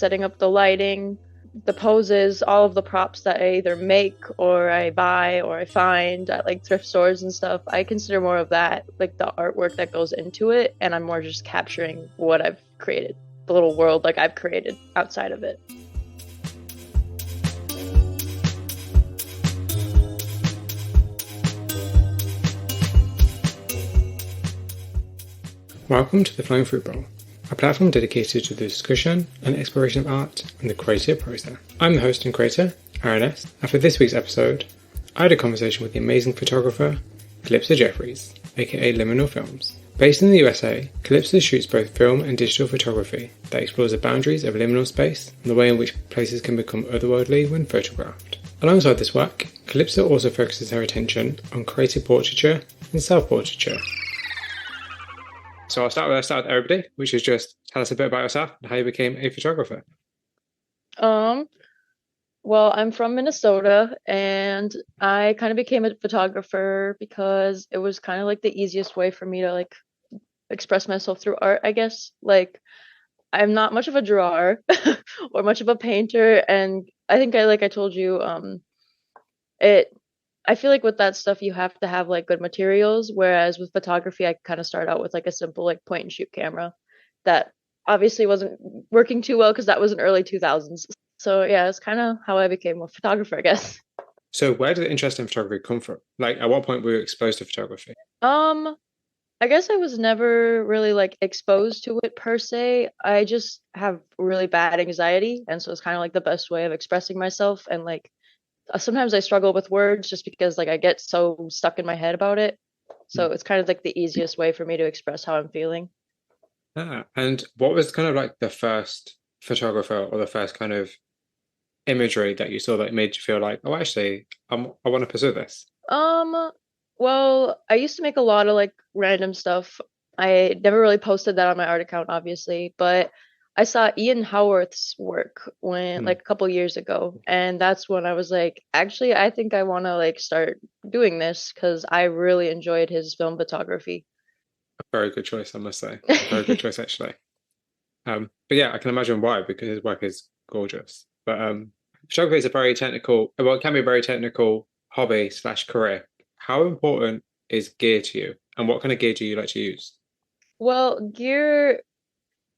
setting up the lighting, the poses, all of the props that I either make or I buy or I find at like thrift stores and stuff. I consider more of that like the artwork that goes into it, and I'm more just capturing what I've created, the little world like I've created outside of it. Welcome to the Flying Fruit Bowl, a platform dedicated to the discussion and exploration of art and the creative process. I'm the host and creator, Aaron S., and for this week's episode, I had a conversation with the amazing photographer, Calypsa Jefferies, aka Liminal Films. Based in the USA, Calypsa shoots both film and digital photography that explores the boundaries of liminal space and the way in which places can become otherworldly when photographed. Alongside this work, Calypsa also focuses her attention on creative portraiture and self-portraiture. So I'll start with everybody, which is just tell us a bit about yourself and how you became a photographer. Well, I'm from Minnesota and I kind of became a photographer because it was kind of like the easiest way for me to like express myself through art, I guess. Like I'm not much of a drawer or much of a painter, and I think I told you it I feel like with that stuff you have to have like good materials, whereas with photography I kind of start out with like a simple like point and shoot camera that obviously wasn't working too well because that was in early 2000s. So yeah, it's kind of how I became a photographer, I guess. So where did the interest in photography come from? Like at what point were you exposed to photography? I guess I was never really like exposed to it per se. I just have really bad anxiety, and so it's kind of like the best way of expressing myself. And like sometimes I struggle with words just because like I get so stuck in my head about it. So it's kind of like the easiest way for me to express how I'm feeling. And what was kind of like the first photographer or the first kind of imagery that you saw that made you feel like, oh, actually, I want to pursue this? Um, well, I used to make a lot of like random stuff. I never really posted that on my art account, obviously, but I saw Ian Howarth's work when Hmm. like a couple years ago, and that's when I was like, actually, I think I want to like start doing this because I really enjoyed his film photography. A very good choice, I must say. A very good choice, actually. But yeah, I can imagine why, because his work is gorgeous. But photography is a very technical, well, it can be a very technical hobby slash career. How important is gear to you, and what kind of gear do you like to use? Well, gear,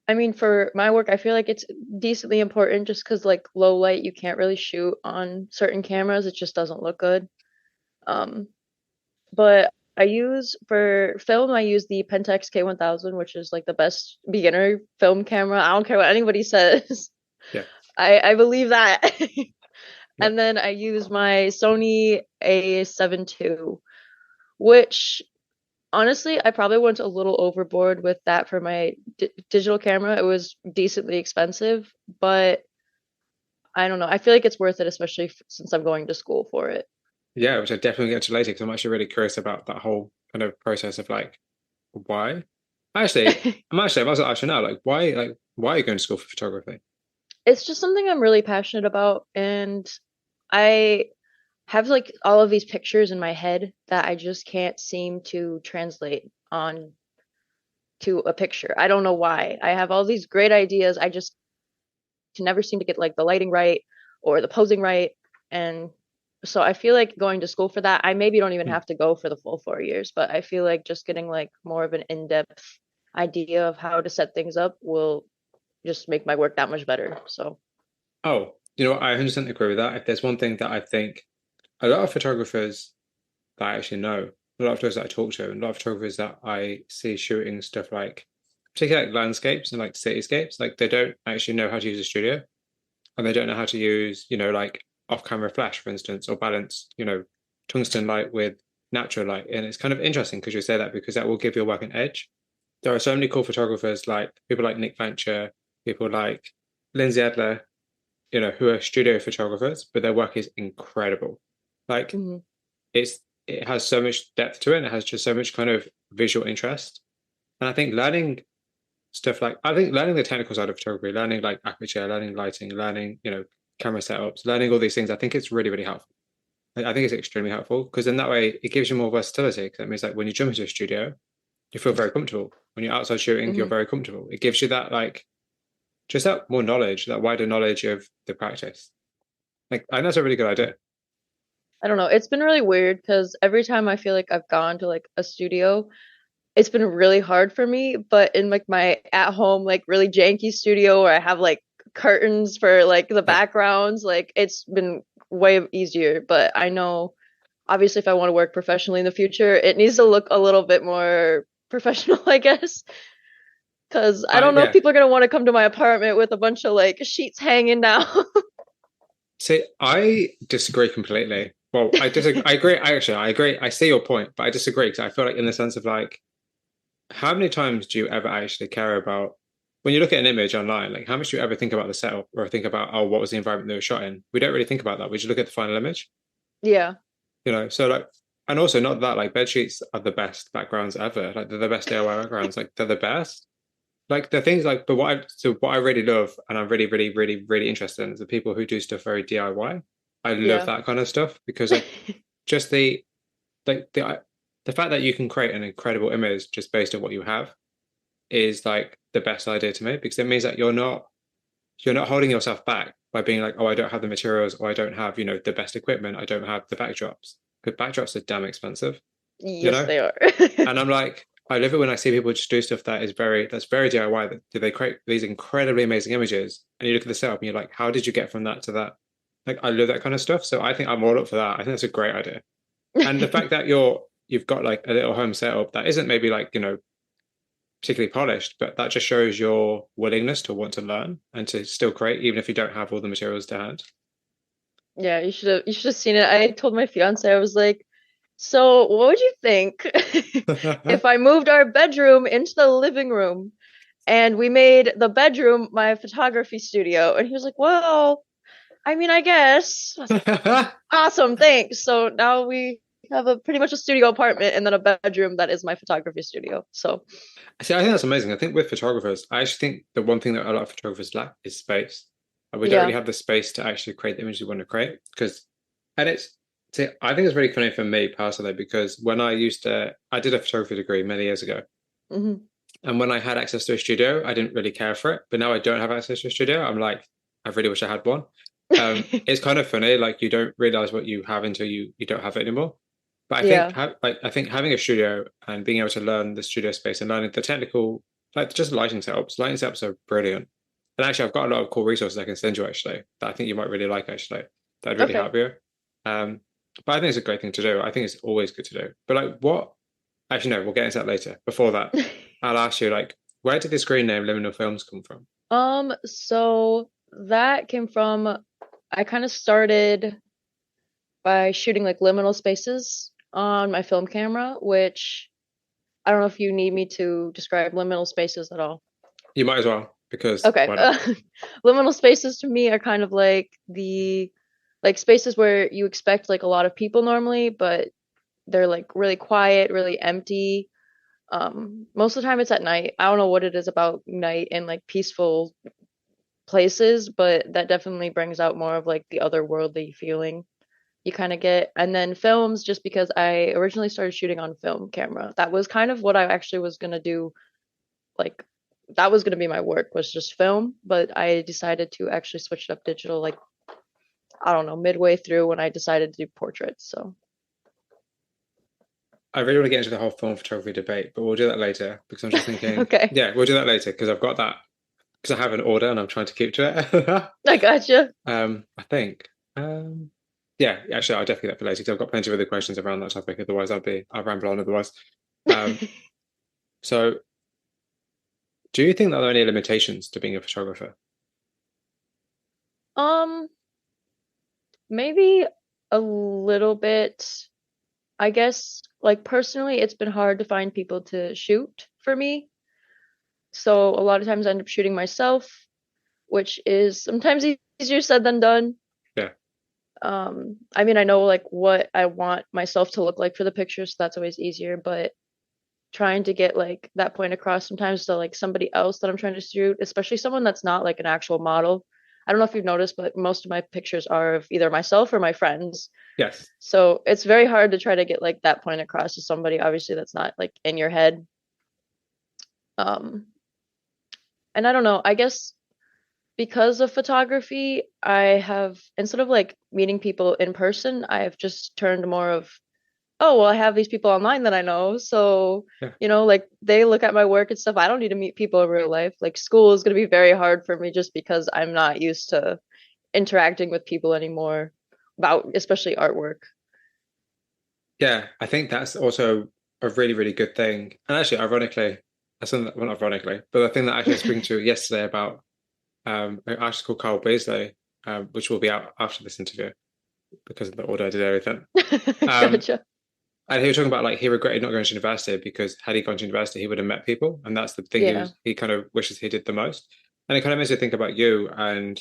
I mean, for my work, I feel like it's decently important just because like low light, you can't really shoot on certain cameras. It just doesn't look good. Um, but I use for film, I use the Pentax K1000, which is like the best beginner film camera. I don't care what anybody says. Yeah, I believe that. yeah. And then I use my Sony A7 II, which honestly, I probably went a little overboard with that for my digital camera. It was decently expensive, but I don't know. I feel like it's worth it, especially since I'm going to school for it. Yeah, which I definitely get to later because I'm actually really curious about that whole kind of process of like why. I was actually now like why are you going to school for photography? It's just something I'm really passionate about, and I have like all of these pictures in my head that I just can't seem to translate on to a picture. I don't know why. I have all these great ideas. I just can never seem to get like the lighting right or the posing right. And so I feel like going to school for that, I maybe don't even Hmm. have to go for the full 4 years, but I feel like just getting like more of an in-depth idea of how to set things up will just make my work that much better. So, Oh, you know what? I 100% agree with that. If there's one thing that I think a lot of photographers that I actually know, a lot of photographers that I talk to, and a lot of photographers that I see shooting stuff like, particularly like landscapes and like cityscapes, like they don't actually know how to use a studio and they don't know how to use, like off-camera flash, for instance, or balance, tungsten light with natural light. And it's kind of interesting because you say that because that will give your work an edge. There are so many cool photographers, like people like Nick Fancher, people like Lindsay Adler, who are studio photographers, but their work is incredible. Like mhm. it has so much depth to it, and it has just so much kind of visual interest. And I think learning I think learning the technical side of photography, learning like aperture, learning lighting, learning, camera setups, learning all these things, I think it's really, really helpful. I think it's extremely helpful because in that way it gives you more versatility. Because that means like when you jump into a studio, you feel very comfortable. When you're outside shooting, you're Mhm. very comfortable. It gives you that like just that more knowledge, that wider knowledge of the practice. Like, I think that's a really good idea. I don't know. It's been really weird because every time I feel like I've gone to like a studio, it's been really hard for me. But in like my at home, like really janky studio where I have like curtains for like the Yeah. backgrounds, like it's been way easier. But I know obviously if I want to work professionally in the future, it needs to look a little bit more professional, I guess. Because I don't know if Yeah. people are gonna want to come to my apartment with a bunch of like sheets hanging down. See, I disagree completely. Well, I disagree. I agree. I agree. I see your point, but I disagree because I feel like in the sense of like, how many times do you ever actually care about when you look at an image online? Like, how much do you ever think about the setup or think about, oh, what was the environment they were shot in? We don't really think about that. We just look at the final image, Yeah, So like, and also not that like bed sheets are the best backgrounds ever. Like, they're the best DIY backgrounds. Like, they're the best. Like the things like, but what I really love and I'm really, really, really, really interested in is the people who do stuff very DIY. I love yeah, that kind of stuff because like just the like the fact that you can create an incredible image just based on what you have is like the best idea to me because it means that you're not holding yourself back by being like, oh, I don't have the materials or I don't have, the best equipment, I don't have the backdrops. Because backdrops are damn expensive, you yes, know? they are. And I'm like, I love it when I see people just do stuff that's very DIY. That they create these incredibly amazing images, and you look at the setup and you're like, how did you get from that to that? Like, I love that kind of stuff. So I think I'm all up for that. I think that's a great idea. And the fact that you've got like a little home setup that isn't maybe like, particularly polished, but that just shows your willingness to want to learn and to still create, even if you don't have all the materials to hand. Yeah, you should have seen it. I told my fiance, I was like, so what would you think if I moved our bedroom into the living room and we made the bedroom my photography studio? And he was like, well, I mean, I guess. I was like, awesome, thanks. So now we have a pretty much a studio apartment and then a bedroom that is my photography studio. So See, I think that's amazing. I think with photographers, I actually think the one thing that a lot of photographers lack is space. And we don't really yeah. have the space to actually create the images we want to create. And see, I think it's really funny for me personally because I did a photography degree many years ago. Hmm. And when I had access to a studio, I didn't really care for it. But now I don't have access to a studio. I'm like, I really wish I had one. It's kind of funny, like you don't realize what you have until you don't have it anymore. But I think Yeah. I think having a studio and being able to learn the studio space and learning the technical, like just lighting setups are brilliant. And actually, I've got a lot of cool resources I can send you actually that I think you might really like actually. That'd really Okay. help you. Um, but I think it's a great thing to do. I think it's always good to do. But like, what? Actually, no, we'll get into that later. Before that, I'll ask you like, where did the screen name Liminal Films come from? So that came from I kind of started by shooting like liminal spaces on my film camera, which I don't know if you need me to describe liminal spaces at all. You might as well because Okay. why not? Liminal spaces to me are kind of like the like spaces where you expect like a lot of people normally, but they're like really quiet, really empty. Most of the time it's at night. I don't know what it is about night and like peaceful places, but that definitely brings out more of like the otherworldly feeling you kind of get. And then films, just because I originally started shooting on film camera. That was kind of what I actually was gonna do. Like that was gonna be my work was just film, but I decided to actually switch it up digital. Like I don't know, midway through when I decided to do portraits. So I really want to get into the whole film photography debate, but we'll do that later because I'm just thinking, okay, yeah, we'll do that later because I've got that because I have an order and I'm trying to keep to it. I gotcha. I think. Yeah, actually, I'll definitely get that for later because I've got plenty of other questions around that topic. Otherwise, I'll ramble on otherwise. Um, so do you think that there are any limitations to being a photographer? um, maybe a little bit. I guess like personally, it's been hard to find people to shoot for me. So a lot of times I end up shooting myself, which is sometimes easier said than done. Yeah. I mean, I know like what I want myself to look like for the picture, so that's always easier, but trying to get like that point across sometimes to like somebody else that I'm trying to shoot, especially someone that's not like an actual model. I don't know if you've noticed, but most of my pictures are of either myself or my friends. Yes. So it's very hard to try to get like that point across to somebody obviously that's not like in your head. Um, and I don't know, I guess because of photography, I have, instead of like meeting people in person, I have just turned more of, oh, well, I have these people online that I know. So, Yeah. like they look at my work and stuff. I don't need to meet people in real life. Like school is going to be very hard for me just because I'm not used to interacting with people anymore about especially artwork. Yeah, I think that's also a really, really good thing. And actually, ironically, that's something well, not ironically, but the thing that actually I was speaking to yesterday about an artist called Carl Beasley, which will be out after this interview because of the order I did everything. Um, Gotcha. and he was talking about like he regretted not going to university because had he gone to university, he would have met people, and that's the thing Yeah. he kind of wishes he did the most. And it kind of makes me think about you and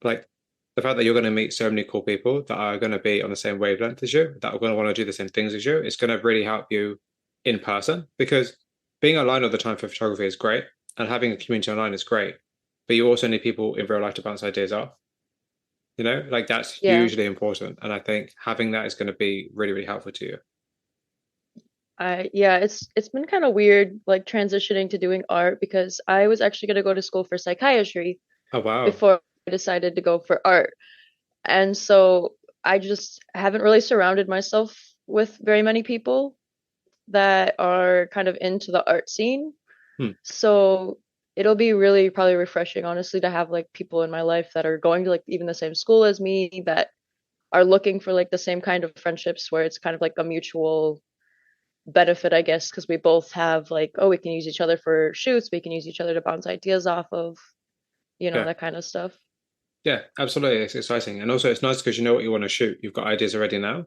like the fact that you're going to meet so many cool people that are going to be on the same wavelength as you, that are going to want to do the same things as you, it's going to really help you in person because being online all the time for photography is great and having a community online is great, but you also need people in real life to bounce ideas off. Like that's Yeah. hugely important. And I think having that is going to be really, really helpful to you. Yeah, it's been kind of weird like transitioning to doing art because I was actually going to go to school for psychiatry Oh, wow. before I decided to go for art. And so I just haven't really surrounded myself with very many people that are kind of into the art scene. Hmm. So it'll be really probably refreshing, honestly, to have like people in my life that are going to like even the same school as me that are looking for like the same kind of friendships where it's kind of like a mutual benefit, I guess, because we both have like, oh, we can use each other for shoots, we can use each other to bounce ideas off of, Yeah. that kind of stuff. Yeah, absolutely. It's exciting. And also, it's nice because you know what you want to shoot. You've got ideas already now.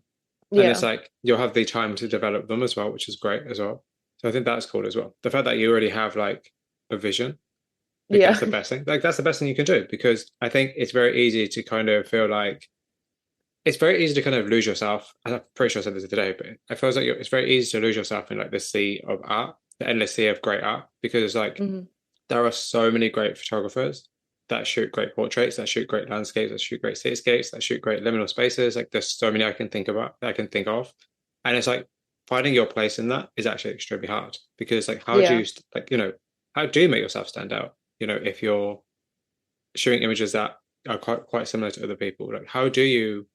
And it's Yeah. like you'll have the time to develop them as well, which is great as well. So I think that's cool as well. The fact that you already have like a vision, like Yeah. that's the best thing. Like that's the best thing you can do because I think it's very easy to kind of feel like it's very easy to kind of lose yourself. I'm pretty sure I said this today, but it feels like it's very easy to lose yourself in like the sea of art, the endless sea of great art, because like Hmm. there are so many great photographers that shoot great portraits, that shoot great landscapes, that shoot great cityscapes, that shoot great liminal spaces. Like there's so many I can think about that I can think of. And it's like finding your place in that is actually extremely hard because like how do Yeah. you how do you make yourself stand out? If you're shooting images that are quite similar to other people, like how do you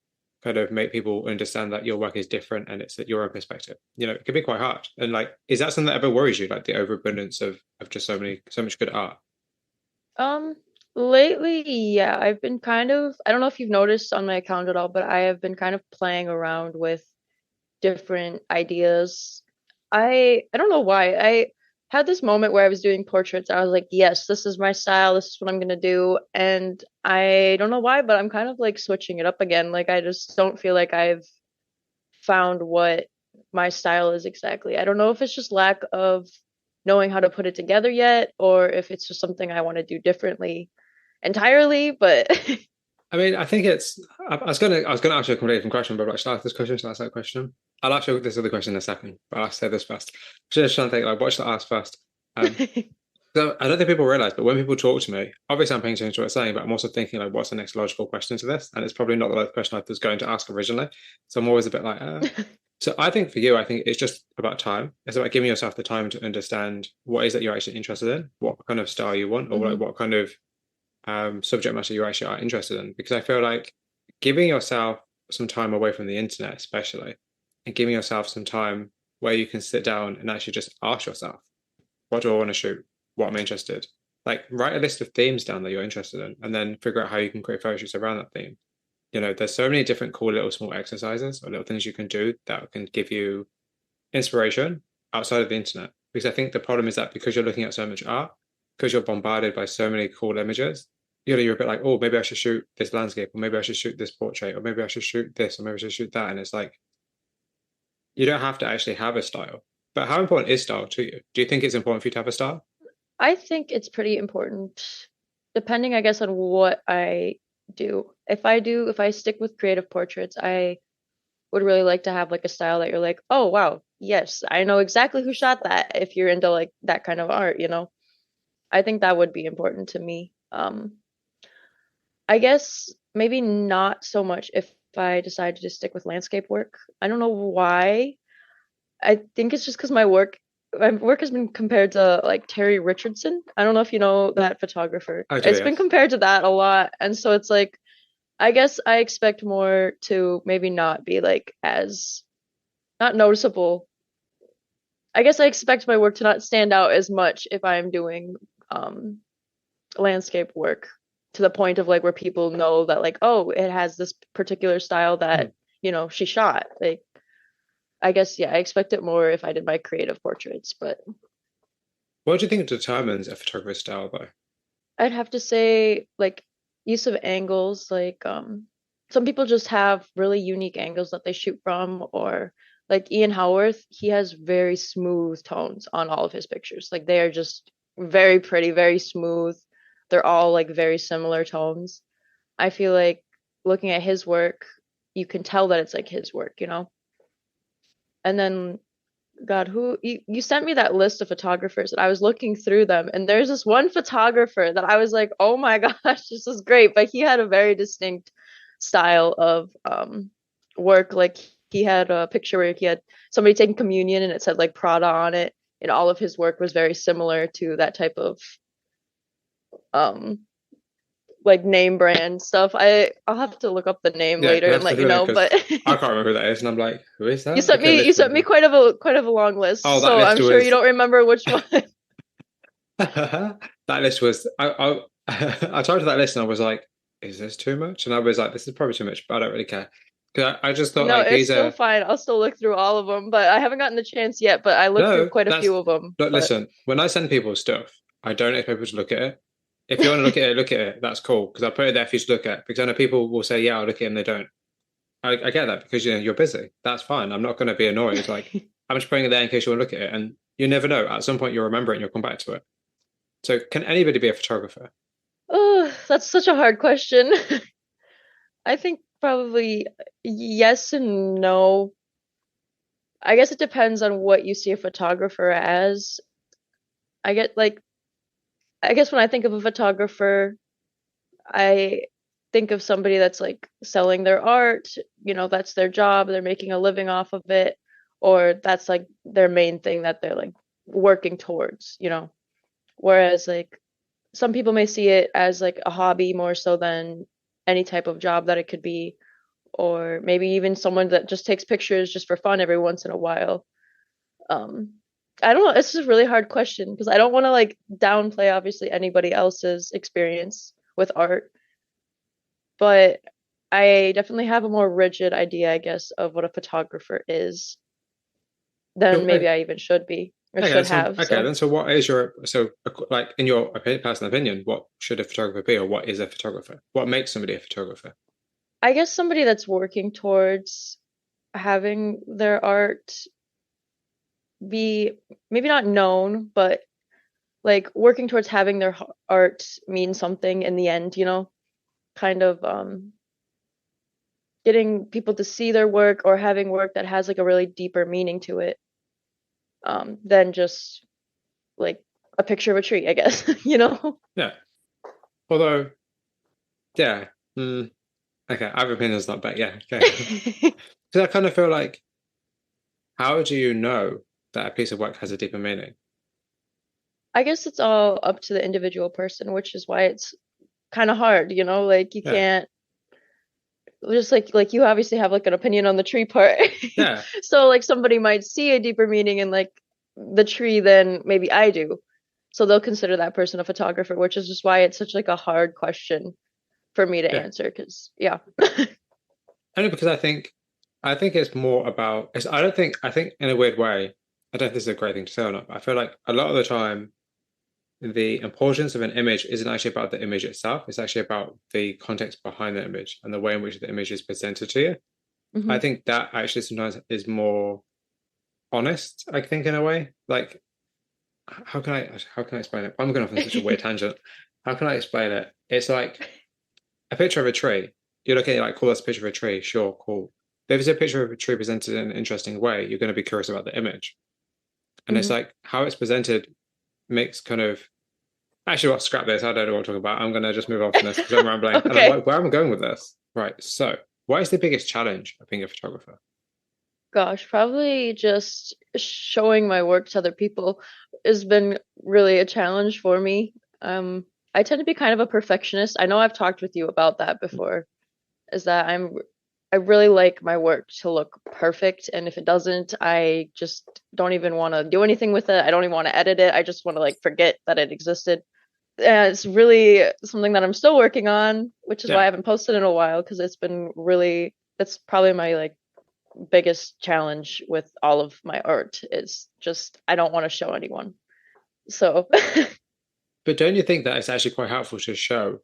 kind of make people understand that your work is different and it's your own perspective? It can be quite hard. And like, is that something that ever worries you, like the overabundance of just so much good art? Um, Lately, yeah, I've been kind of, I don't know if you've noticed on my account at all, but I have been kind of playing around with different ideas. I don't know why. I had this moment where I was doing portraits. I was like, yes, this is my style. This is what I'm gonna do. And I don't know why, but I'm kind of like switching it up again. Like I just don't feel like I've found what my style is exactly. I don't know if it's just lack of knowing how to put it together yet, or if it's just something I want to do differently entirely, but I mean, I think it's. I was gonna ask you a completely different question, but like, should I ask this question? Should I ask that question? I'll ask you this other question in a second, but I'll say this first. Just trying to think, like, what should I ask first? Um, so I don't think people realize, but when people talk to me, obviously I'm paying attention to what they're saying, but I'm also thinking like, what's the next logical question to this? And it's probably not the question I was going to ask originally. So I'm always a bit like, So I think for you, I think it's just about time. It's about giving yourself the time to understand what is that you're actually interested in, what kind of style you want, or like Hmm. what kind of subject matter you actually are interested in. Because I feel like giving yourself some time away from the internet, especially, and giving yourself some time where you can sit down and actually just ask yourself, what do I want to shoot? What am I interested? Like write a list of themes down that you're interested in, and then figure out how you can create photo shoots around that theme. There's so many different cool little small exercises or little things you can do that can give you inspiration outside of the internet. Because I think the problem is that because you're looking at so much art, because you're bombarded by so many cool images, you're a bit like, oh, maybe I should shoot this landscape, or maybe I should shoot this portrait, or maybe I should shoot this, or maybe I should shoot that. And it's like, you don't have to actually have a style. But how important is style to you? Do you think it's important for you to have a style? I think it's pretty important, depending, I guess, on what I do. If I stick with creative portraits, I would really like to have like a style that you're like, oh wow, yes, I know exactly who shot that. If you're into like that kind of art. I think that would be important to me. I guess maybe not so much if I decide to just stick with landscape work. I don't know why. I think it's just because my work. my work has been compared to like Terry Richardson. I don't know if you know that photographer. I do, It's been yes. compared to that a lot. And so it's like I guess I expect more to maybe not be like as not noticeable. I guess I expect my work to not stand out as much if I'm doing um landscape work to the point of like where people know that like, oh, it has this particular style Hmm. that, she shot. Like I guess yeah, I expect it more if I did my creative portraits, but What do you think determines a photographer's style, though? I'd have to say like use of angles, like some people just have really unique angles that they shoot from, or like Ian Howarth, he has very smooth tones on all of his pictures. Like they are just very pretty, very smooth. They're all like very similar tones. I feel like looking at his work, you can tell that it's like his work. And then God, who you sent me that list of photographers and I was looking through them and there's this one photographer that I was like, "Oh my gosh, this is great." But he had a very distinct style of work. Like he had a picture where he had somebody taking communion and it said like Prada on it, and all of his work was very similar to that type of um like name brand stuff. I'll have to look up the name Yeah, later you and have to let you do that know, because but I can't remember who that is, and I'm like, who is you that? sent Okay, me you let's sent look. me quite of a long Oh, list, that so list I'm sure you was don't remember which one. that list was I tried to that list and I was like, is this too much? And I was like, this is probably too much, but I don't really care. Because I just thought No, like it's these still are fine. I'll still look through all of them, but I haven't gotten the chance yet. But I looked through no, quite a that's few of them. look, But listen, when I send people stuff, I don't expect people to look at it. If you want to look at it, that's cool. Because I put it there for you to look at. Because I know people will say, yeah, I'll look at it and they don't. I get that because you're busy. That's fine. I'm not going to be annoyed. Like I'm just putting it there in case you want to look at it. And you never know. At some point you'll remember it and you'll come back to it. So can anybody be a photographer? oh, that's such a hard question. I think probably yes and no. I guess it depends on what you see a photographer as. I get like I guess when I think of a photographer, I think of somebody that's like selling their art, that's their job, they're making a living off of it, or that's like their main thing that they're like working towards. Whereas like some people may see it as like a hobby more so than any type of job that it could be, or maybe even someone that just takes pictures just for fun every once in a while. Um, I don't know. It's just a really hard question because I don't want to like downplay obviously anybody else's experience with art, but I definitely have a more rigid idea, I guess, of what a photographer is So, than maybe I even should be or okay, should so have. okay, So then. So, what is your like in your personal opinion? What should a photographer be, or what is a photographer? What makes somebody a photographer? I guess somebody that's working towards having their art be maybe not known, but like working towards having their art mean something in the end, kind of getting people to see their work or having work that has like a really deeper meaning to it than just like a picture of a tree, I guess, you know? Yeah. Although, yeah. Mm, okay, I have opinions not but yeah. Okay. Because I kind of feel like, how do you know that a piece of work has a deeper meaning? I guess it's all up to the individual person, which is why it's kind of hard. Like you Yeah. can't just like you obviously have like an opinion on the tree part. Yeah. So like somebody might see a deeper meaning in like the tree than maybe I do. So they'll consider that person a photographer, which is just why it's such like a hard question for me to Yeah. answer because yeah. Only because I think it's more about it's I think in a weird way, I don't think this is a great thing to say or not, but I feel like a lot of the time the importance of an image isn't actually about the image itself, it's actually about the context behind the image and the way in which the image is presented to you. I Hmm. think that actually sometimes is more honest, I think in a way. Like how can I explain it? I'm going off on such a weird tangent. How can I explain it? It's like a picture of a tree. You're looking at like, cool, that's a picture of a tree. Sure, cool. But if it's a picture of a tree presented in an interesting way, you're going to be curious about the image. And it's Hmm. like how it's presented makes kind of actually, what scrap this. I don't know what I'm talking about. I'm going to just move on from this because I'm rambling. And I'm Okay. like, where am I going with this? Right. So, what is the biggest challenge of being a photographer? Gosh, probably just showing my work to other people has been really a challenge for me. I tend to be kind of a perfectionist. I know I've talked with you about that before, is that I really like my work to look perfect, and if it doesn't, I just don't even want to do anything with it. I don't even want to edit it. I just want to like forget that it existed. And it's really something that I'm still working on, which is why I Yeah. haven't posted in a while because it's probably my like biggest challenge with all of my art is just I don't want to show anyone. So But don't you think that it's actually quite helpful to show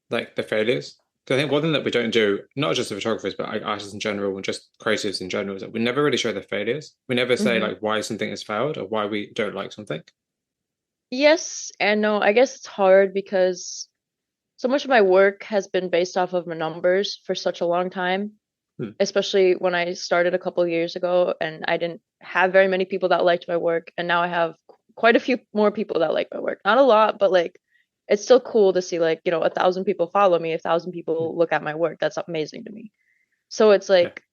like the failures? Because I think one thing that we don't do, not just the photographers, but like artists in general and just creatives in general, is that we never really show the failures. We never say mhm. like why something has failed or why we don't like something. Yes and no. I guess it's hard because so much of my work has been based off of my numbers for such a long time, Hmm. especially when I started a couple of years ago and I didn't have very many people that liked my work, and now I have quite a few more people that like my work. Not a lot, but like it's still cool to see like, 1,000 people follow me, 1,000 Hmm. people look at my work. That's amazing to me. So it's Yeah. like,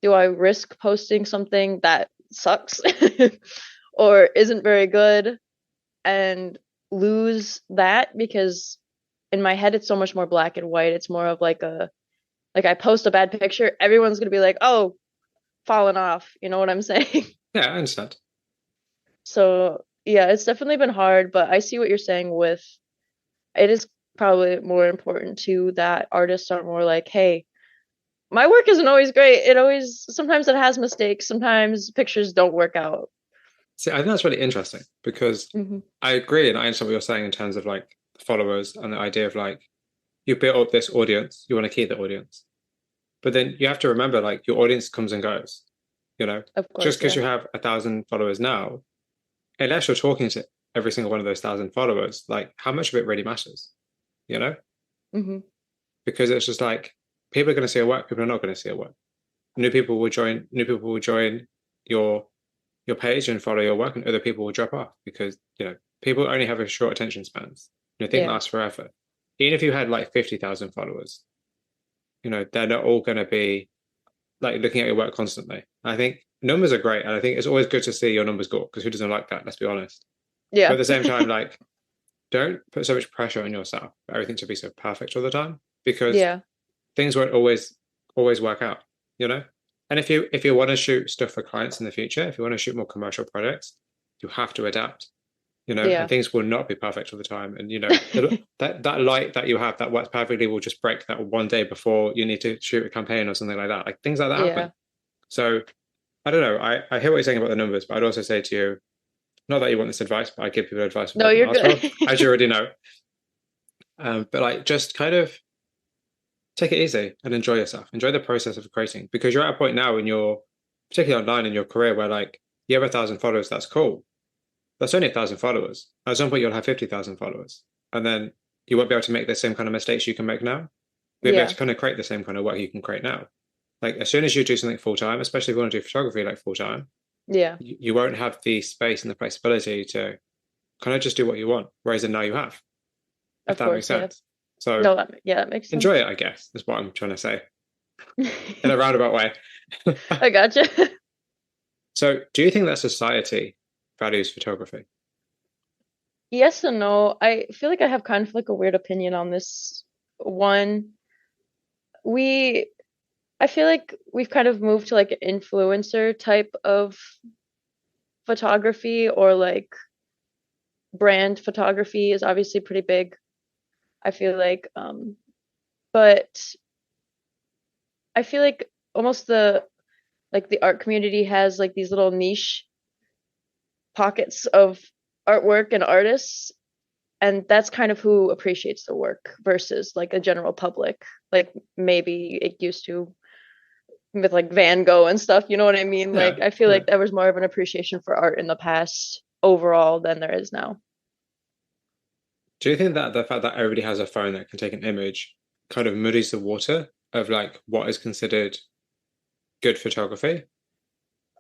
do I risk posting something that sucks or isn't very good and lose that? Because in my head it's so much more black and white. It's more of like I post a bad picture, everyone's gonna be like, oh, falling off. You know what I'm saying? Yeah, I understand. So yeah, it's definitely been hard, but I see what you're saying with it is probably more important too that artists are more like, hey, my work isn't always great. It always sometimes it has mistakes. Sometimes pictures don't work out. See, I think that's really interesting because Hmm. I agree and I understand what you're saying in terms of like followers and the idea of like you build up this audience, you want to keep the audience. But then you have to remember like your audience comes and goes, you know, Of just course, because yeah. you have 1,000 followers now, unless you're talking to every single one of those 1,000 followers, like how much of it really matters, you know? Hmm. Because it's just like people are going to see your work, people are not going to see your work. New people will join your your page and follow your work, and other people will drop off because people only have a short attention spans. Thing Yeah. lasts forever. Even if you had like 50,000 followers, they're not all going to be like looking at your work constantly. I think numbers are great, and I think it's always good to see your numbers go up because who doesn't like that? Let's be honest. But Yeah. at the same time, like don't put so much pressure on yourself for everything to be so perfect all the time because Yeah. things won't always work out, you know? And if you want to shoot stuff for clients in the future, if you want to shoot more commercial projects, you have to adapt, and Yeah. things will not be perfect all the time. And that light that you have that works perfectly will just break that one day before you need to shoot a campaign or something like that. Like things like that Yeah. happen. So I don't know. I hear what you're saying about the numbers, but I'd also say to you, not that you want this advice, but I give people advice which No, I can you're ask good. for, as you already know. But like just kind of take it easy and enjoy yourself. Enjoy the process of creating because you're at a point now in your, particularly online in your career, where like you have 1,000 followers. That's cool. That's only 1,000 followers. At some point, you'll have 50,000 followers, and then you won't be able to make the same kind of mistakes you can make now. You'll be able Yeah. to kind of create the same kind of work you can create now. Like as soon as you do something full time, especially if you want to do photography like full time, Yeah. you won't have the space and the flexibility to kind of just do what you want. Whereas now you have, if Of that makes course, yeah. sense. So No, that makes enjoy sense. it, I guess, is what I'm trying to say in a roundabout way. I gotcha. So, do you think that society values photography? Yes and no. I feel like I have kind of like a weird opinion on this one. We I feel like we've kind of moved to like an influencer type of photography, or like brand photography is obviously pretty big. I feel like but I feel like almost the art community has like these little niche pockets of artwork and artists, and that's kind of who appreciates the work versus like a general public, like maybe it used to with like Van Gogh and stuff, you know what I mean? Like Yeah, I feel yeah. like there was more of an appreciation for art in the past overall than there is now. Do you think that the fact that everybody has a phone that can take an image kind of muddies the water of like what is considered good photography?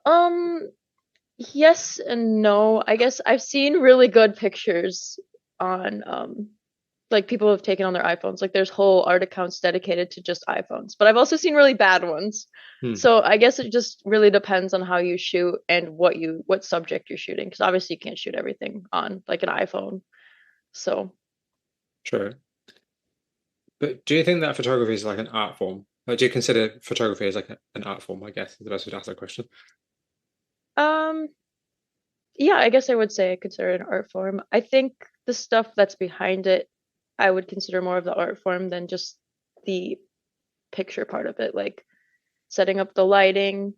um yes and no. I guess I've seen really good pictures on like people have taken on their iPhones. Like there's whole art accounts dedicated to just iPhones. But I've also seen really bad ones. Hmm, So I guess it just really depends on how you shoot and what subject you're shooting. Because obviously you can't shoot everything on like an iPhone. So true. But do you think that photography is like an art form? Like, do you consider photography as like an art form, I guess, is the best way to ask that question. um yeah, I guess I would say I consider it an art form. I think the stuff that's behind it, I would consider more of the art form than just the picture part of it, like setting up the lighting,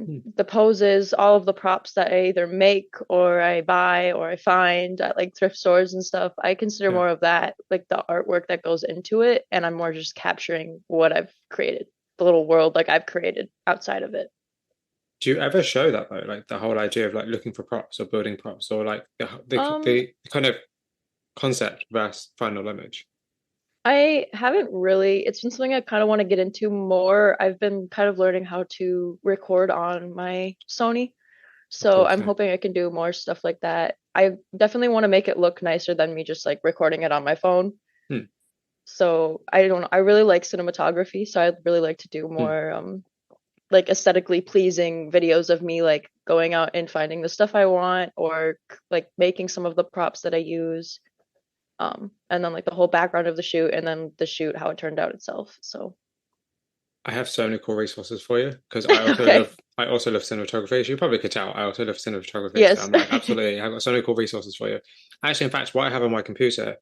Hmm, the poses, all of the props that I either make or I buy or I find at like thrift stores and stuff. I consider yeah. more of that like the artwork that goes into it, and I'm more just capturing what I've created, the little world like I've created outside of it. Do you ever show that though? Like the whole idea of like looking for props or building props or like Um, the kind of concept versus final image? I haven't really. It's been something I kind of want to get into more. I've been kind of learning how to record on my Sony, Of so course, I'm yeah. hoping I can do more stuff like that. I definitely want to make it look nicer than me just like recording it on my phone. Hmm, So I don't know. I really like cinematography, so I'd really like to do hmm. more like aesthetically pleasing videos of me like going out and finding the stuff I want or like making some of the props that I use. And then like the whole background of the shoot and then the shoot how it turned out itself. So I have so many cool resources for you because okay. I also love cinematography. As you probably could tell, I also love cinematography. So Yes. I'm like, absolutely, I've got so many cool resources for you. Actually, in fact, what I have on my computer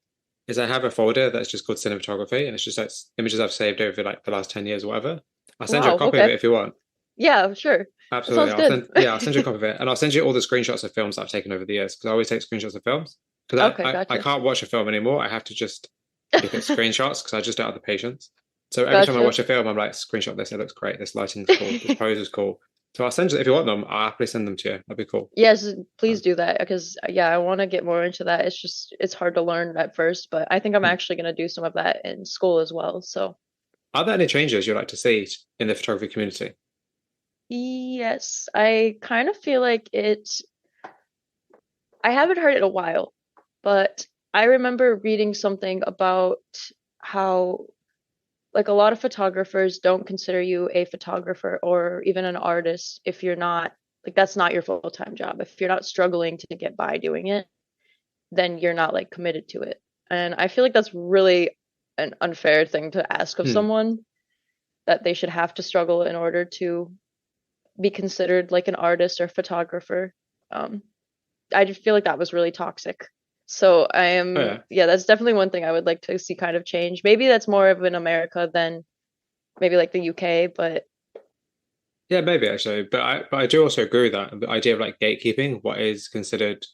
is I have a folder that's just called cinematography, and it's just like images I've saved over like the last 10 years or whatever. I'll send you a Wow, copy of okay. it if you want. Yeah, sure. That Absolutely. sounds good. Yeah, I'll send you a copy of it. And I'll send you all the screenshots of films that I've taken over the years because I always take screenshots of films. Because Okay, I gotcha. can't watch a film anymore. I have to just look at screenshots because I just don't have the patience. So every time I Gotcha. watch a film, I'm like, screenshot this, it looks great. This lighting's cool. This pose is cool. So I'll send you, if you want them, I'll happily send them to you. That'd be cool. Yes, please Um, do that because yeah, I want to get more into that. It's just it's hard to learn at first, but I think I'm hmm. actually going to do some of that in school as well. So, Are there any changes you'd like to see in the photography community? yes, I kind of feel like I haven't heard it in a while, but I remember reading something about how like a lot of photographers don't consider you a photographer or even an artist if you're not like that's not your full-time job. If you're not struggling to get by doing it, then you're not like committed to it. And I feel like that's really an unfair thing to ask of Hmm. someone that they should have to struggle in order to be considered like an artist or photographer. Um, I just feel like that was really toxic. So I Oh, am, yeah. yeah, that's definitely one thing I would like to see kind of change. Maybe that's more of in America than maybe like the UK, but Yeah, maybe actually. But I do also agree with that. The idea of like gatekeeping, what is considered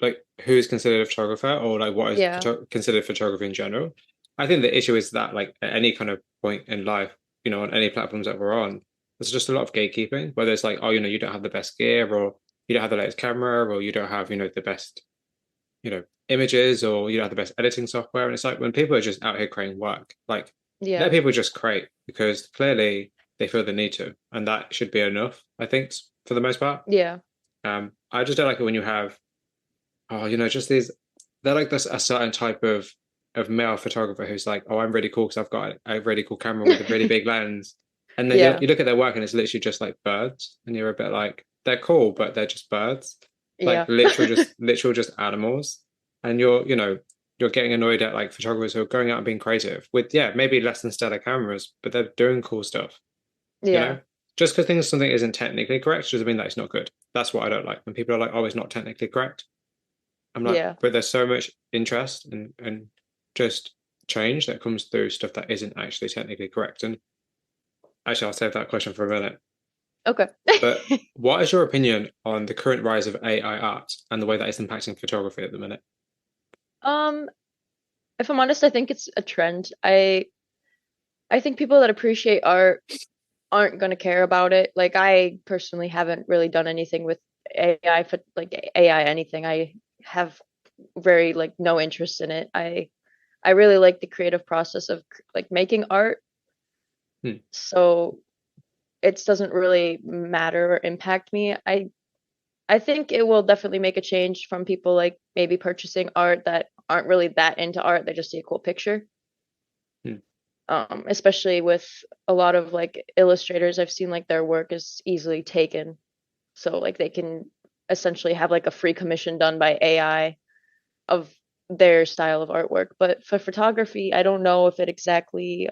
like who is considered a photographer or like what is yeah, considered photography in general. I think the issue is that like at any kind of point in life, on any platforms that we're on, there's just a lot of gatekeeping, whether it's like, oh, you don't have the best gear or you don't have the latest camera or you don't have, the best, images or you don't have the best editing software. And it's like when people are just out here creating work, like let yeah, people just create because clearly they feel the need to, and that should be enough, I think, for the most part. yeah, I just don't like it when you have just these. They're like this a certain type of male photographer who's like, oh, I'm really cool because I've got a really cool camera with a really big lens, and then yeah, you look at their work and it's literally just like birds, and you're a bit like, they're cool, but they're just birds, like yeah, literal just animals, and you're getting annoyed at like photographers who are going out and being creative with maybe less than stellar cameras, but they're doing cool stuff, you yeah, know. Just because something isn't technically correct doesn't mean that it's not good. That's what I don't like when people are like, oh, it's not technically correct. I'm like, yeah. but there's so much interest and just change that comes through stuff that isn't actually technically correct. And actually, I'll save that question for a minute. Okay. But what is your opinion on the current rise of AI art and the way that it's impacting photography at the minute? Um, if I'm honest, I think it's a trend. I think people that appreciate art aren't going to care about it. Like I personally haven't really done anything with AI for like AI anything. I have very like no interest in it. I really like the creative process of like making art. Hmm. So it doesn't really matter or impact me. I think it will definitely make a change from people like maybe purchasing art that aren't really that into art. They just see a cool picture. Hmm. Especially with a lot of like illustrators, I've seen like their work is easily taken. So like they can essentially have like a free commission done by AI of their style of artwork. But for photography, I don't know if it exactly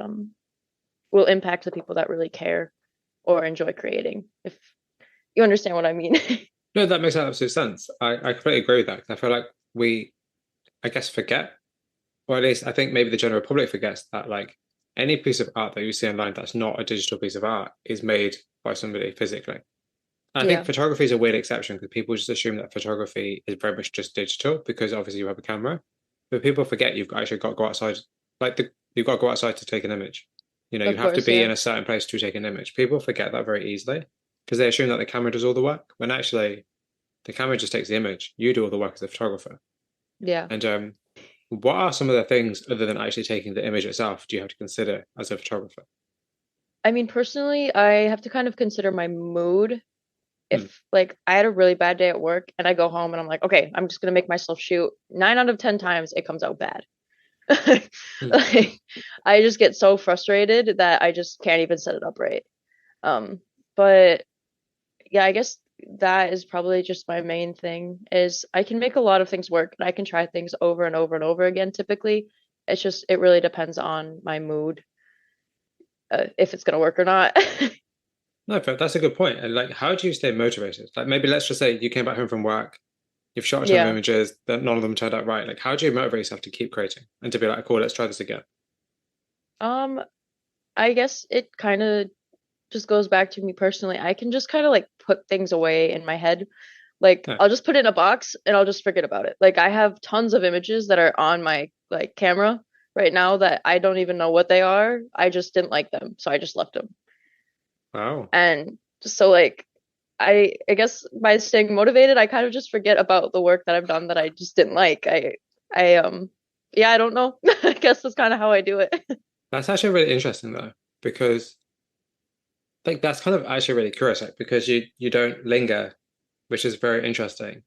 will impact the people that really care or enjoy creating. If you understand what I mean. No, that makes absolute sense. I completely agree with that. 'Cause I feel like we, I guess, forget, or at least I think maybe the general public forgets that like any piece of art that you see online that's not a digital piece of art is made by somebody physically. I think Yeah, photography is a weird exception because people just assume that photography is very much just digital because obviously you have a camera. But people forget you've actually got to go outside, you've got to go outside to take an image. You of have to course. be Yeah, in a certain place to take an image. People forget that very easily because they assume that the camera does all the work when actually the camera just takes the image. You do all the work as a photographer. yeah. And what are some of the things other than actually taking the image itself do you have to consider as a photographer? I mean, personally, I have to kind of consider my mood. Hmm, If like I had a really bad day at work and I go home and I'm like, okay, I'm just gonna make myself shoot. 9 out of 10 times it comes out bad. hmm. Like I just get so frustrated that I just can't even set it up right. Um, but yeah, I guess that is probably just my main thing is I can make a lot of things work and I can try things over and over and over again typically. It's just it really depends on my mood, if it's gonna work or not. No, but that's a good point. And like, how do you stay motivated? Like, maybe let's just say you came back home from work, you've shot a ton of Yeah. images, that none of them turned out right. Like, how do you motivate yourself to keep creating and to be like, cool, let's try this again? Um, I guess it kind of just goes back to me personally. I can just kind of like put things away in my head. Like Yeah. I'll just put it in a box and I'll just forget about it. Like I have tons of images that are on my like camera right now that I don't even know what they are. I just didn't like them, so I just left them. Wow. And so like I guess by staying motivated, I kind of just forget about the work that I've done that I just didn't like. I yeah, I don't know. I guess that's kind of how I do it. That's actually really interesting though, because like that's kind of actually really curious, like, because you don't linger, which is very interesting.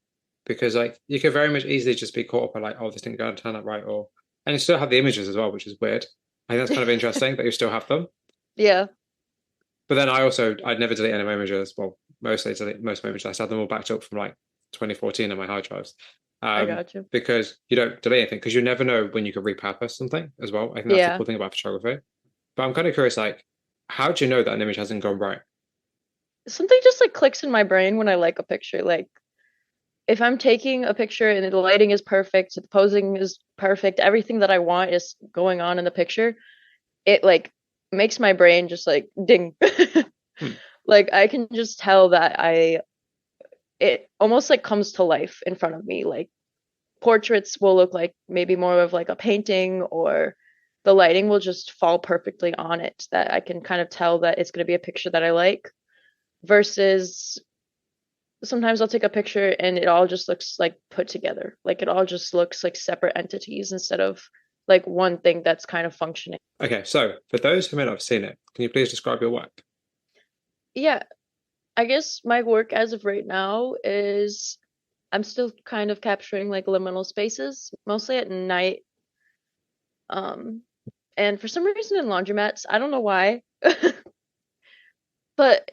Because like you could very much easily just be caught up by like, oh, this didn't go to turn out right, or and you still have the images as well, which is weird. I think that's kind of interesting that you still have them. Yeah, But then I'd never delete any of my images. Well, mostly delete most of my images. I had them all backed up from like 2014 on my hard drives. I got you. Because you don't delete anything because you never know when you could repurpose something as well. I think that's the Yeah. cool thing about photography. But I'm kind of curious, like, how do you know that an image hasn't gone right? Something just like clicks in my brain when I like a picture. Like if I'm taking a picture and the lighting is perfect, the posing is perfect, everything that I want is going on in the picture, it like makes my brain just like ding. Hmm. Like I can just tell that it almost like comes to life in front of me. Like portraits will look like maybe more of like a painting or the lighting will just fall perfectly on it that I can kind of tell that it's going to be a picture that I like versus sometimes I'll take a picture and it all just looks like put together. Like it all just looks like separate entities instead of like one thing that's kind of functioning. Okay, so for those who may not have seen it, can you please describe your work? Yeah, I guess my work as of right now is I'm still kind of capturing like liminal spaces, mostly at night. Um, and for some reason in laundromats, I don't know why, but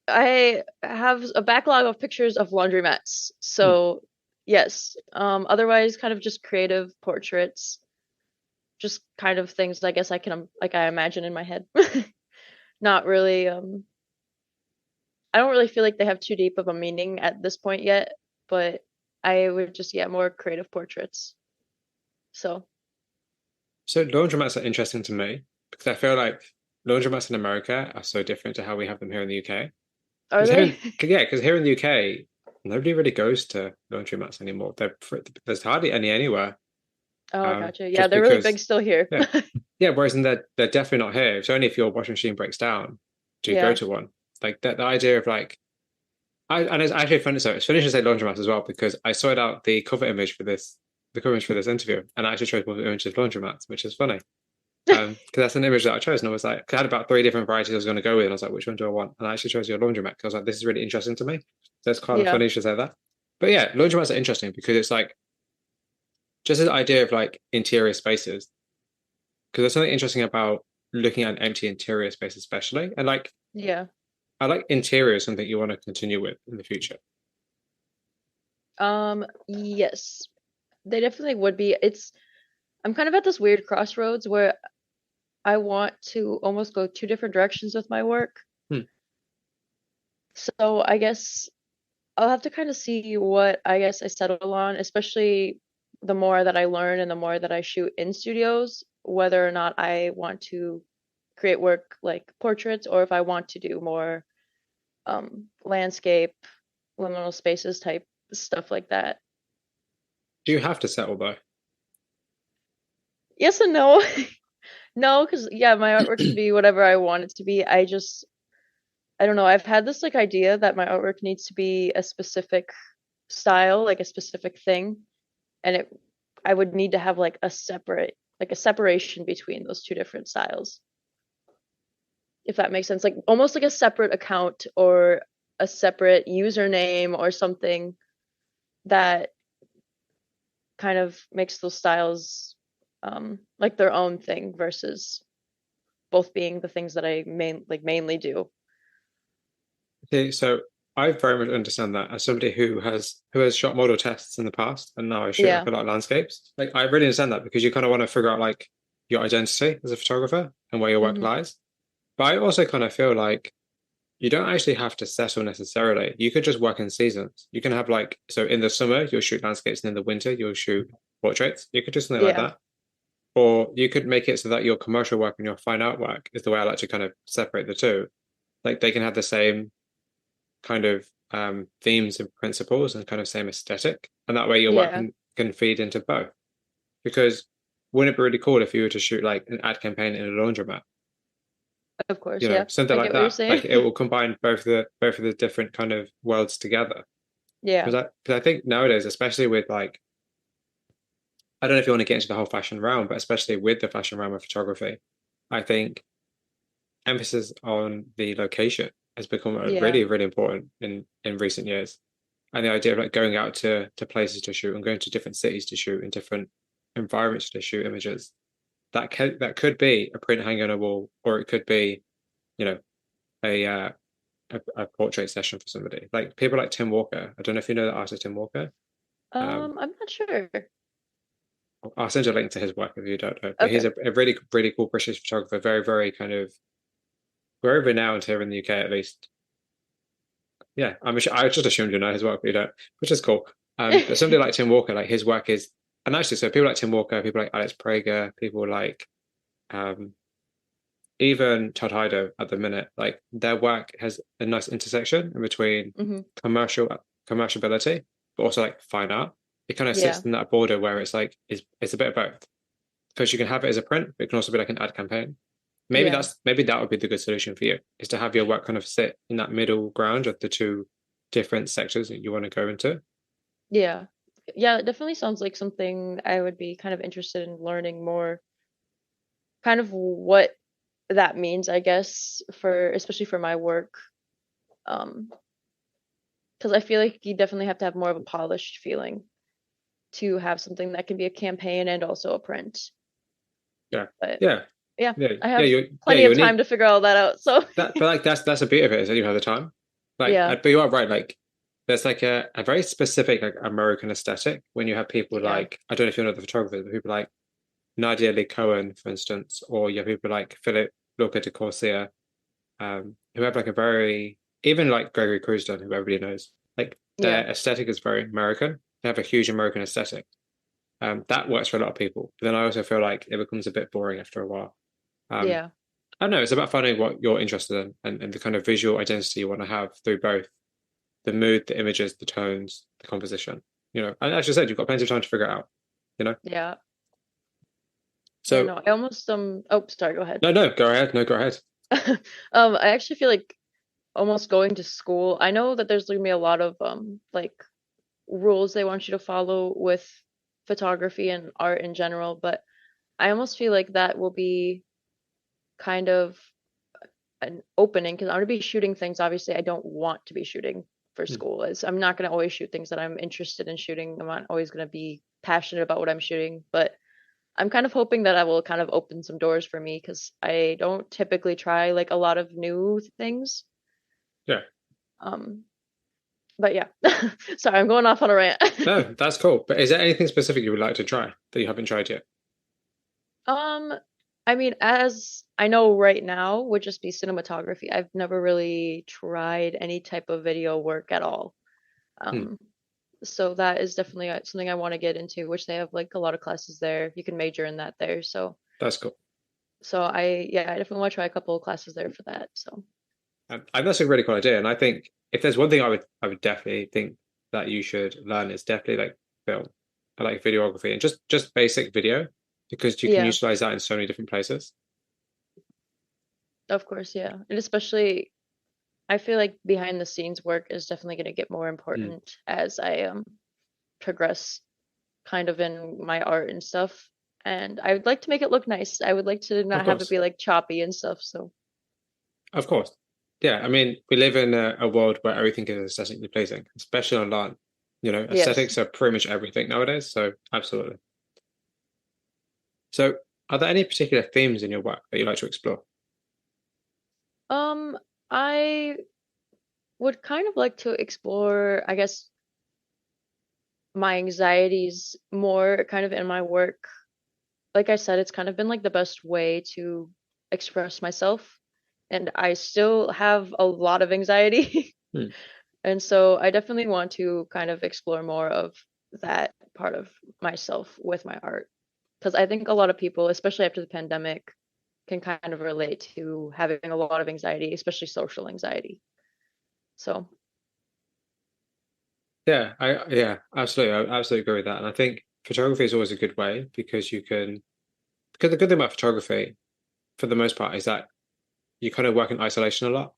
I have a backlog of pictures of laundromats. Hmm. So yes, otherwise kind of just creative portraits, just kind of things I guess I can like I imagine in my head. Not really I don't really feel like they have too deep of a meaning at this point yet, but I would just yeah, more creative portraits. So, So laundromats are interesting to me because I feel like laundromats in America are so different to how we have them here in the UK. are they? Because here in the UK, nobody really goes to laundromats anymore. There's hardly any anywhere. Oh, gotcha. Yeah, Just they're really big because, still here. yeah, yeah. Whereas they're definitely not here. It's only if your washing machine breaks down do you go Yeah. to one. Like that, the idea of like, and it's actually funny. So it's funny to say laundromat as well because I sorted out the cover image for this interview, and I actually chose one image of laundromats, which is funny. Because that's an image that I chose, and I was like, 'cause I had about three different varieties I was going to go with, and I was like, which one do I want? And I actually chose your laundromat because I was like, this is really interesting to me. So it's kind of Yeah. funny to say that. But yeah, laundromats are interesting because it's like just this idea of like interior spaces, because there's something interesting about looking at an empty interior space, especially. And like, Yeah. I like interior is something you want to continue with in the future. Yes, they definitely would be. I'm kind of at this weird crossroads where I want to almost go two different directions with my work. Hmm. So I guess I'll have to kind of see what I guess I settle on, especially the more that I learn and the more that I shoot in studios, whether or not I want to create work like portraits or if I want to do more landscape, liminal spaces type stuff like that. Do you have to settle though? Yes and no. No, because yeah, my artwork can be whatever I want it to be. I don't know. I've had this like idea that my artwork needs to be a specific style, like a specific thing, and I would need to have like a separation between those two different styles, if that makes sense. Like almost like a separate account or a separate username or something that kind of makes those styles like their own thing versus both being the things that I mainly do. Okay, so I very much understand that as somebody who has shot model tests in the past, and now I shoot like Yeah. a lot of landscapes. Like I really understand that because you kind of want to figure out like your identity as a photographer and where your work Hmm. lies. But I also kind of feel like you don't actually have to settle necessarily. You could just work in seasons. You can have like, so in the summer, you'll shoot landscapes, and in the winter, you'll shoot portraits. You could do something like Yeah. that. Or you could make it so that your commercial work and your fine art work is the way I like to kind of separate the two. Like they can have the same kind of themes and principles and kind of same aesthetic. And that way your work Yeah. can feed into both. Because wouldn't it be really cool if you were to shoot like an ad campaign in a laundromat? Of course. You know, Yeah. something I like get what you're that. saying. Like it will combine both of the different kind of worlds together. Yeah. Because I think nowadays, especially with like, I don't know if you want to get into the whole fashion realm, but especially with the fashion realm of photography, I think emphasis on the location has become Yeah. really, really important in recent years. And the idea of like going out to places to shoot and going to different cities to shoot in different environments to shoot images. That could be a print hanging on a wall, or it could be, you know, a a portrait session for somebody. Like people like Tim Walker. I don't know if you know the artist Tim Walker. Um, I'm not sure. I'll send you a link to his work if you don't know. But he's Okay. a really, really cool British photographer, very, very kind of very renowned here in the UK at least. Yeah, I just assumed you know his work, but you don't, which is cool. But somebody like Tim Walker, like his work is, and actually, so people like Tim Walker, people like Alex Prager, people like um, even Todd Hydo at the minute, like their work has a nice intersection in between Hmm. commercial commerciality, but also like fine art. It kind of sits Yeah. in that border where it's like it's a bit of both because you can have it as a print, but it can also be like an ad campaign. Yeah. Maybe that would be the good solution for you, is to have your work kind of sit in that middle ground of the two different sectors that you want to go into. Yeah. Yeah, it definitely sounds like something I would be kind of interested in learning more, kind of what that means, I guess, for especially for my work. Um, because I feel like you definitely have to have more of a polished feeling to have something that can be a campaign and also a print. Yeah, But yeah, yeah, yeah, I yeah. have Yeah, plenty of you'll time need to figure all that out. So that, but like that's a bit of it is that you have the time. Like, yeah, but you are right. Like, there's like a very specific like American aesthetic when you have people yeah, like I don't know if you know the photographers, but people like Nadia Lee Cohen, for instance, or you have people like Philip Luca de Corsia, who have like a very even like Gregory Crewston, who everybody knows, like yeah, their aesthetic is very American. They have a huge American aesthetic. That works for a lot of people. But then I also feel like it becomes a bit boring after a while. Um, yeah, I don't know. It's about finding what you're interested in and the kind of visual identity you want to have through both the mood, the images, the tones, the composition. You know, and as you said, you've got plenty of time to figure it out. You know, yeah, yeah. so No, I almost oh, sorry, go ahead. no, no, go ahead, no, go ahead. I actually feel like almost going to school. I know that there's gonna be a lot of like rules they want you to follow with photography and art in general, but I almost feel like that will be kind of an opening because I'm gonna be shooting things obviously I don't want to be shooting for Hmm. school. As I'm not gonna always shoot things that I'm interested in shooting. I'm not always gonna be passionate about what I'm shooting. But I'm kind of hoping that I will kind of open some doors for me because I don't typically try like a lot of new things. Yeah. Um, but yeah, sorry, I'm going off on a rant. No, that's cool. But is there anything specific you would like to try that you haven't tried yet? Um, I mean, as I know right now would just be cinematography. I've never really tried any type of video work at all. Hmm, Um, so that is definitely something I want to get into, which they have like a lot of classes there. You can major in that there. that's cool. So I definitely want to try a couple of classes there for that. So And that's a really cool idea. And I think if there's one thing I would definitely think that you should learn is definitely like film, and like videography, and just basic video because you can yeah, utilize that in so many different places. of course, yeah. And especially I feel like behind the scenes work is definitely going to get more Hmm, important as I progress kind of in my art and stuff. And I would like to make it look nice. I would like to of not have it course. be like choppy and stuff. So Of course. Yeah, I mean, we live in a world where everything is aesthetically pleasing, especially online. You know, yes. aesthetics are pretty much everything nowadays. So absolutely. So are there any particular themes in your work that you like to explore? Um, I would kind of like to explore, I guess, my anxieties more kind of in my work. Like I said, it's kind of been like the best way to express myself. And I still have a lot of anxiety. Hmm, And so I definitely want to kind of explore more of that part of myself with my art. Because I think a lot of people, especially after the pandemic, can kind of relate to having a lot of anxiety, especially social anxiety. So, yeah, absolutely. I absolutely agree with that. And I think photography is always a good way because you can because the good thing about photography, for the most part, is that you kind of work in isolation a lot.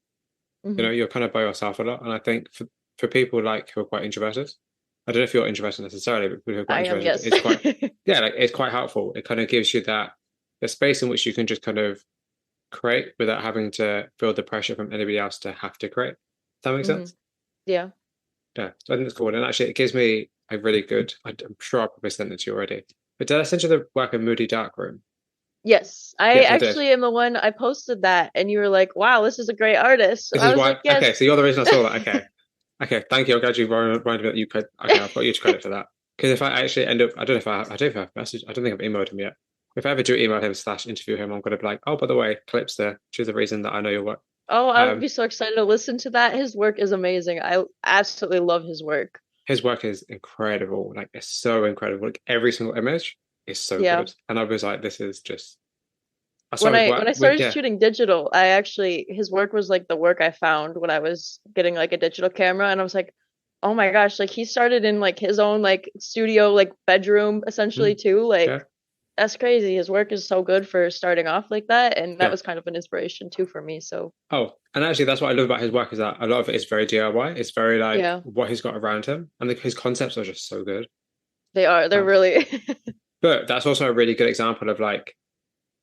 You know, mhm. you're kind of by yourself a lot. And I think for people like who are quite introverted, I don't know if you're introverted necessarily, but people who are quite I am, introverted, yes. it's quite yeah, like it's quite helpful. It kind of gives you that the space in which you can just kind of create without having to feel the pressure from anybody else to have to create. Does that make Hmm. sense? Yeah. Yeah, so I think it's cool. And actually, it gives me a really good. I'm sure I probably sent it to you already. But did I send you the work of Moody Darkroom? Yes. I Yes, I did. actually am the one I posted that, and you were like, wow, this is a great artist. And This I is was why. like, Okay, so yes. you're the reason I saw that. Okay, okay. Thank you. I'm glad you reminded me that you could. Okay, I've got huge credit for that. Because if I actually end up, I don't know if I don't know if I've messaged. I don't think I've emailed him yet. If I ever do email him slash interview him, I'm gonna be like, oh, by the way, Calypsa, she's the reason that I know your work. Oh, I would Um, be so excited to listen to that. His work is amazing. I absolutely love his work. his work is incredible. Like it's so incredible. Like every single image is so Yeah. good. And I was like, this is just. I saw When his I work with started shooting digital, I actually his work was like the work I found when I was getting like a digital camera, and I was like, oh my gosh, like he started in like his own like studio like bedroom essentially mm, too. yeah, Like that's crazy. His work is so good for starting off like that, and that yeah. was kind of an inspiration too for me. So Oh, and actually, that's what I love about his work is that a lot of it is very DIY. It's very like yeah, what he's got around him, and his concepts are just so good. they are. They're Um, really but that's also a really good example of like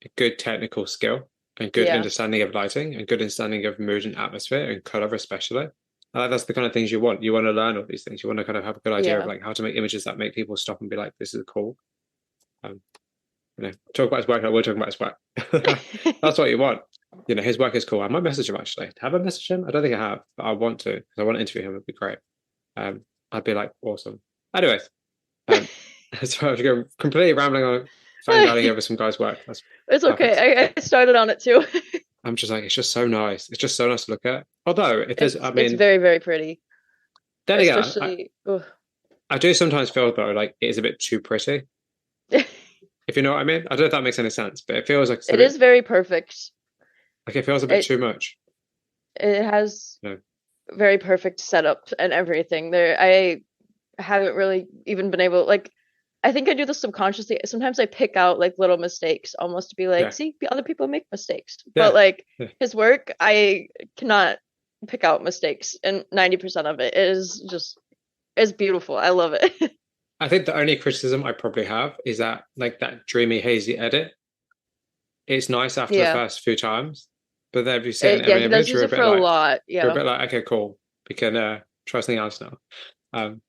a good technical skill and good yeah, understanding of lighting and good understanding of mood and atmosphere and color, especially. And like, that's the kind of things you want. You want to learn all these things. You want to kind of have a good idea of yeah. like how to make images that make people stop and be like, "This is cool." Um, talk about his work. I will talk about his work. That's what you want. You know, his work is cool. I might message him actually. Have I messaged him? I don't think I have, but I want to because I want to interview him. It'd be great. I'd be like, awesome. Anyways, um, so I go completely rambling on, fangirling over some guy's work. That's It's perfect. okay. I started on it too. I'm just like, it's just so nice. It's just so nice to look at. Although, if there's, I It's mean, very very pretty, then again, especially. Ugh. I do sometimes feel though like it is a bit too pretty. If you know what I mean. I don't know if that makes any sense, but it feels like it's a It bit is very perfect. like it feels a bit It too much. it has You know? very perfect setup and everything. There, I haven't really even been able like. I think I do this subconsciously. Sometimes I pick out like little mistakes, almost to be like, Yeah, see, other people make mistakes. But yeah, like yeah. his work, I cannot pick out mistakes, and 90% of it is just is beautiful. I love it. I think the only criticism I probably have is that like that dreamy hazy edit. It's nice after the Yeah. first few times, but then if you sit in Yeah, every he does image, use it for a lot. you're a Yeah. bit like, okay, cool. We can try something else now. Um,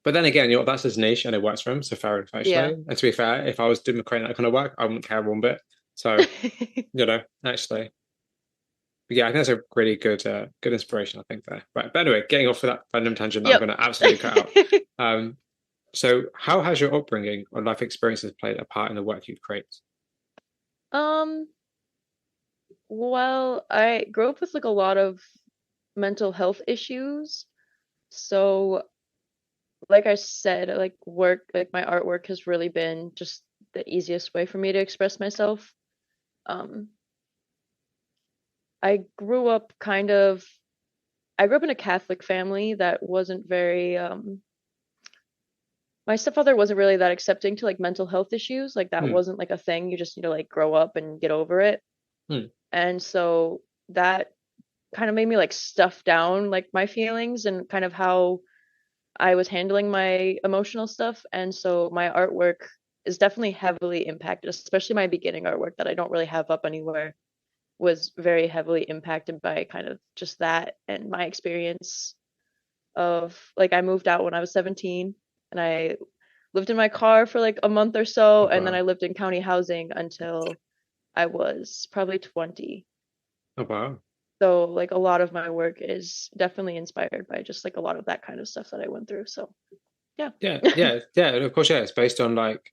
But then again, that's his niche and it works for him, so fair enough, actually. Yeah. And to be fair, if I was doing creating that kind of work, I wouldn't care one bit. So, actually. But yeah, I think that's a really good inspiration, I think there. Right. But anyway, getting off of that random tangent that I'm Yep. gonna absolutely cut out. Um, so how has your upbringing or life experiences played a part in the work you create? Um, well, I grew up with like a lot of mental health issues. So, like I said, like my artwork has really been just the easiest way for me to express myself. Um, I grew up kind of, I grew up in a Catholic family that wasn't very, my stepfather wasn't really that accepting to like mental health issues. Like that Hmm. wasn't like a thing. You just need to like grow up and get over it. Hmm. And so that kind of made me like stuff down like my feelings and kind of how I was handling my emotional stuff. And so my artwork is definitely heavily impacted, especially my beginning artwork that I don't really have up anywhere was very heavily impacted by kind of just that and my experience of like I moved out when I was 17 and I lived in my car for like a month or so Oh, and then wow. I lived in county housing until I was probably 20. Oh, wow. So like a lot of my work is definitely inspired by just like a lot of that kind of stuff that I went through. So yeah. Yeah, yeah, yeah. And of course, yeah, it's based on like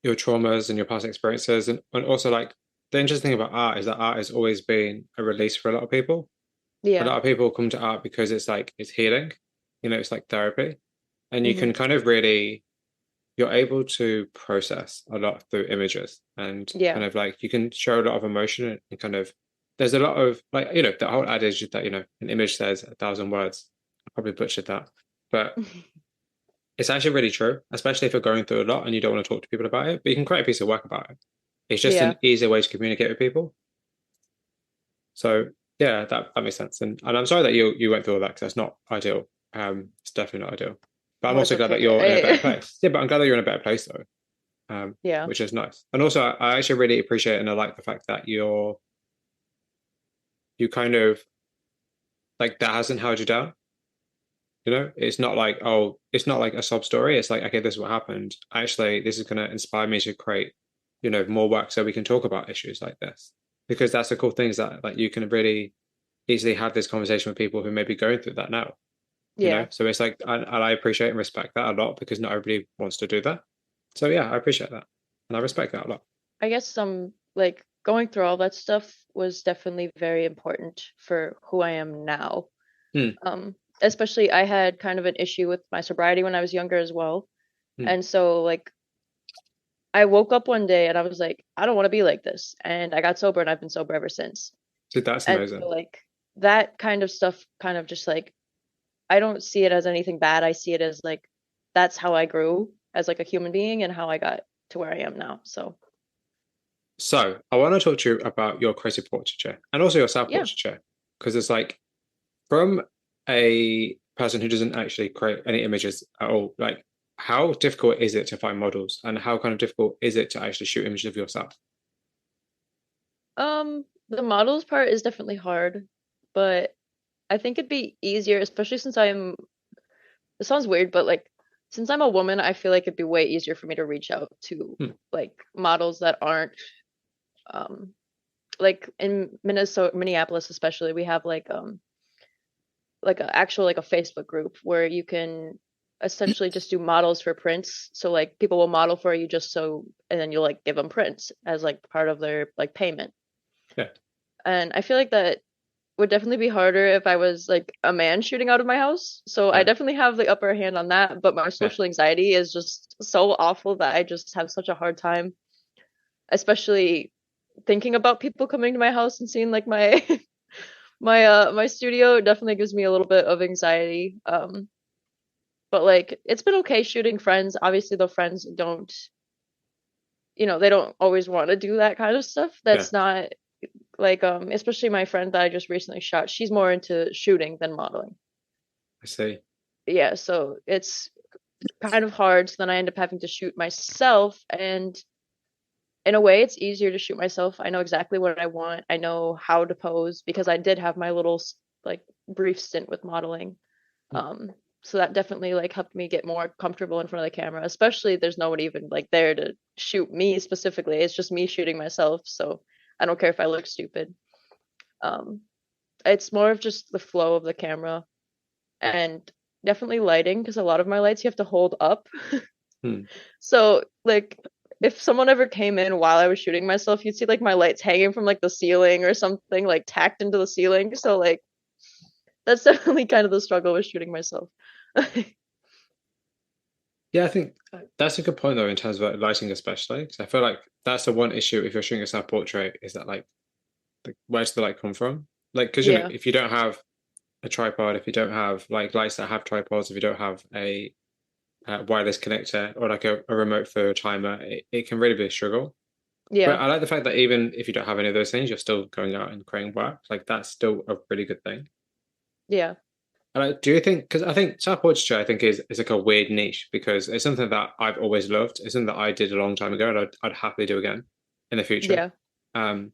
your traumas and your past experiences. And also like the interesting thing about art is that art has always been a release for a lot of people. A Yeah. lot of people come to art because it's like it's healing, it's like therapy. And you Hmm. can kind of really you're able to process a lot through images and Yeah. kind of like you can show a lot of emotion and kind of there's a lot of like the whole adage that an image says 1,000 words. I probably butchered that, but it's actually really true, especially if you're going through a lot and you don't want to talk to people about it, but you can create a piece of work about it. It's just Yeah. an easier way to communicate with people. So yeah, that makes sense. And I'm sorry that you went through all that because that's not ideal. It's definitely not ideal. But I'm Well, it's also glad that okay. you're in a better place. Yeah, but I'm glad that you're in a better place though, Yeah. which is nice. And also, I actually really appreciate and I like the fact that you kind of like that hasn't held you down. It's not like, oh, it's not like a sob story. It's like, okay, this is what happened. Actually, this is going to inspire me to create, more work so we can talk about issues like this. Because that's the cool thing is that like you can really easily have this conversation with people who may be going through that now. Yeah. So it's like, and I appreciate and respect that a lot because not everybody wants to do that. So yeah, I appreciate that. And I respect that a lot. I guess some like going through all that stuff was definitely very important for who I am now. Hmm, Especially I had kind of an issue with my sobriety when I was younger as well. hmm. And so like I woke up one day and I was like, I don't want to be like this. And I got sober and I've been sober ever since. So that's And so amazing. like that kind of stuff kind of just like I don't see it as anything bad. I see it as like that's how I grew as like a human being and how I got to where I am now. So So I want to talk to you about your creative portraiture and also your yeah. self-portraiture because it's like from a person who doesn't actually create any images at all, like how difficult is it to find models and how kind of difficult is it to actually shoot images of yourself? The models part is definitely hard, but I think it'd be easier, especially since it sounds weird, but like since I'm a woman, I feel like it'd be way easier for me to reach out to Hmm. like models that aren't um like in Minneapolis especially, we have like a actual like a Facebook group where you can essentially just do models for prints. So like people will model for you just so and then you'll like give them prints as like part of their like payment. Yeah, And I feel like that would definitely be harder if I was like a man shooting out of my house. So I yeah, definitely have the upper hand on that, but my yeah. social anxiety is just so awful that I just have such a hard time, especially thinking about people coming to my house and seeing like my my studio definitely gives me a little bit of anxiety. But like it's been okay shooting friends. Obviously the friends don't, they don't always want to do that kind of stuff. Yeah, That's not like especially my friend that I just recently shot, she's more into shooting than modeling. I see. Yeah, so it's kind of hard. So then I end up having to shoot myself, and in a way, it's easier to shoot myself. I know exactly what I want. I know how to pose because I did have my little like brief stint with modeling. Hmm. Um, So that definitely like helped me get more comfortable in front of the camera, especially there's no one even like there to shoot me specifically. It's just me shooting myself, so I don't care if I look stupid. Um, it's more of just the flow of the camera and definitely lighting because a lot of my lights you have to hold up. Hmm. So like if someone ever came in while I was shooting myself, you'd see like my lights hanging from like the ceiling or something like tacked into the ceiling. So like that's definitely kind of the struggle with shooting myself. Yeah, I think that's a good point though in terms of like lighting, especially because I feel like that's the one issue if you're shooting a self-portrait is that like where's the light come from? Like, because Yeah, if you don't have a tripod, if you don't have like lights that have tripods, if you don't have a wireless connector or like a remote for a timer, it can really be a struggle. But yeah, I like the fact that even if you don't have any of those things, you're still going out and creating work. Like that's still a really good thing. yeah, And do you think? Because I think self-portraiture, I think is like a weird niche because it's something that I've always loved. It's something that I did a long time ago, and I'd happily do again in the future. yeah, Um,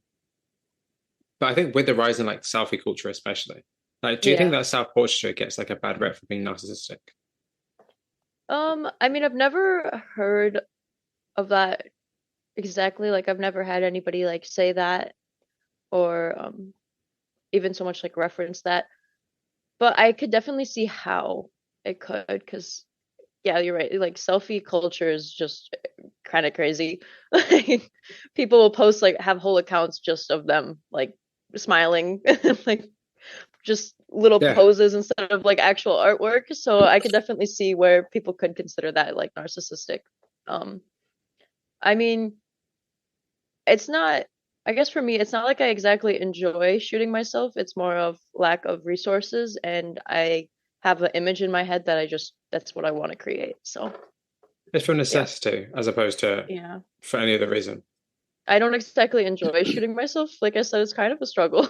but I think with the rise in like selfie culture, especially, like, do you think yeah. that self-portraiture gets like a bad rep for being narcissistic? I mean, I've never heard of that exactly. Like, I've never had anybody like say that or even so much like reference that. But I could definitely see how it could, because yeah, you're right. Like, selfie culture is just kind of crazy. Like, people will post like have whole accounts just of them like smiling, like just little Yeah, poses instead of like actual artwork. So I could definitely see where people could consider that like narcissistic. Um, I mean, it's not, I guess for me, it's not like I exactly enjoy shooting myself. It's more of lack of resources, and I have an image in my head that that's what I want to create. So, it's for yeah. necessity as opposed to Yeah. for any other reason. I don't exactly enjoy shooting myself. Like I said, it's kind of a struggle.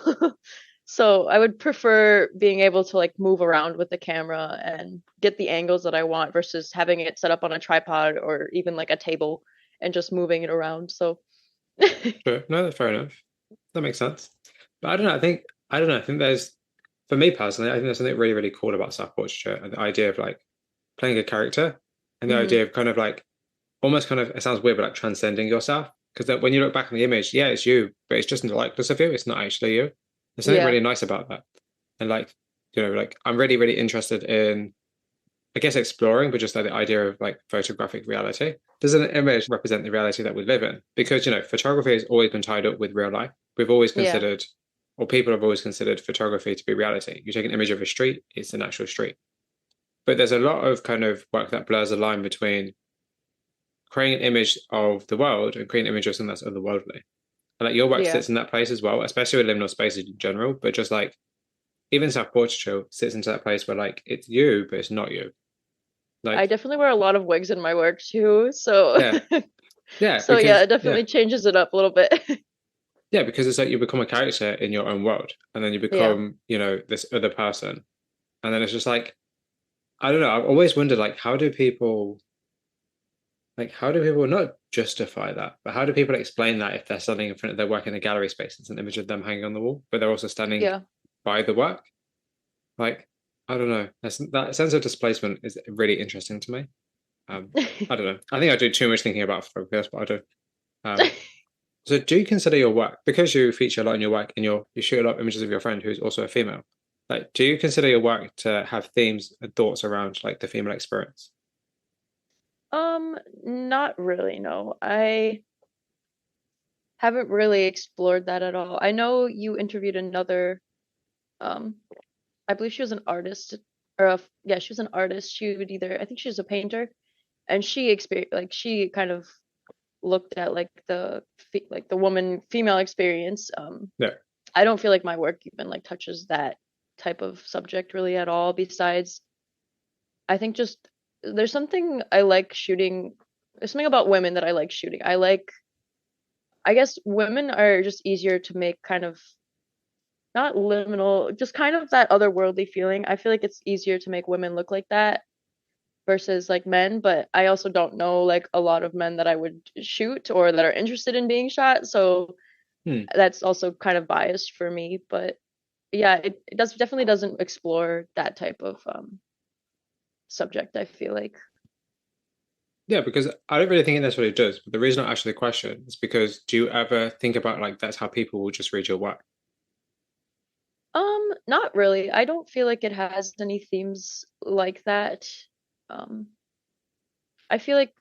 So I would prefer being able to like move around with the camera and get the angles that I want versus having it set up on a tripod or even like a table and just moving it around. So Sure, no, that's fair enough. That makes sense. But I don't know. I don't know. I think there's for me personally, I think there's something really really cool about self-portraiture and the idea of like playing a character and the hmm idea of kind of like almost kind of it sounds weird, but like transcending yourself. Because when you look back on the image, yeah, it's you, but it's just in the likeness of you. It's not actually you. There's something yeah, really nice about that. And like, like I'm really, really interested in, I guess, exploring, but just like the idea of like photographic reality. Does an image represent the reality that we live in? Because, photography has always been tied up with real life. We've always yeah, considered, or people have always considered photography to be reality. You take an image of a street, it's an actual street. But there's a lot of kind of work that blurs the line between creating an image of the world and creating an image of something that's otherworldly. And like your work yeah. sits in that place as well, especially with liminal spaces in general. But just like even self-portraiture sits into that place where like it's you, but it's not you. I Like, definitely wear a lot of wigs in my work too. So yeah, yeah, so yeah, because it definitely changes it up a little bit. because it's like you become a character in your own world, and then you Yeah. become, this other person, and then it's just like I don't know. I've always wondered like how do people not justify that, but how do people explain that if they're standing in front of their work in a gallery space, it's an image of them hanging on the wall, but they're also standing Yeah. by the work. Like, I don't know. That sense of displacement is really interesting to me. I don't know. I think I do too much thinking about focus, but I do. Um, so do you consider your work because you feature a lot in your work and you shoot a lot of images of your friend who's also a female? Like, do you consider your work to have themes and thoughts around like the female experience? Not really, no. I haven't really explored that at all. I know you interviewed another, um, I believe she was an artist, or yeah, she was an artist. She would either, I think she was a painter, and she kind of looked at like like the woman female experience. Yeah. I don't feel like my work even like touches that type of subject really at all. Besides, I think just there's something I like shooting. There's something about women that I like shooting. I guess women are just easier to make kind of not liminal, just kind of that otherworldly feeling. I feel like it's easier to make women look like that versus like men, but I also don't know like a lot of men that I would shoot or that are interested in being shot. So Hmm. that's also kind of biased for me. But yeah, it definitely doesn't explore that type of subject, I feel like. Yeah, because I don't really think it necessarily does. But the reason I ask the question is because do you ever think about like that's how people will just read your work? Not really. I don't feel like it has any themes like that. Um, I feel like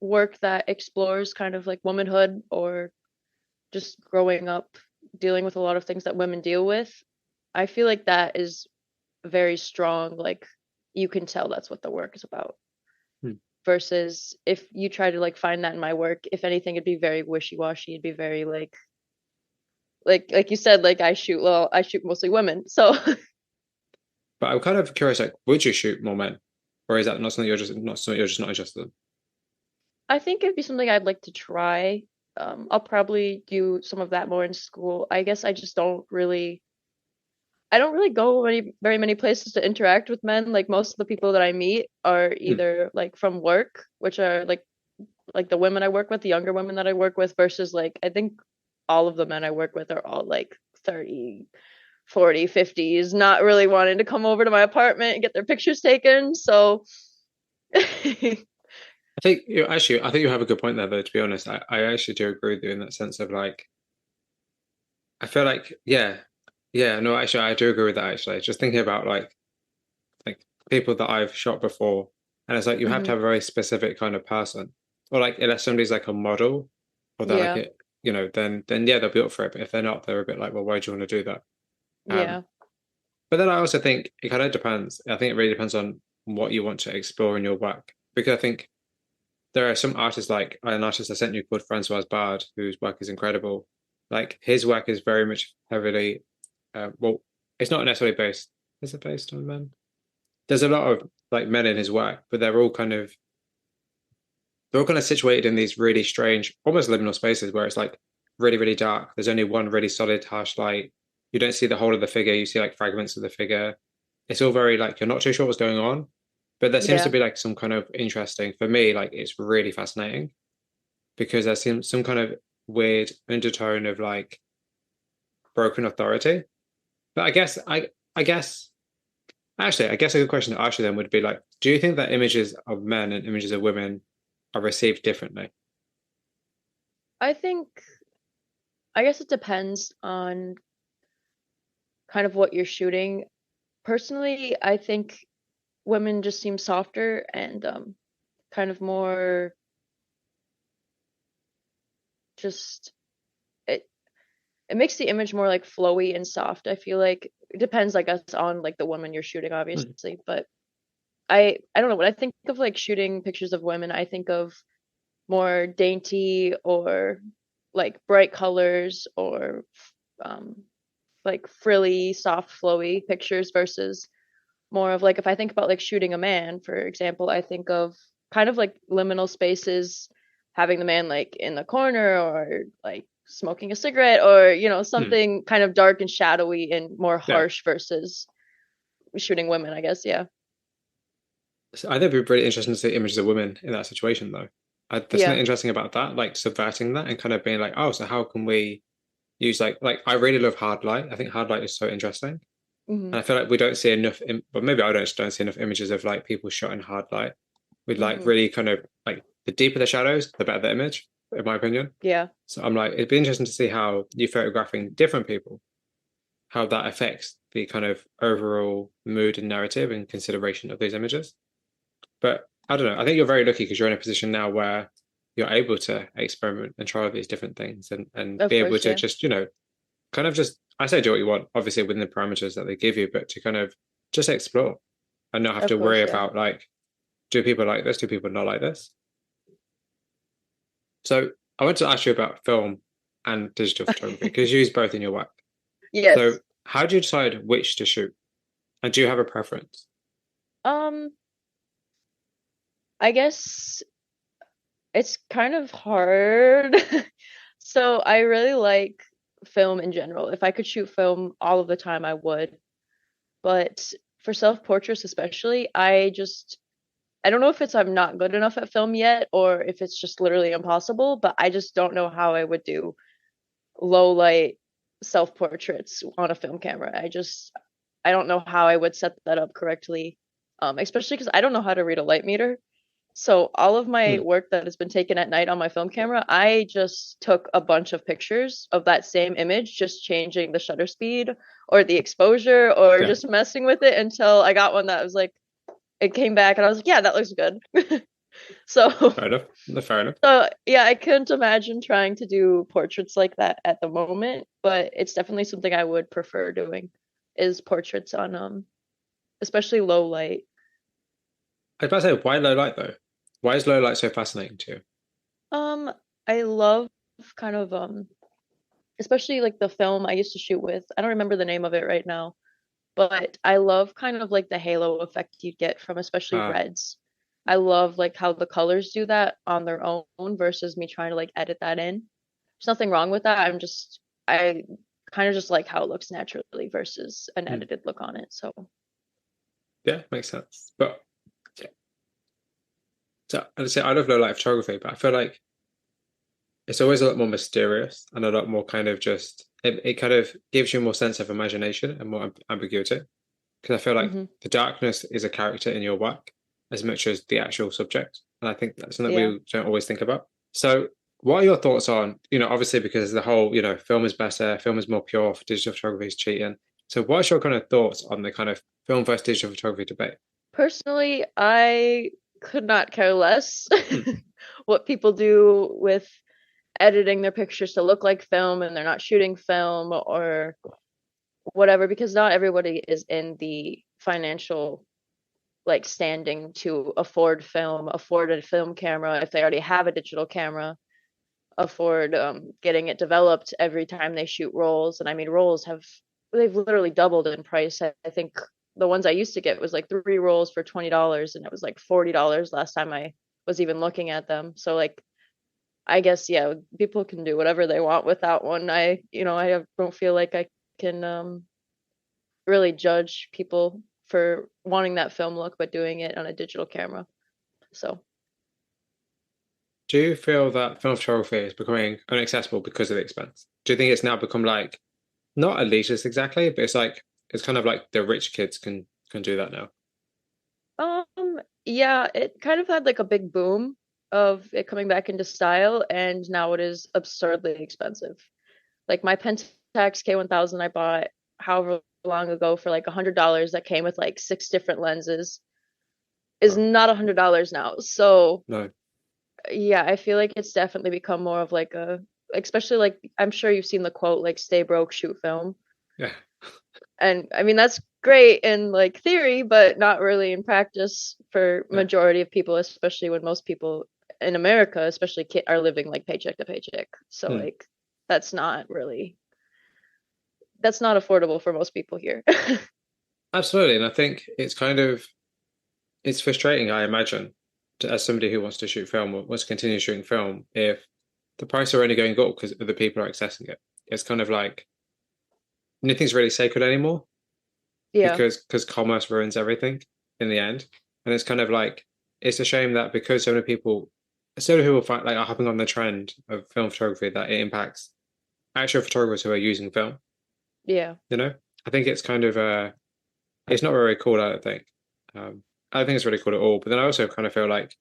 work that explores kind of like womanhood or just growing up dealing with a lot of things that women deal with, I feel like that is very strong. Like you can tell that's what the work is about. Hmm. Versus if you try to like find that in my work, if anything, it'd be very wishy-washy. It'd be very like you said, like I shoot mostly women. So But I'm kind of curious, like, would you shoot more men, or is that not interested in? I think it'd be something I'd like to try. I'll probably do some of that more in school. I guess I don't really go very many places to interact with men. Like most of the people that I meet are Hmm. either like from work, which are like the women I work with, the younger women that I work with, versus like I think all of the men I work with are all like 30, 40, 50s, not really wanting to come over to my apartment and get their pictures taken. So I think you actually, I think you have a good point there, though. To be honest, I actually do agree with you in that sense of like, I feel like, yeah, no, actually, I do agree with that. Actually, just thinking about like people that I've shot before, and it's like you have to Mhm. have a very specific kind of person, or like unless somebody's like a model, or they're like Yeah, it, then yeah, they'll be up for it. But if they're not, they're a bit like, well, why do you want to do that? Um, yeah, but then I also think it kind of depends. I think it really depends on what you want to explore in your work, because I think there are some artists like an artist I sent you called Francois Bard, whose work is incredible. Like his work is very much heavily, well, it's not necessarily based. Is it based on men? There's a lot of like men in his work, but they're all kind of situated in these really strange, almost liminal spaces where it's like really, really dark. There's only one really solid, harsh light. You don't see the whole of the figure. You see like fragments of the figure. It's all very like you're not too sure what's going on, but there seems to yeah. be like some kind of interesting for me. Like it's really fascinating because there's some kind of weird undertone of like broken authority. But I guess actually I guess a good question to ask you then would be like, do you think that images of men and images of women are received differently? I think I guess it depends on kind of what you're shooting. Personally, I think women just seem softer and kind of more just it it makes the image more like flowy and soft. I feel like it depends, I guess, on like the woman you're shooting, Hmm. obviously. But I don't know, when I think of like shooting pictures of women, I think of more dainty or like bright colors or um like frilly, soft, flowy pictures versus more of like if I think about like shooting a man, for example, I think of kind of like liminal spaces, having the man like in the corner or like smoking a cigarette or Hmm. something kind of dark and shadowy and more Yeah. harsh versus shooting women, I guess. Yeah. So I think it'd be really interesting to see images of women in that situation, though. There's something Yeah. interesting about that, like subverting that and kind of being like, oh, so how can we use like I really love hard light. I think hard light is so interesting, Hmm. and I feel like we don't see enough. But maybe I don't see enough images of like people shot in hard light with like Hmm. really kind of like the deeper the shadows, the better the image, in my opinion. Yeah. So I'm like, it'd be interesting to see how you photographing different people, how that affects the kind of overall mood and narrative and consideration of these images. But I don't know. I think you're very lucky because you're in a position now where you're able to experiment and try all these different things and Of be able course. to Yeah. just, kind of just, I say do what you want, obviously within the parameters that they give you, but to kind of just explore and not have Of to worry course. Yeah. about like, do people like this? Do people not like this? So I want to ask you about film and digital photography because you use both in your work. So Yes. how do you decide which to shoot? And do you have a preference? Um, I guess it's kind of hard. So I really like film in general. If I could shoot film all of the time, I would. But for self-portraits especially, I don't know if it's I'm not good enough at film yet or if it's just literally impossible, but I just don't know how I would do low light self-portraits on a film camera. I don't know how I would set that up correctly. especially because I don't know how to read a light meter. So all of my Hmm. work that has been taken at night on my film camera, I just took a bunch of pictures of that same image, just changing the shutter speed or the exposure or Yeah, just messing with it until I got one that was like it came back and I was like, yeah, that looks good. So fair enough. No, fair enough. so yeah, I couldn't imagine trying to do portraits like that at the moment, but it's definitely something I would prefer doing is portraits on especially low light. I was about to say, why low light though? Why is low light so fascinating to you? Um I love kind of especially like the film I used to shoot with. I don't remember the name of it right now, but I love kind of like the halo effect you get from especially Uh, reds. I love like how the colors do that on their own versus me trying to like edit that in. There's nothing wrong with that. I kind of just like how it looks naturally versus an hmm. edited look on it. So, Yeah, makes sense. But yeah, so I'd say I love low light photography, but I feel like it's always a lot more mysterious and a lot more kind of just it kind of gives you more sense of imagination and more ambiguity. Because I feel like hmm, the darkness is a character in your work as much as the actual subject. And I think that's something yeah. we don't always think about. So what are your thoughts on, obviously because the whole, film is better, film is more pure, digital photography is cheating. So what's your kind of thoughts on the kind of film versus digital photography debate? Personally, I could not care less Hmm. what people do with editing their pictures to look like film and they're not shooting film or whatever because not everybody is in the financial like standing to afford a film camera if they already have a digital camera, afford getting it developed every time they shoot rolls. And I mean, rolls have they've literally doubled in price. I think the ones I used to get was like 3 rolls for $20, and it was like $40 last time I was even looking at them. So like, I guess yeah, people can do whatever they want with that one. Don't feel like I can really judge people for wanting that film look but doing it on a digital camera. So, Do you feel that film photography is becoming inaccessible because of the expense? Do you think it's now become like not elitist exactly, but it's kind of like the rich kids can do that now? yeah, it kind of had like a big boom of it coming back into style, and now it is absurdly expensive. Like my Pentax K1000 I bought however long ago for like $100 that came with like 6 different lenses is Oh, not $100 now. So no. yeah, I feel like it's definitely become more of like especially like I'm sure you've seen the quote like stay broke, shoot film. Yeah. And I mean that's great in like theory, but not really in practice for Yeah. majority of people, especially when most people in America, especially are living like paycheck to paycheck. So Hmm. like that's not really that's not affordable for most people here. Absolutely. And I think it's frustrating, I imagine, as somebody who wants to shoot film or wants to continue shooting film, if the price are only going up because other people are accessing it. It's kind of like nothing's really sacred anymore Yeah, because commerce ruins everything in the end. And it's kind of like it's a shame that because so many people find like are hopping on the trend of film photography that it impacts actual photographers who are using film, yeah. you know? I think it's kind of it's not very cool, I don't think. I don't think it's really cool at all. But then I also kind of feel like,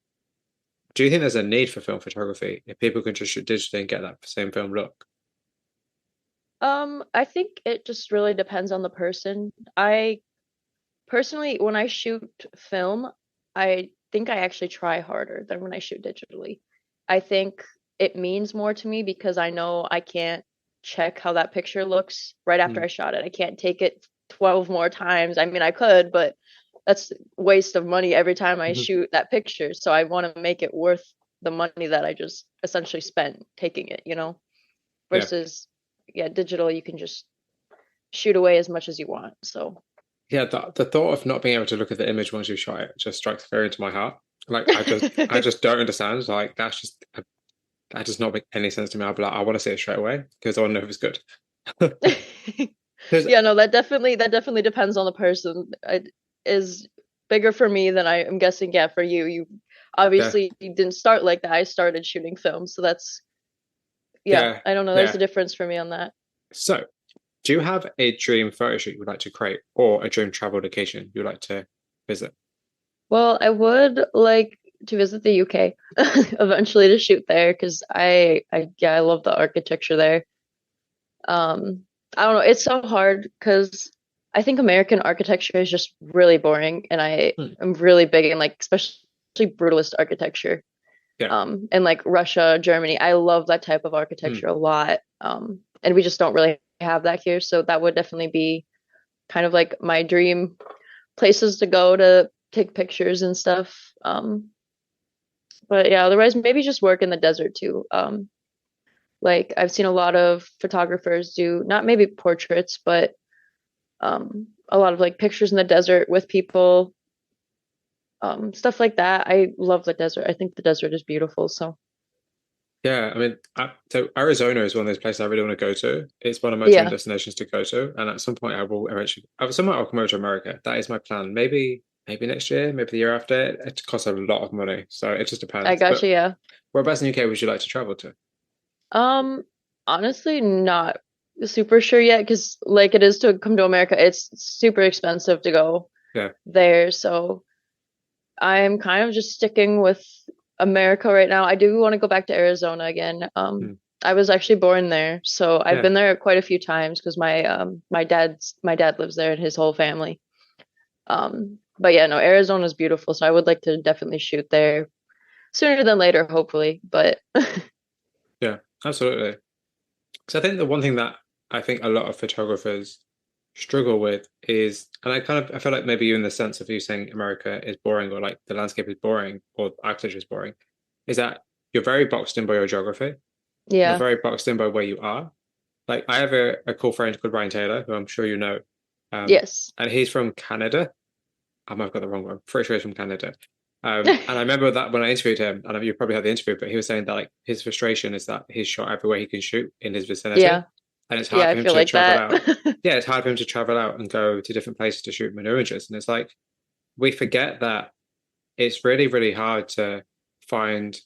do you think there's a need for film photography if people can just shoot digitally and get that same film look? I think it just really depends on the person. I personally, when I shoot film, I think I actually try harder than when I shoot digitally. I think it means more to me because I know I can't check how that picture looks right after Mm, I shot it. I can't take it 12 more times. I mean, I could, but that's waste of money every time I mhm. shoot that picture. So I want to make it worth the money that I just essentially spent taking it. Yeah. Versus, yeah, digital, you can just shoot away as much as you want. So, Yeah, the thought of not being able to look at the image once you shot it just strikes fear into my heart. Like I just don't understand. Like that does not make any sense to me. I'll be like, I want to see it straight away because I want to know if it's good. Because yeah, no, that definitely depends on the person. It is bigger for me than I am guessing. Yeah, for you, you yeah, obviously you didn't start like that. I started shooting film, so that's yeah. yeah, I don't know. There's a yeah. difference for me on that. So, do you have a dream photo shoot you would like to create or a dream travel location you'd like to visit? Well, I would like to visit the UK eventually to shoot there because I love the architecture there. I don't know, it's so hard because I think American architecture is just really boring, and I Hmm. am really big in like especially brutalist architecture. Yeah. And like Russia, Germany, I love that type of Hmm. architecture a lot. And we just don't really have that here, so that would definitely be kind of like my dream places to go to take pictures and stuff. But yeah, otherwise maybe just work in the desert too. Like I've seen a lot of photographers do not maybe portraits, but a lot of like pictures in the desert with people, stuff like that. I love the desert. I think the desert is beautiful. So Yeah, I mean, so Arizona is one of those places I really want to go to. It's one of my dream yeah, destinations to go to, and at some point I will eventually. At some point I'll come over to America. That is my plan. Maybe next year, maybe the year after. It costs a lot of money, so it just I depends. gotcha. But Yeah. whereabouts in the UK would you like to travel to? Um, Honestly, not super sure yet because like it is to come to America, it's super expensive to go Yeah. there. So I'm kind of just sticking with America right now. I do want to go back to Arizona again. Hmm. I was actually born there, so I've Yeah. been there quite a few times because my dad lives there and his whole family. But yeah, no, Arizona is beautiful, so I would like to definitely shoot there sooner than later, hopefully. But Yeah. Absolutely. Because I think the one thing that I think a lot of photographers struggle with is, and I feel like maybe you in the sense of you saying America is boring or like the landscape is boring or architecture is boring, is that you're very boxed in by your geography. You're yeah, very boxed in by where you are. Like I have a cool friend called Ryan Taylor, who I'm sure you know, yes, and he's from Canada. I might have got the wrong one. Pretty sure he's from Canada. And I remember that when I interviewed him, and you probably had the interview, but he was saying that like his frustration is that he's shot everywhere he can shoot in his vicinity, yeah, and it's yeah. hard I for him feel to like travel that. out. Yeah, it's hard for him to travel out and go to different places to shoot manure images, and it's like we forget that it's really, really hard to find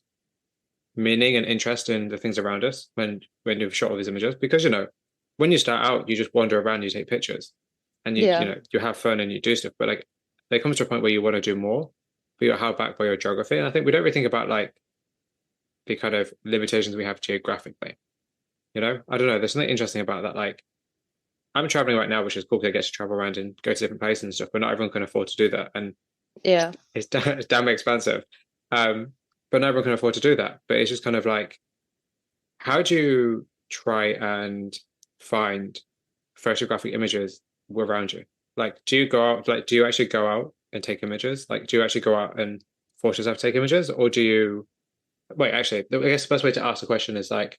meaning and interest in the things around us when you've shot all these images because when you start out you just wander around, you take pictures, and Yeah, you have fun and you do stuff, but like there comes to a point where you want to do more, but you're held back by your geography. And I think we don't really think about like the kind of limitations we have geographically. I don't know, there's something interesting about that. Like I'm traveling right now, which is cool because I get to travel around and go to different places and stuff, but not everyone can afford to do that, and yeah. it's damn expensive. um but not everyone can afford to do that, but it's just kind of like, how do you try and find photographic images around you? Like, do you go out, like, do you actually go out and take images? Like, do you actually go out and force yourself to take images? Or do you, wait, actually, I guess the best way to ask the question is like,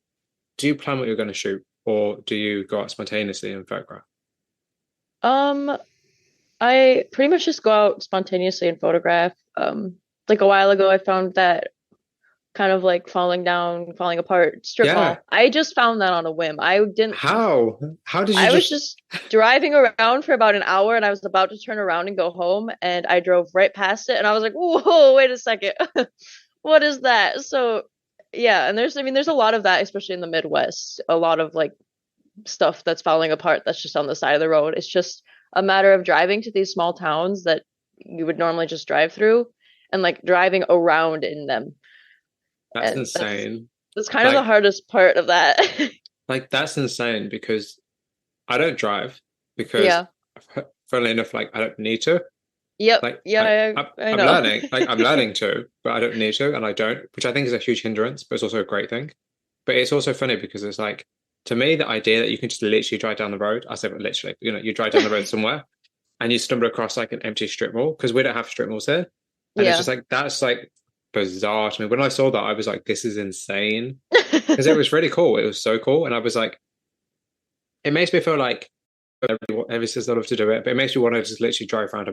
do you plan what you're going to shoot, or do you go out spontaneously and photograph? Um, I pretty much just go out spontaneously and photograph. Like a while ago, I found that kind of like falling down, falling apart strip Yeah. mall. I just found that on a whim. I didn't. How? How did you I was just, just driving around for about an hour, and I was about to turn around and go home, and I drove right past it, and I was like, "Whoa, wait a second, what is that?" So yeah, and I mean, there's a lot of that, especially in the Midwest. A lot of like stuff that's falling apart that's just on the side of the road. It's just a matter of driving to these small towns that you would normally just drive through and like driving around in them. that's And insane. that's kind of the Like, hardest part of that. that's insane because I don't drive because, Yeah. funnily enough, like I don't need to. Yep. Like Yeah, I I'm know. learning, like I'm learning to, but I don't need to, and I don't, which I think is a huge hindrance, but it's also a great thing. But it's also funny because it's like, to me, the idea that you can just literally drive down the road, I say literally, you drive down the road somewhere and you stumble across like an empty strip mall because we don't have strip malls here, and it's just Yeah. like that's like bizarre to me. When I saw that, I was like, this is insane because it was really cool. It was so cool, and I was like, it makes me feel like every says I love to do it, but it makes me want to just literally drive around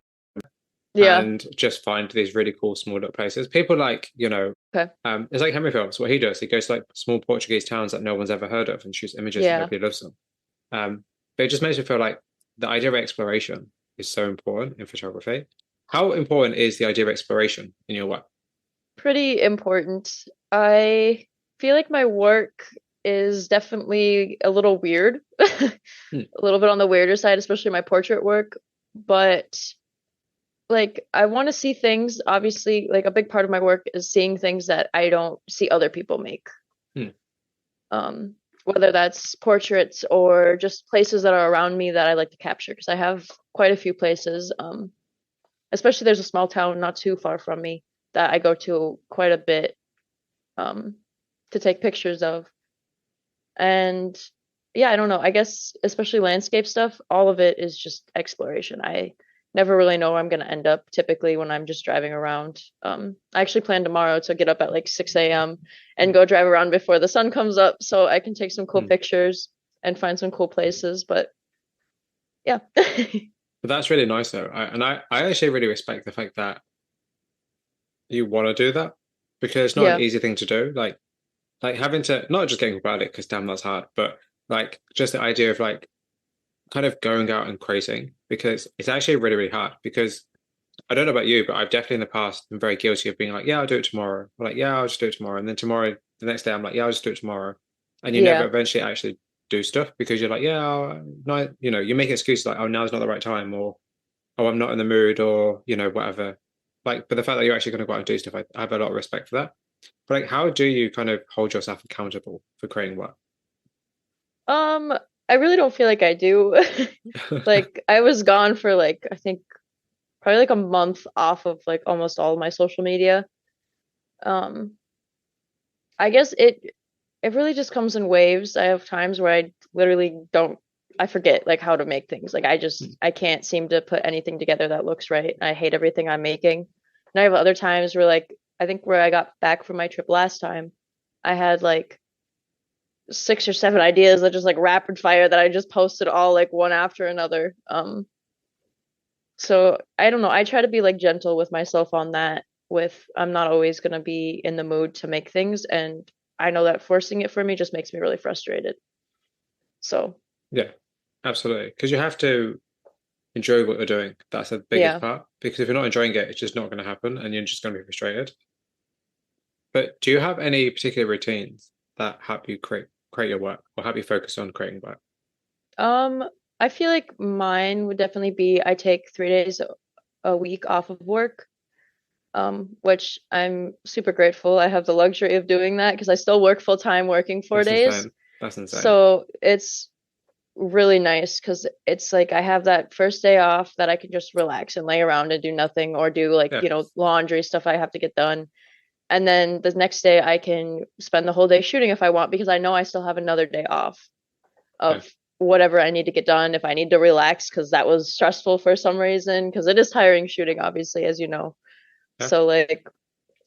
Yeah. and just find these really cool small little places. People like, Okay. it's like Henry Phillips. What he does, he goes to like small Portuguese towns that no one's ever heard of and shoots images and Yeah. nobody loves them. But it just makes me feel like the idea of exploration is so important in photography. How important is the idea of exploration in your work? Pretty important. I feel like my work is definitely a little weird, a Hmm. little bit on the weirder side, especially my portrait work. But like I want to see things, obviously, like a big part of my work is seeing things that I don't see other people make. Hmm. Um, whether that's portraits or just places that are around me that I like to capture because I have quite a few places. Especially there's a small town not too far from me that I go to quite a bit um to take pictures of. And yeah, I don't know. I guess especially landscape stuff, all of it is just exploration. I never really know where I'm gonna end up typically when I'm just driving around. I actually plan tomorrow to get up at like 6 a.m. and Hmm. go drive around before the sun comes up so I can take some cool Hmm. pictures and find some cool places. But yeah. But that's really nice though. I actually really respect the fact that you want to do that because it's not an Yeah. easy thing to do. Like having to not just getting about it because damn that's hard, but like just the idea of like kind of going out and creating because it's actually really, really hard because I don't know about you, but I've definitely in the past been very guilty of being like, yeah, I'll do it tomorrow. Or like, yeah, I'll just do it tomorrow. And then tomorrow, the next day, I'm like, yeah, I'll just do it tomorrow. And you never Yeah. eventually actually do stuff because you're like, yeah, no, you make excuses like, oh, now's not the right time, or oh, I'm not in the mood, or whatever. Like, but the fact that you're actually going to go out and do stuff, I have a lot of respect for that. But like, how do you kind of hold yourself accountable for creating work? Um, I really don't feel like I do. Like I was gone for like I think probably like a month off of like almost all of my social media. Um, I guess it really just comes in waves. I have times where I literally don't I forget like how to make things. Like I can't seem to put anything together that looks right. I hate everything I'm making. And I have other times where like I think where I got back from my trip last time, I had like 6 or 7 ideas that just like rapid fire that I just posted all like one after another. So I don't know. I try to be like gentle with myself on that. With I'm not always gonna be in the mood to make things, and I know that forcing it for me just makes me really frustrated. So Yeah, absolutely. Because you have to enjoy what you're doing. That's the biggest yeah. part. Because if you're not enjoying it, it's just not going to happen and you're just going to be frustrated. But do you have any particular routines that help you create your work or help you focus on creating work? Um, I feel like mine would definitely be I take 3 days a week off of work, which I'm super grateful. I have the luxury of doing that because I still work full time working four That's days. insane. That's insane. So it's really nice because it's like I have that first day off that I can just relax and lay around and do nothing or do like, Yeah. laundry stuff I have to get done. And then the next day I can spend the whole day shooting if I want because I know I still have another day off Yeah. of whatever I need to get done. If I need to relax because that was stressful for some reason, because it is tiring shooting, obviously, as you know. Yeah. So like,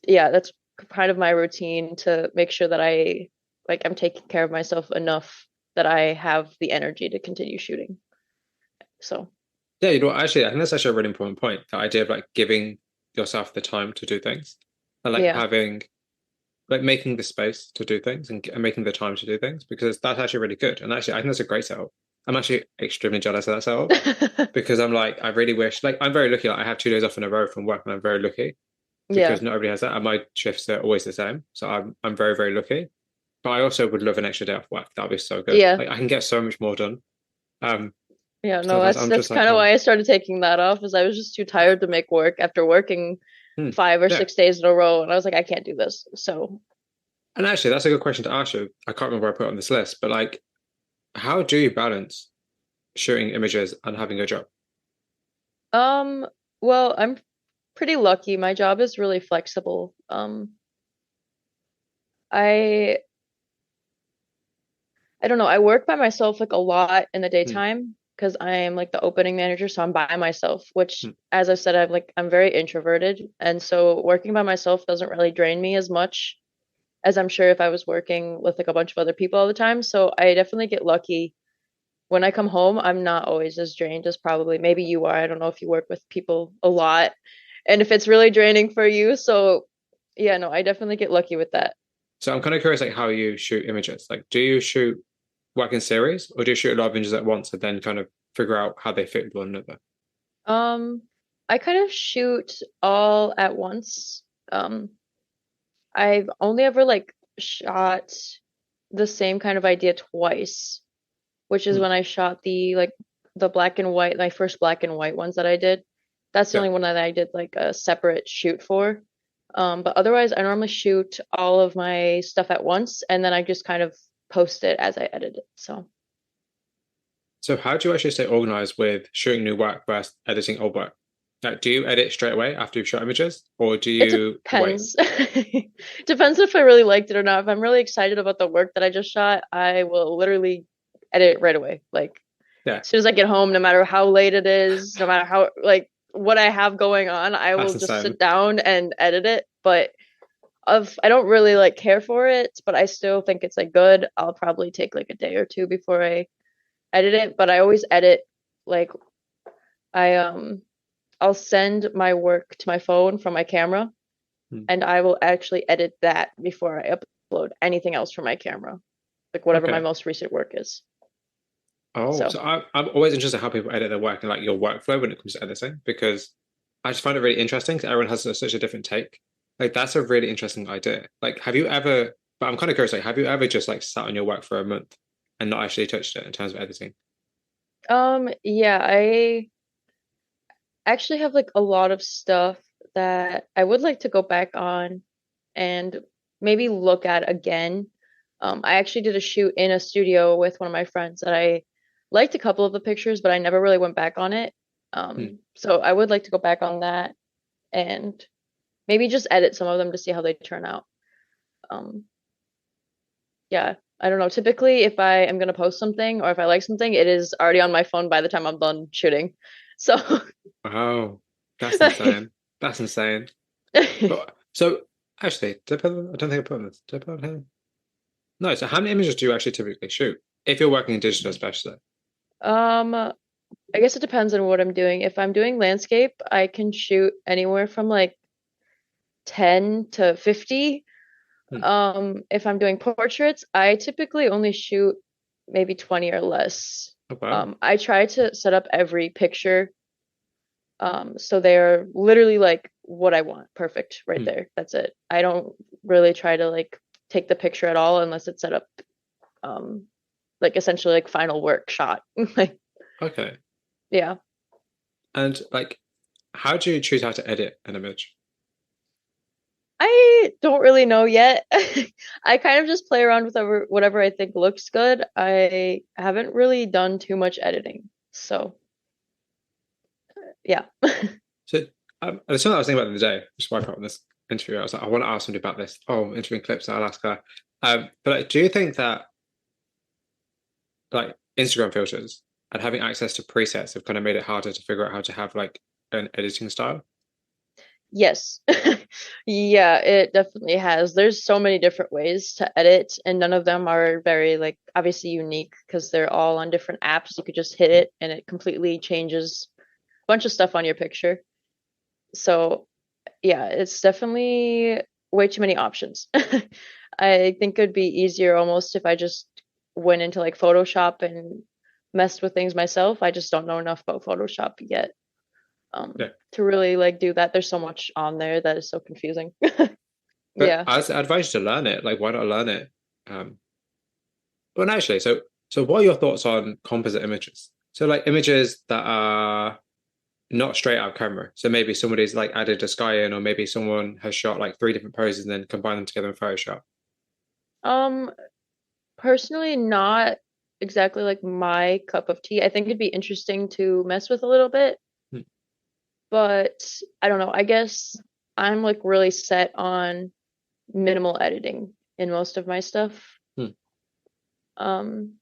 yeah, that's kind of my routine to make sure that I'm taking care of myself enough that I have the energy to continue shooting. So Yeah. Actually, I think that's actually a really important point. The idea of like giving yourself the time to do things and like yeah. having like making the space to do things and making the time to do things because that's actually really good. And actually, I think that's a great setup. I'm actually extremely jealous of that setup because I'm like, I really wish, like, I'm very lucky. Like, I have 2 days off in a row from work, and I'm very lucky Yeah. because not everybody has that. And my shifts are always the same, so I'm very very lucky. But I also would love an extra day off work. That'd be so good. Yeah. Like, I can get so much more done. Um, Yeah, no, so that's I'm that's just like, kind of why I started taking that off, is I was just too tired to make work after working hmm, 5 or 6 days in a row, and I was like, I can't do this. So, and actually, that's a good question to ask you. I can't remember where I put it on this list, but like, how do you balance shooting images and having a job? um, well, I'm pretty lucky. My job is really flexible. I I don't know. I work by myself like a lot in the Hmm, daytime because I am like the opening manager, so I'm by myself, which hmm, as I said, I'm very introverted, and so working by myself doesn't really drain me as much as I'm sure if I was working with like a bunch of other people all the time. So I definitely get lucky. When I come home, I'm not always as drained as probably maybe you are. I don't know if you work with people a lot and if it's really draining for you. So yeah, no, I definitely get lucky with that. So I'm kind of curious, like how you shoot images. Like, do you shoot work in series, or do you shoot a lot of images at once and then kind of figure out how they fit with one another? Um, I kind of shoot all at once. Um, I've only ever like shot the same kind of idea twice, which is Hmm, when I shot the black and white, my first black and white ones that I did. That's the Yeah. only one that I did like a separate shoot for. But otherwise, I normally shoot all of my stuff at once, and then I just kind of post it as I edit it. So So how do you actually stay organized with shooting new work versus editing old work? Like, do you edit straight away after you've shot images, or do it you wait? depends. Depends if I really liked it or not. If I'm really excited about the work that I just shot, I will literally edit it right away. Like Yeah, as soon as I get home, no matter how late it is, no matter how like what I have going on, I that's will the just same. sit down and edit it. But of I don't really like care for it, but I still think it's like good. I'll probably take like a day or two before I edit it, but I always edit like I I'll send my work to my phone from my camera Hmm. and I will actually edit that before I upload anything else from my camera, like whatever my Okay. most recent work is. Oh, So, so I'm always interested in how people edit their work and like your workflow when it comes to editing because I just find it really interesting because everyone has such a different take. Like that's a really interesting idea. Like, have you ever? But I'm kind of curious. Like, have you ever just like sat on your work for a month and not actually touched it in terms of editing? yeah, I actually have like a lot of stuff that I would like to go back on and maybe look at again. I actually did a shoot in a studio with one of my friends that I liked a couple of the pictures, but I never really went back on it. Hmm. So I would like to go back on that and maybe just edit some of them to see how they turn out. Um, yeah, I don't know. Typically, if I am gonna post something or if I like something, it is already on my phone by the time I'm done shooting. So, Wow, that's insane. That's insane. But so actually, I don't think I put on this. Did I put on here? No. So how many images do you actually typically shoot if you're working in digital, especially? I guess it depends on what I'm doing. If I'm doing landscape, I can shoot anywhere from like 10 to 50. Hmm. If I'm doing portraits, I typically only shoot maybe 20 or less. Oh, wow. I try to set up every picture, so they're literally like what I want, perfect right Hmm. there. That's it. I don't really try to like take the picture at all unless it's set up, um, like essentially like final work shot. Like, Okay. yeah. And like, how do you choose how to edit an image? I don't really know yet. I kind of just play around with whatever I think looks good. I haven't really done too much editing. So, yeah. So there's something I was thinking about the other day, which is why I put on this interview. I was like, I want to ask somebody about this. Oh, I'm interviewing Calypsa, I'll ask her. But like, do you think that like Instagram filters and having access to presets have kind of made it harder to figure out how to have like an editing style? Yes. Yeah, it definitely has. There's so many different ways to edit, and none of them are very like obviously unique because they're all on different apps. You could just hit it and it completely changes a bunch of stuff on your picture. So, yeah, it's definitely way too many options. I think it'd be easier almost if I just went into like Photoshop and messed with things myself. I just don't know enough about Photoshop yet, Yeah. to really like do that. There's so much on there that is so confusing. But Yeah. I'd advise you to learn it. Like, why not learn it? Um, but actually, so what are your thoughts on composite images? So like images that are not straight out of camera. So maybe somebody's like added a sky in, or maybe someone has shot like three different poses and then combined them together in Photoshop. Um, Personally, not exactly like my cup of tea. I think it'd be interesting to mess with a little bit, Hmm. but I don't know. I guess I'm like really set on minimal editing in most of my stuff. Hmm. Um,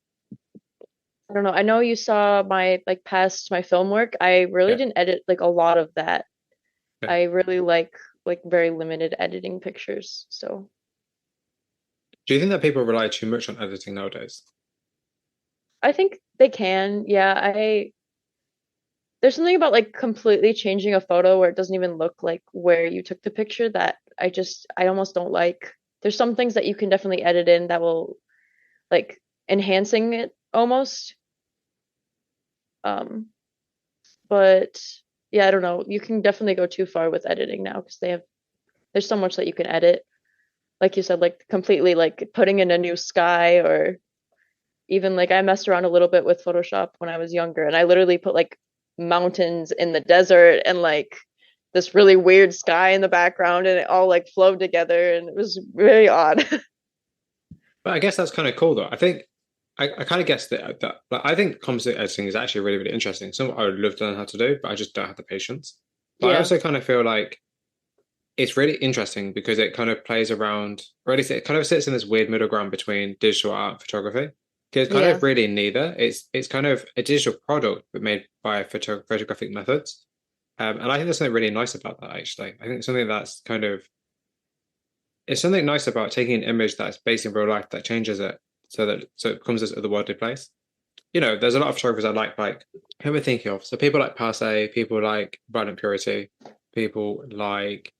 I don't know. I know you saw my like past my film work. I really Yeah. didn't edit like a lot of that. Okay. I really like very limited editing pictures. So Do you think that people rely too much on editing nowadays? I think they can. Yeah, I there's something about like completely changing a photo where it doesn't even look like where you took the picture that I almost don't like. There's some things that you can definitely edit in that will like enhancing it almost. Um, but yeah, I don't know. You can definitely go too far with editing now because there's so much that you can edit. Like you said, like completely like putting in a new sky or even like I messed around a little bit with Photoshop when I was younger and I literally put like mountains in the desert and like this really weird sky in the background, and it all like flowed together, and it was very odd. But I guess that's kind of cool though. I think I kind of guess that like, I think composite editing is actually really, really interesting. Something I would love to learn how to do, but I just don't have the patience. But I Yeah, also kind of feel like it's really interesting because it kind of plays around, or at least it kind of sits in this weird middle ground between digital art and photography. Because it's kind yeah, of really neither. It's kind of a digital product but made by photographic methods. And I think there's something really nice about that actually. I think something that's kind of it's something nice about taking an image that's based in real life that changes it so it becomes this otherworldly place. There's a lot of photographers I like who am I thinking of? So people like Passe, people like Violent Purity, people like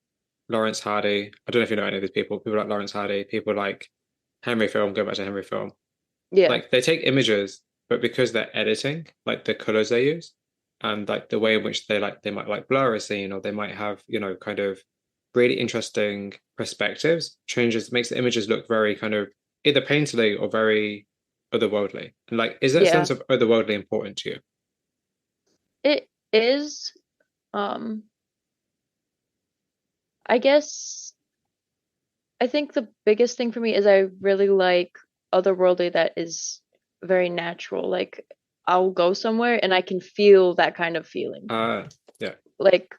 Lawrence Hardy. I don't know if you know any of these people. People like Lawrence Hardy, people like Henry Film, go back to Henry Film. yeah, Like they take images, but because they're editing, like the colors they use and like the way in which they might like blur a scene or they might have, kind of really interesting perspectives, changes makes the images look very kind of either painterly or very otherworldly. And like, is that yeah. sense of otherworldly important to you? It is. Um, I guess I think the biggest thing for me is I really like otherworldly that is very natural. Like I'll go somewhere and I can feel that kind of feeling. Yeah. Like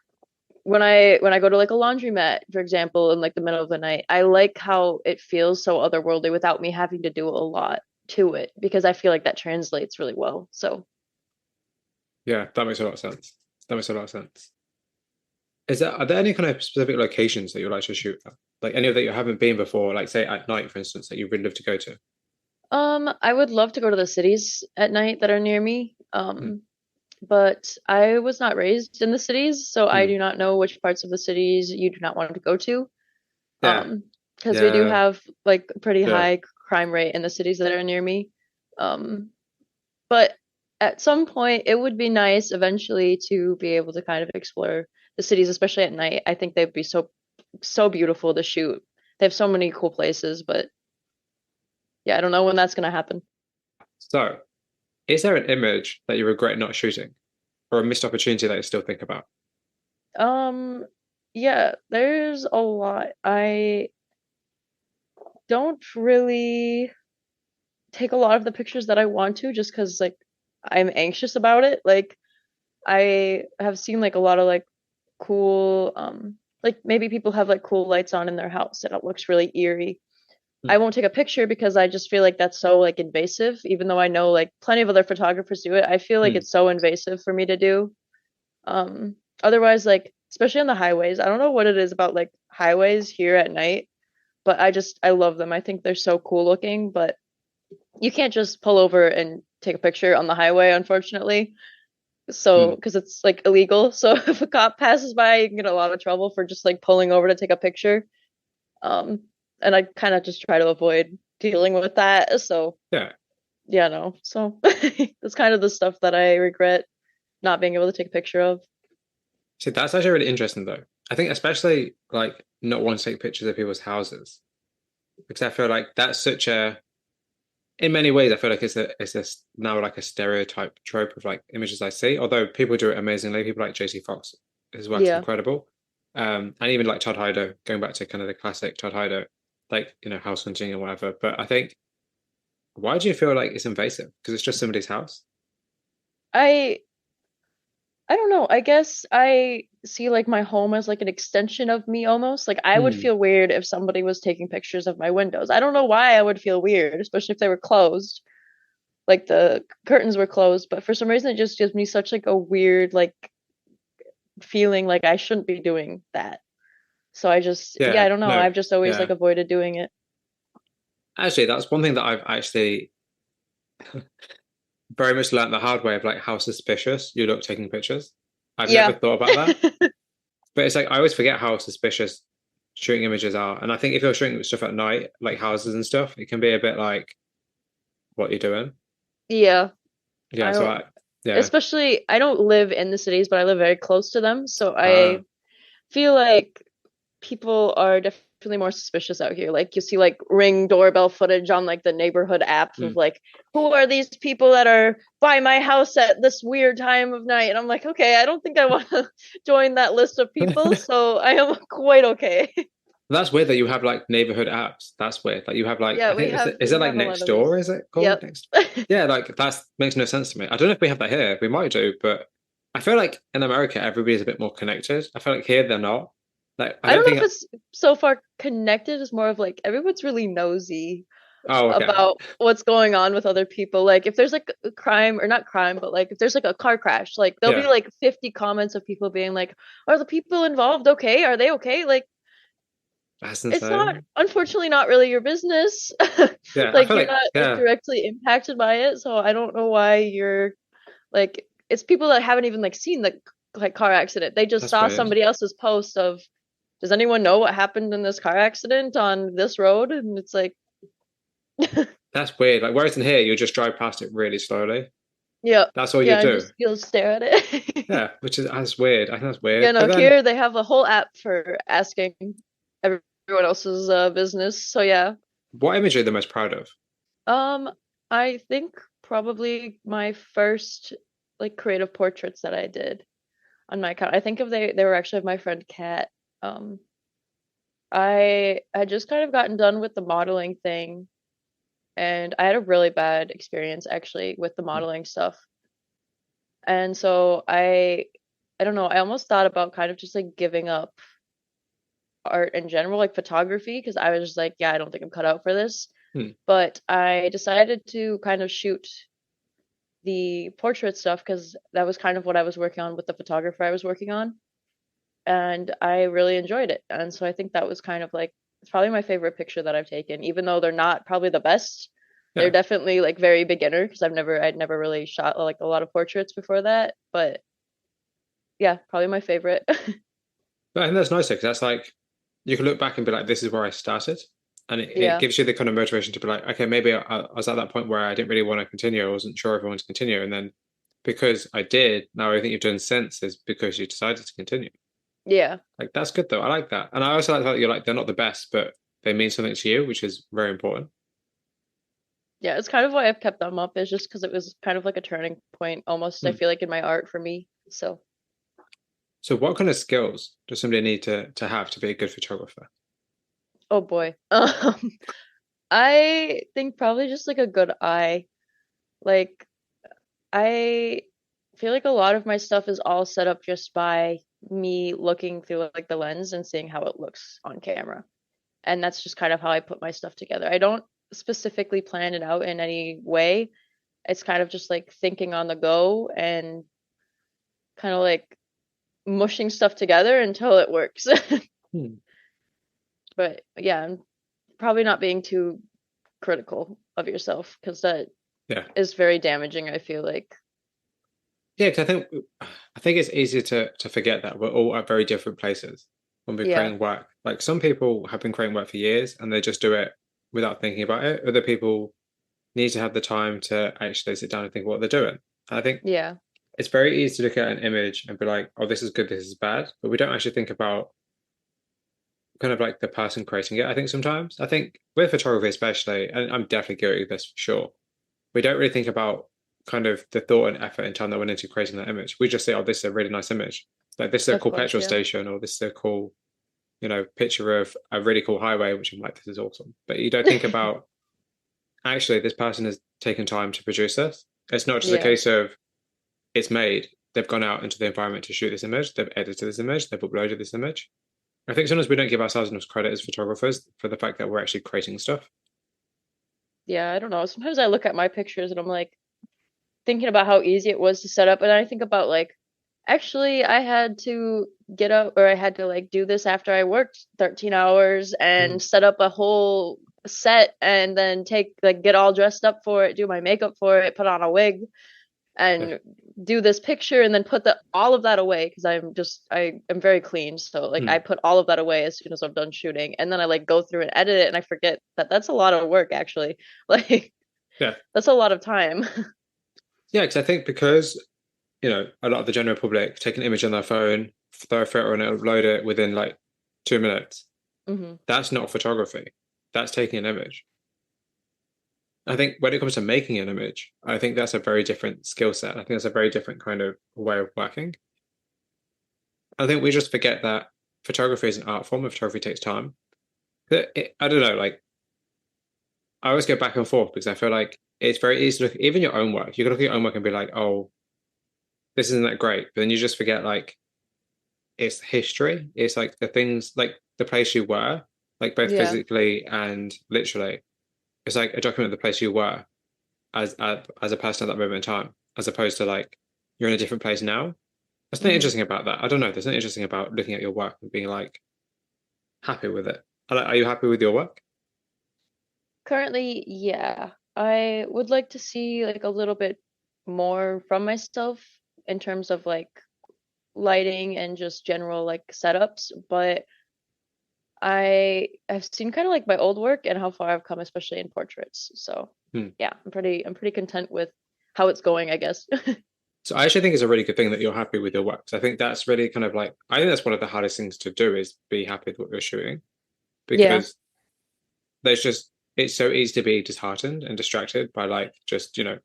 when I go to like a laundromat, for example, in like the middle of the night, I like how it feels so otherworldly without me having to do a lot to it because I feel like that translates really well. So, Yeah, that makes a lot of sense. That makes a lot of sense. Are there any kind of specific locations that you like to shoot at? Like any of that you haven't been before, like say at night, for instance, that you would love to go to? I would love to go to the cities at night that are near me. Hmm. But I was not raised in the cities, so I Hmm. do not know which parts of the cities you do not want to go to. Yeah, Because we do yeah, have like a pretty yeah. high crime rate in the cities that are near me. Um, but at some point, it would be nice eventually to be able to kind of explore the cities, especially at night. I think they'd be so beautiful to shoot. They have so many cool places, but yeah, I don't know when that's gonna happen. So, is there an image that you regret not shooting, or a missed opportunity that you still think about? Um, yeah, there's a lot. I don't really take a lot of the pictures that I want to just because like I'm anxious about it. Like I have seen like a lot of like cool like maybe people have like cool lights on in their house and it looks really eerie. Hmm. I won't take a picture because I just feel like that's so like invasive, even though I know like plenty of other photographers do it. I feel like Hmm. it's so invasive for me to do. Otherwise, like especially on the highways, I don't know what it is about like highways here at night, but I love them. I think they're so cool looking, but you can't just pull over and take a picture on the highway, unfortunately. So, Hmm. because it's like illegal. So if a cop passes by, you can get a lot of trouble for just like pulling over to take a picture. Um, and I kind of just try to avoid dealing with that. So, Yeah. yeah, no. So that's kind of the stuff that I regret not being able to take a picture of. See, that's actually really interesting though. I think especially like not wanting to take pictures of people's houses because I feel like that's such a in many ways, I feel like it's now like a stereotype trope of like images I see. Although people do it amazingly, people like JC Fox, his work's Yeah. incredible. And even like Todd Hydo, going back to kind of the classic Todd Hydo, like house hunting and whatever. But I think why do you feel like it's invasive? Because it's just somebody's house. I I don't know. I guess I see like my home as like an extension of me almost. Like I would Hmm. feel weird if somebody was taking pictures of my windows. I don't know why I would feel weird, especially if they were closed. Like the curtains were closed, but for some reason it just gives me such like a weird like feeling like I shouldn't be doing that. So I just yeah, Yeah. I don't know. No. I've just always like Yeah. avoided doing it. Actually, that's one thing that I've actually very much learned the hard way of like how suspicious you look taking pictures. I've never Yeah. thought about that. But it's like I always forget how suspicious shooting images are. And I think if you're shooting stuff at night, like houses and stuff, it can be a bit like what you're doing. Yeah. Yeah, I so don't yeah. especially I don't live in the cities, but I live very close to them. So Uh I feel like people are definitely definitely more suspicious out here. Like you see like Ring doorbell footage on like the neighborhood apps of Mm. like, who are these people that are by my house at this weird time of night? And I'm like, okay, I don't think I want to join that list of people, so I am quite okay. That's weird that you have like neighborhood apps. That's weird. Like you have like Yeah, I think is we it like have a next lot of door? those. Is it called Yep. next? Yeah, like that's makes no sense to me. I don't know if we have that here. We might do, but I feel like in America everybody's a bit more connected. I feel like here they're not. Like I I don't don't know think. if it's so far connected. It's more of like everyone's really nosy Oh, okay. about what's going on with other people. Like if there's like a crime or not crime, but like if there's like a car crash, like there'll be Yeah, like 50 comments of people being like, "Are the people involved okay? Are they okay?" Like that's it's not, insane. unfortunately, not really your business. Yeah, I Like feel you're like not like yeah, directly impacted by it, so I don't know why you're like it's people that haven't even like seen the like car accident. They just that's saw weird. somebody else's post of, does anyone know what happened in this car accident on this road? And it's like, That's weird. Like whereas in here you just drive past it really slowly. yeah, That's all you yeah, and do. just you'll stare at it. Yeah, which is that's weird. I think that's Yeah, weird. But no, then here they have a whole app for asking everyone else's business. So yeah, what image are you the most proud of? um, I think probably my first like creative portraits that I did on my account. I think if they were actually of my friend Kat. Um, I had just kind of gotten done with the modeling thing, and I had a really bad experience actually with the modeling stuff. And so I don't know, I almost thought about kind of just like giving up art in general, like photography, because I was just like, yeah, I don't think I'm cut out for this. Hmm. But I decided to kind of shoot the portrait stuff because that was kind of what I was working on with the photographer I was working on. And I really enjoyed it. And so I think that was kind of like it's probably my favorite picture that I've taken, even though they're not probably the best. They're Yeah. definitely like very beginner because I'd never really shot like a lot of portraits before that. But yeah, probably my favorite. But I think that's nice because that's like you can look back and be like, this is where I started. And it Yeah. gives you the kind of motivation to be like, okay, maybe I was at that point where I didn't really want to continue. I wasn't sure if I wanted to continue. And then because I did, now everything you've done since is because you decided to continue. Yeah. Like that's good though. I like that. And I also like that you're like, they're not the best, but they mean something to you, which is very important. Yeah, it's kind of why I've kept them up is just because it was kind of like a turning point almost, I Hmm. feel like in my art for me. So, So what kind of skills does somebody need to have to be a good photographer? oh boy. I think probably just like a good eye. Like I feel like a lot of my stuff is all set up just by me looking through like the lens and seeing how it looks on camera. And that's just kind of how I put my stuff together. I don't specifically plan it out in any way. It's kind of just like thinking on the go and kind of like mushing stuff together until it works. Hmm. But yeah, I'm probably not being too critical of yourself because that Yeah. is very damaging, I feel like. Yeah, 'cause I think it's easy to forget that we're all at very different places when we're Yeah. creating work. Like some people have been creating work for years and they just do it without thinking about it. Other people need to have the time to actually sit down and think what they're doing. And I think Yeah. it's very easy to look at an image and be like, oh, this is good, this is bad, but we don't actually think about kind of like the person creating it. I think sometimes, I think with photography especially, and I'm definitely guilty of this for sure, we don't really think about kind of the thought and effort and time that went into creating that image. We just say, oh, this is a really nice image. Like this is a Of cool course, petrol yeah. station, or this is a cool, picture of a really cool highway, which I'm like, this is awesome. But you don't think about actually this person has taken time to produce this. It's not just a Yeah. case of it's made. They've gone out into the environment to shoot this image. They've edited this image. They've uploaded this image. I think sometimes we don't give ourselves enough credit as photographers for the fact that we're actually creating stuff. Yeah, I don't know. Sometimes I look at my pictures and I'm like thinking about how easy it was to set up, and I think about like actually I had to get up or I had to like do this after I worked 13 hours Mm. and set up a whole set and then take like get all dressed up for it, do my makeup for it, put on a wig Yeah. and do this picture and then put the all of that away because I am very clean, so like I Mm. put all of that away as soon as I'm done shooting, and then I like go through and edit it and I forget that that's a lot of work actually. Like Yeah. that's a lot of time. Yeah. Because I think because, a lot of the general public take an image on their phone, throw a photo and upload it within like 2 minutes. Hmm. That's not photography. That's taking an image. I think when it comes to making an image, I think that's a very different skill set. I think that's a very different kind of way of working. I think we just forget that photography is an art form and photography takes time. I don't know, like I always go back and forth because I feel like it's very easy to look, even your own work. You can look at your own work and be like, oh, this isn't that great. But then you just forget like it's history. It's like the things, like the place you were, like both Yeah. physically and literally. It's like a document of the place you were as a person at that moment in time, as opposed to like you're in a different place now. There's something Hmm. interesting about that. I don't know. There's something interesting about looking at your work and being like happy with it. Are you happy with your work? Currently, yeah. I would like to see like a little bit more from myself in terms of like lighting and just general like setups, but I've seen kind of like my old work and how far I've come, especially in portraits. So Hmm. yeah, I'm pretty content with how it's going, I guess. So I actually think it's a really good thing that you're happy with your work. So I think that's really kind of like I think that's one of the hardest things to do is be happy with what you're shooting Yeah. because there's just it's so easy to be disheartened and distracted by like just a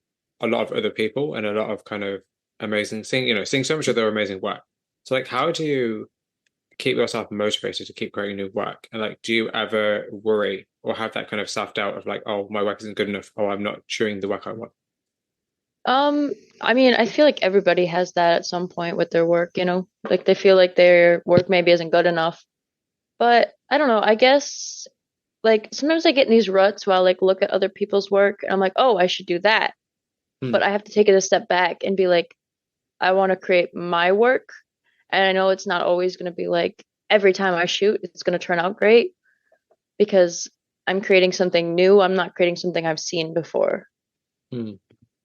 lot of other people and a lot of kind of amazing seeing so much of their amazing work. So like how do you keep yourself motivated to keep creating new work? And like do you ever worry or have that kind of self-doubt of like, oh, my work isn't good enough, oh, I'm not shooting the work I want? Um, I mean, I feel like everybody has that at some point with their work, like they feel like their work maybe isn't good enough. But I don't know, I guess like sometimes I get in these ruts while I like look at other people's work and I'm like, oh, I should do that. Hmm. But I have to take it a step back and be like, I want to create my work. And I know it's not always going to be like every time I shoot, it's going to turn out great because I'm creating something new. I'm not creating something I've seen before. Hmm.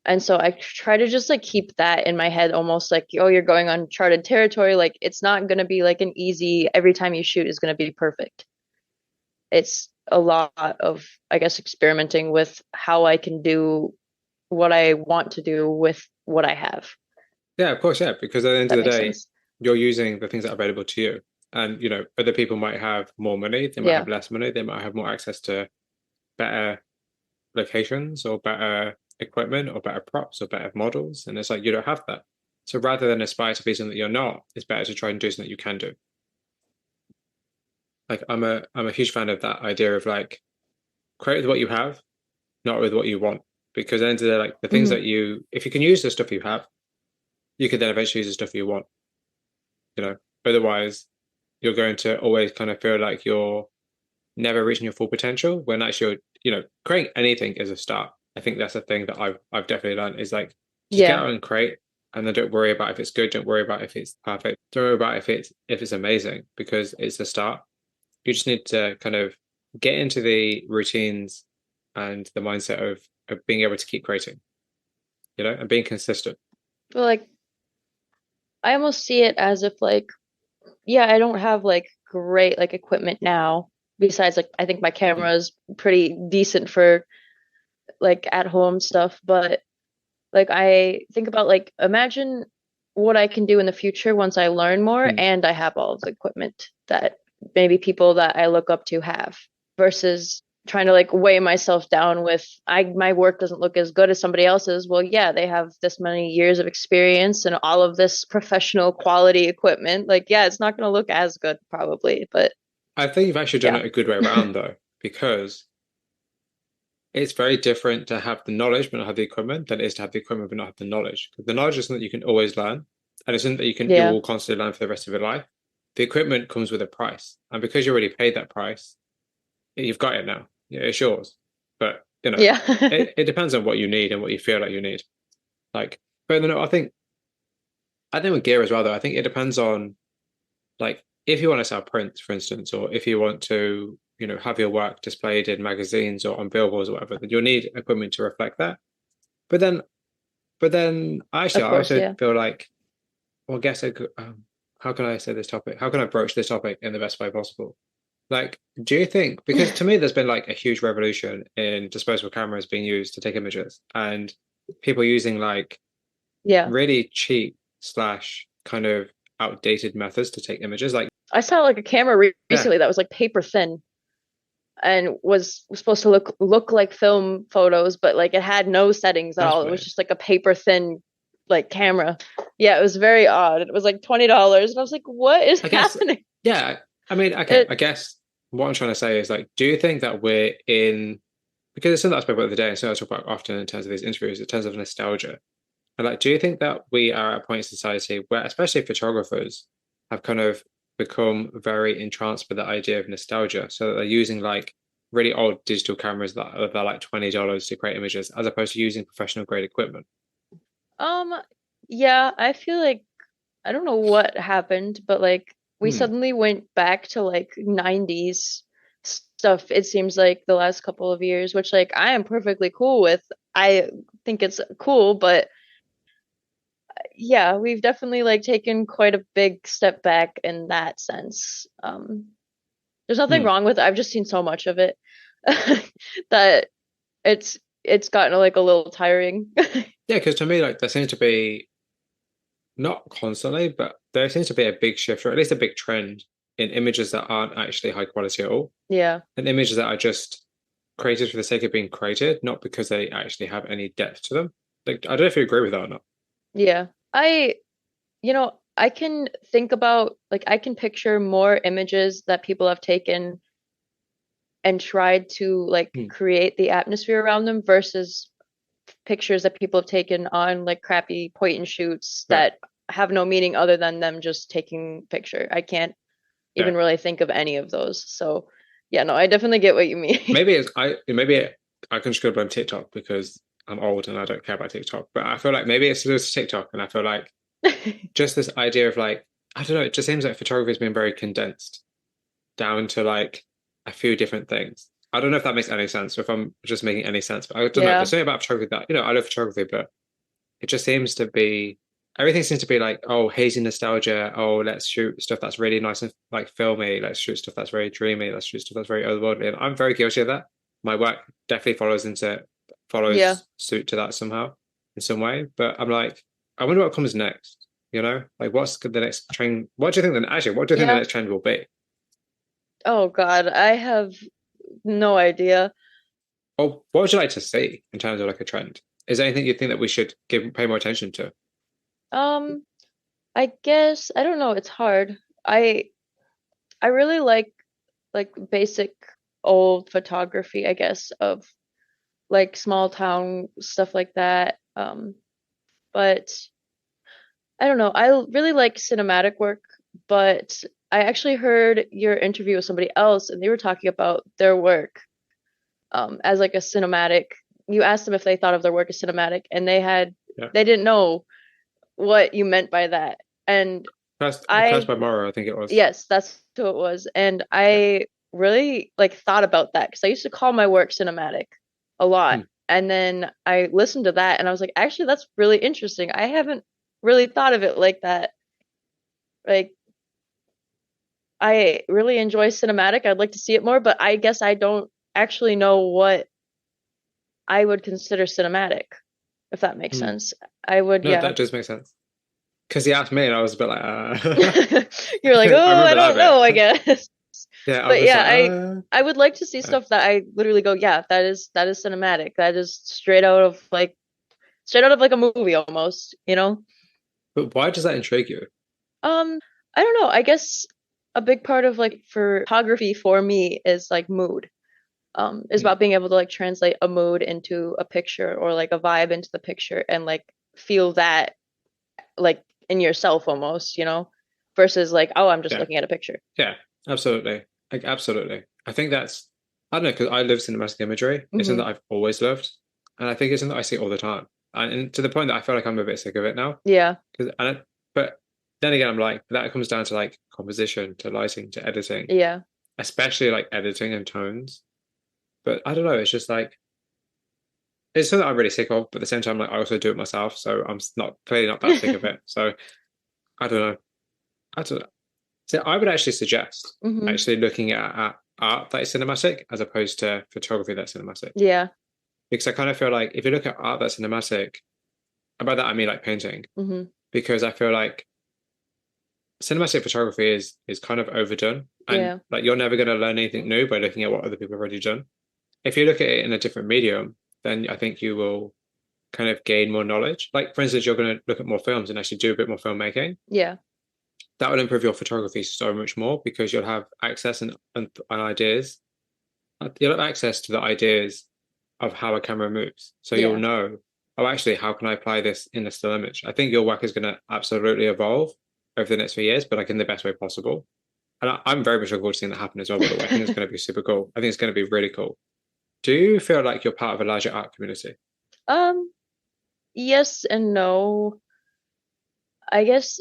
And so I try to just like keep that in my head, almost like, oh, you're going on uncharted territory. Like it's not going to be like an easy, every time you shoot is going to be perfect. It's a lot of, I guess, experimenting with how I can do what I want to do with what I have. Yeah, of course, yeah, because at the end of That the makes day, sense. you're using the things that are available to you. And, other people might have more money, they might Yeah. have less money, they might have more access to better locations or better equipment or better props or better models. And it's like you don't have that. So rather than aspire to be something that you're not, it's better to try and do something that you can do. Like I'm a huge fan of that idea of like create with what you have, not with what you want. Because at the end of the day, like the things Hmm. that if you can use the stuff you have, you can then eventually use the stuff you want, you know. Otherwise, you're going to always kind of feel like you're never reaching your full potential when actually creating anything is a start. I think that's the thing that I've definitely learned is like just get Yeah. out and create and then don't worry about if it's good, don't worry about if it's perfect, don't worry about if it's amazing because it's a start. You just need to kind of get into the routines and the mindset of being able to keep creating, and being consistent. But like, I almost see it as if like, yeah, I don't have like great like equipment now. Besides, like, I think my Hmm. camera is pretty decent for like at home stuff. But like, I think about like, imagine what I can do in the future once I learn more Hmm. and I have all of the equipment that maybe people that I look up to have versus trying to like weigh myself down with my work doesn't look as good as somebody else's. Well, yeah, they have this many years of experience and all of this professional quality equipment. Like, yeah, it's not going to look as good probably, but I think you've actually done yeah. it a good way around though, because it's very different to have the knowledge but not have the equipment than it is to have the equipment but not have the knowledge. Because the knowledge is something that you can always learn, and it's something that you Yeah. will constantly learn for the rest of your life. The equipment comes with a price, and because you already paid that price, you've got it now. Yeah, it's yours. But Yeah. it depends on what you need and what you feel like you need. Like, but no, I think with gear as well though, I think it depends on like if you want to sell prints, for instance, or if you want to, have your work displayed in magazines or on billboards or whatever, then you'll need equipment to reflect that. But then, actually, Of I course, also yeah. feel like, well, I guess how can I say this topic? How can I approach this topic in the best way possible? Like, do you think, because to me, there's been like a huge revolution in disposable cameras being used to take images and people using like Yeah. really cheap slash kind of outdated methods to take images. Like I saw like a camera Yeah, recently that was like paper thin and was supposed to look like film photos, but like it had no settings at that's all. It was weird. just like a paper thin like camera. Yeah, it was very odd. It was like $20, and I was like, "What is I guess, happening?" yeah. I mean, okay. It I guess what I'm trying to say is like, do you think that we're in because it's something that I spoke about the other day, and something I talk about often in terms of these interviews, in terms of nostalgia. And like, do you think that we are at a point in society where, especially photographers, have kind of become very entranced with the idea of nostalgia, so that they're using like really old digital cameras that are like $20 to create images, as opposed to using professional grade equipment? um yeah, I feel like I don't know what happened, but like we Hmm. suddenly went back to like 90s stuff, it seems like the last couple of years, which like I am perfectly cool with. I think it's cool, but yeah, we've definitely like taken quite a big step back in that sense. There's nothing Hmm. wrong with it. I've just seen so much of it that it's gotten like a little tiring. Yeah, because to me, like there seems to be not constantly, but there seems to be a big shift, or at least a big trend in images that aren't actually high quality at all, Yeah. and images that are just created for the sake of being created, not because they actually have any depth to them. Like, I don't know if you agree with that or not. Yeah. I can think about like I can picture more images that people have taken and tried to like Hmm. create the atmosphere around them versus pictures that people have taken on like crappy point and shoots Yeah, that have no meaning other than them just taking picture. I can't yeah. even really think of any of those. So, yeah, no, I definitely get what you mean. Maybe I can just go blame TikTok because I'm old and I don't care about TikTok. But I feel like maybe it's to do with TikTok, and I feel like just this idea of like I don't know. It just seems like photography has been very condensed down to like a few different things. I don't know if that makes any sense or if I'm just making any sense, but I don't know. There's Yeah. something about photography that, I love photography, but it just seems to be everything seems to be like, oh, hazy nostalgia. Oh, let's shoot stuff that's really nice and like filmy. Let's shoot stuff that's very dreamy. Let's shoot stuff that's very otherworldly. And I'm very guilty of that. My work definitely Yeah. follows suit to that somehow in some way. But I'm like, I wonder what comes next. Like what's the next trend? What do you think then actually, what do you think the Yeah. next trend will be? Oh God, I have no idea. Or what would you like to see in terms of like a trend? Is there anything you think that we should pay more attention to? Um, I guess I don't know, it's hard. I really like basic old photography, I guess, of like small town stuff like that. But I don't know. I really like cinematic work, but I actually heard your interview with somebody else and they were talking about their work as like a cinematic. You asked them if they thought of their work as cinematic and Yeah. they didn't know what you meant by that. And Cast I by Morrow, I think it was. yes, that's who it was. And I really like thought about that because I used to call my work cinematic a lot. Hmm. And then I listened to that and I was like, actually, that's really interesting. I haven't really thought of it like that. Like, I really enjoy cinematic. I'd like to see it more, but I guess I don't actually know what I would consider cinematic, if that makes Hmm. sense. I would, No, yeah. that does make sense. Because he asked me, and I was a bit like, You're like, I oh, I remember don't that know, I bit. guess. Yeah, I But was yeah, like, I would like to see uh. stuff that I literally go, yeah, that is cinematic. That is straight out of like a movie almost, you know? But why does that intrigue you? Um, I don't know. I guess a big part of like photography for me is like mood. Is Hmm. about being able to like translate a mood into a picture or like a vibe into the picture and like feel that like in yourself almost, you know, versus like, oh, I'm just Yeah, looking at a picture. yeah, absolutely. Like, absolutely. I think that's, I don't know, because I love cinematic imagery. It's something Hmm. that I've always loved. And I think it's something that I see all the time. And to the point that I feel like I'm a bit sick of it now. Yeah. But then again, I'm like, that comes down to like composition, to lighting, to editing, Yeah. especially like editing and tones. But I don't know, it's just like, it's something I'm really sick of, but at the same time, like I also do it myself, so I'm not clearly not that sick of it. So I don't know. I don't know. So I would actually suggest Hmm. actually looking at art that is cinematic as opposed to photography that's cinematic. Yeah. Because I kind of feel like if you look at art that's cinematic, and by that I mean like painting, Hmm. because I feel like cinematic photography is kind of overdone, and Yeah. like you're never going to learn anything new by looking at what other people have already done. If you look at it in a different medium, then I think you will kind of gain more knowledge. Like for instance, you're going to look at more films and actually do a bit more filmmaking. Yeah. That will improve your photography so much more because you'll have access and ideas. You'll have access to the ideas of how a camera moves. So you'll Yeah. know, oh, actually, how can I apply this in a still image? I think your work is going to absolutely evolve over the next few years, but like in the best way possible. And I'm very much looking forward to seeing that happen as well, by the way. I think it's going to be super cool. I think it's going to be really cool. Do you feel like you're part of a larger art community? Um, yes and no. I guess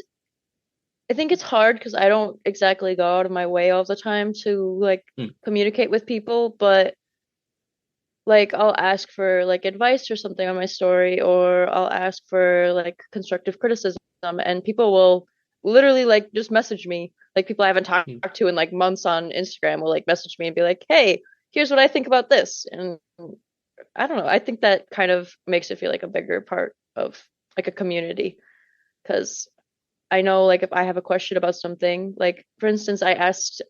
I think it's hard because I don't exactly go out of my way all the time to like Hmm. communicate with people, but like I'll ask for like advice or something on my story, or I'll ask for like constructive criticism, and people will literally like just message me. Like people I haven't talked Hmm. to in like months on Instagram will like message me and be like, "Hey, here's what I think about this." And I don't know. I think that kind of makes it feel like a bigger part of like a community because I know like if I have a question about something, like for instance, I asked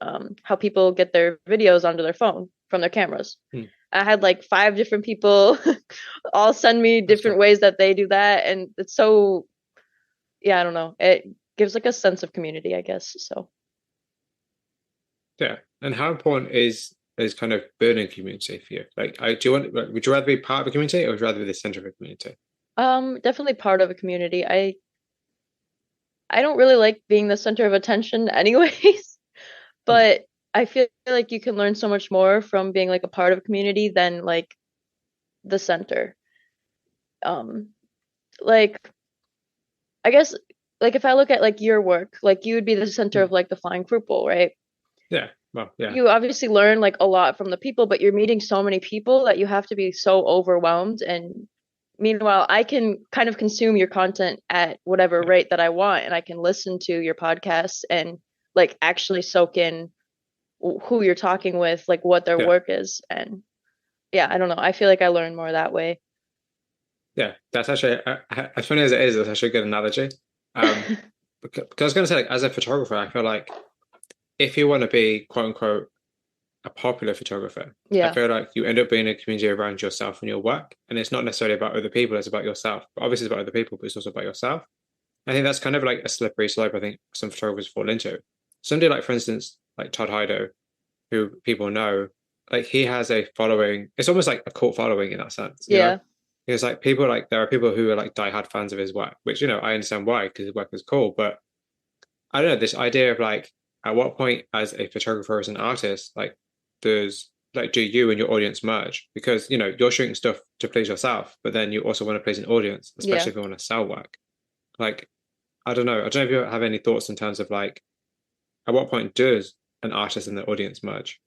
how people get their videos onto their phone from their cameras. Hmm. I had like five different people all send me That's different fun. ways that they do that, and it's so yeah, I don't know. It gives like a sense of community, I guess. So, Yeah. And how important is kind of building community for you? Like, do you want, like, would you rather be part of a community or would you rather be the center of a community? definitely part of a community. I don't really like being the center of attention anyways, Hmm. but I feel like you can learn so much more from being like a part of a community than like the center. Um, like I guess like if I look at like your work, like you would be the center Hmm. of like the flying fruit bowl, right? Yeah. Well, yeah. You obviously learn like a lot from the people, but you're meeting so many people that you have to be so overwhelmed. And meanwhile, I can kind of consume your content at whatever Yeah. rate that I want, and I can listen to your podcasts and like actually soak in who you're talking with, like what their Yeah. work is. And yeah, I don't know. I feel like I learn more that way. Yeah. That's actually, as funny as it is, that's actually a good analogy. Um, because I was going to say, like, as a photographer, I feel like if you want to be quote unquote a popular photographer, I Yeah, feel like you end up being a community around yourself and your work. And it's not necessarily about other people, it's about yourself. But obviously, it's about other people, but it's also about yourself. I think that's kind of like a slippery slope, I think some photographers fall into. Somebody like, for instance, like Todd Hido, who people know, like he has a following, it's almost like a cult following in that sense, you know? yeah, Because like people like, there are people who are like diehard fans of his work, which, you know, I understand why, because his work is cool. But I don't know, this idea of like, at what point as a photographer, as an artist, like, do you and your audience merge? Because, you know, you're shooting stuff to please yourself, but then you also want to please an audience, yeah. especially if you want to sell work. Like, I don't know. I don't know if you have any thoughts in terms of like, at what point does an artist and the audience merge?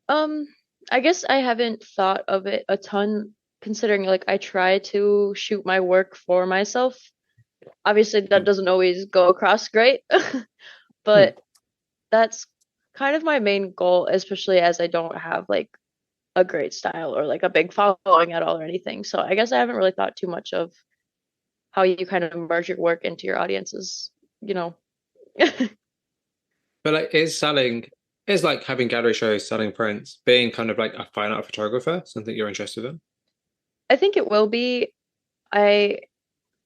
Um, I guess I haven't thought of it a ton considering like I try to shoot my work for myself. Obviously that Hmm. doesn't always go across great, Hmm. but that's kind of my main goal, especially as I don't have like a great style or like a big following at all or anything. So I guess I haven't really thought too much of how you kind of merge your work into your audiences, you know. But like, is like having gallery shows, selling prints, being kind of like a fine art photographer, something you're interested in? I think it will be. I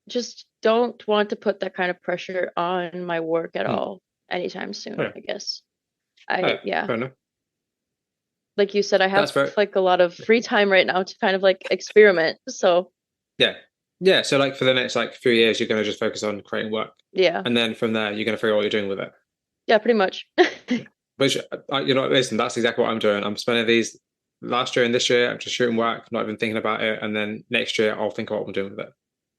just don't want to put that kind of pressure on my work at Hmm. all anytime soon, Oh, I guess. oh, Yeah, fair enough. like you said, I have That's very, like a lot of free time right now to kind of like experiment. So, yeah. Yeah. So like for the next like few years, you're going to just focus on creating work. yeah. And then from there, you're going to figure out what you're doing with it. Yeah, pretty much. Which, you know, listen, that's exactly what I'm doing. I'm spending these last year and this year, I'm just shooting work, not even thinking about it. And then next year, I'll think about what I'm doing with it.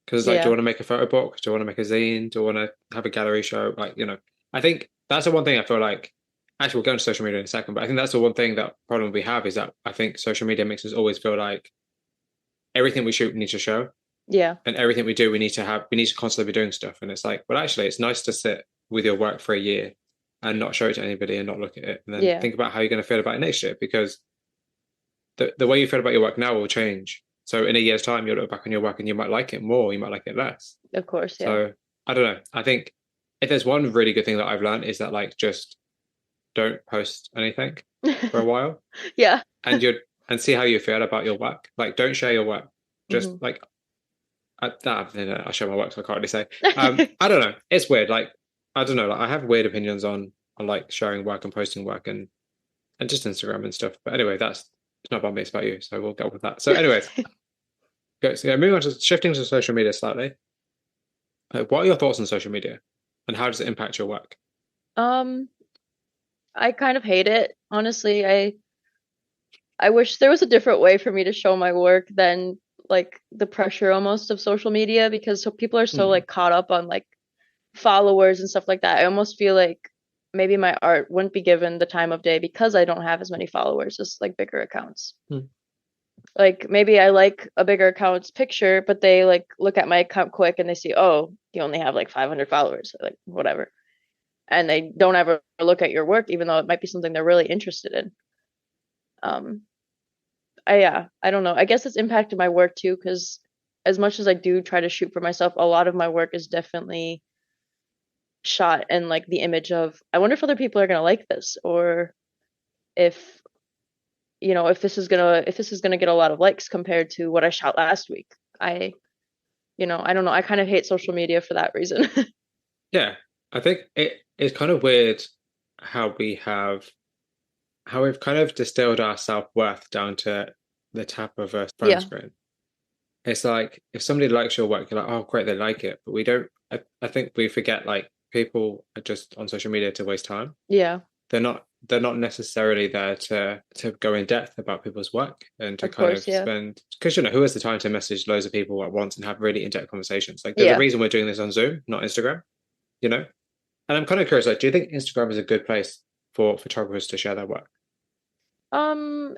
Because, like, do you Yeah. want to make a photo book? Do you want to make a zine? Do you want to have a gallery show? Like, you know, I think that's the one thing I feel like. Actually, we'll go into social media in a second, but I think that's the one thing that problem we have is that I think social media makes us always feel like everything we shoot we need to show, Yeah. and everything we do we need to constantly be doing stuff. And it's like, well, actually, it's nice to sit with your work for a year and not show it to anybody and not look at it, and then Yeah. think about how you're going to feel about it next year because the way you feel about your work now will change. So in a year's time, you'll look back on your work and you might like it more, you might like it less. Of course, yeah. So I don't know. I think if there's one really good thing that I've learned is that like just don't post anything for a while Yeah. and you and see how you feel about your work. Like don't share your work. Just Hmm. like I show my work, so I can't really say. I don't know. It's weird. Like I don't know. Like I have weird opinions on like sharing work and posting work and just Instagram and stuff. But anyway, that's it's not about me, it's about you. So we'll go with that. So, anyways, so yeah, moving on to shifting to social media slightly. What are your thoughts on social media, and how does it impact your work? Um, I kind of hate it, honestly. I wish there was a different way for me to show my work than like the pressure almost of social media because so people are so Hmm. like caught up on like followers and stuff like that. I almost feel like maybe my art wouldn't be given the time of day because I don't have as many followers as like bigger accounts. Hmm. Like maybe I like a bigger account's picture, but they like look at my account quick and they see, oh, you only have like 500 followers, like whatever. And they don't ever look at your work, even though it might be something they're really interested in. Um, yeah, I don't know. I guess it's impacted my work too, because as much as I do try to shoot for myself, a lot of my work is definitely shot in like the image of, I wonder if other people are gonna like this, or if if this is gonna get a lot of likes compared to what I shot last week. I I don't know. I kind of hate social media for that reason. Yeah, I think it's kind of weird how we've kind of distilled our self-worth down to the tap of a phone Yeah, screen. It's like if somebody likes your work, you're like, oh, great, they like it. But we don't. I think we forget like people are just on social media to waste time. yeah, They're not necessarily there to go in depth about people's work and to of kind course, of yeah, spend because who has the time to message loads of people at once and have really in-depth conversations? Like there's a yeah. reason we're doing this on Zoom, not Instagram, you know? And I'm kind of curious, like, do you think Instagram is a good place for photographers to share their work? Um,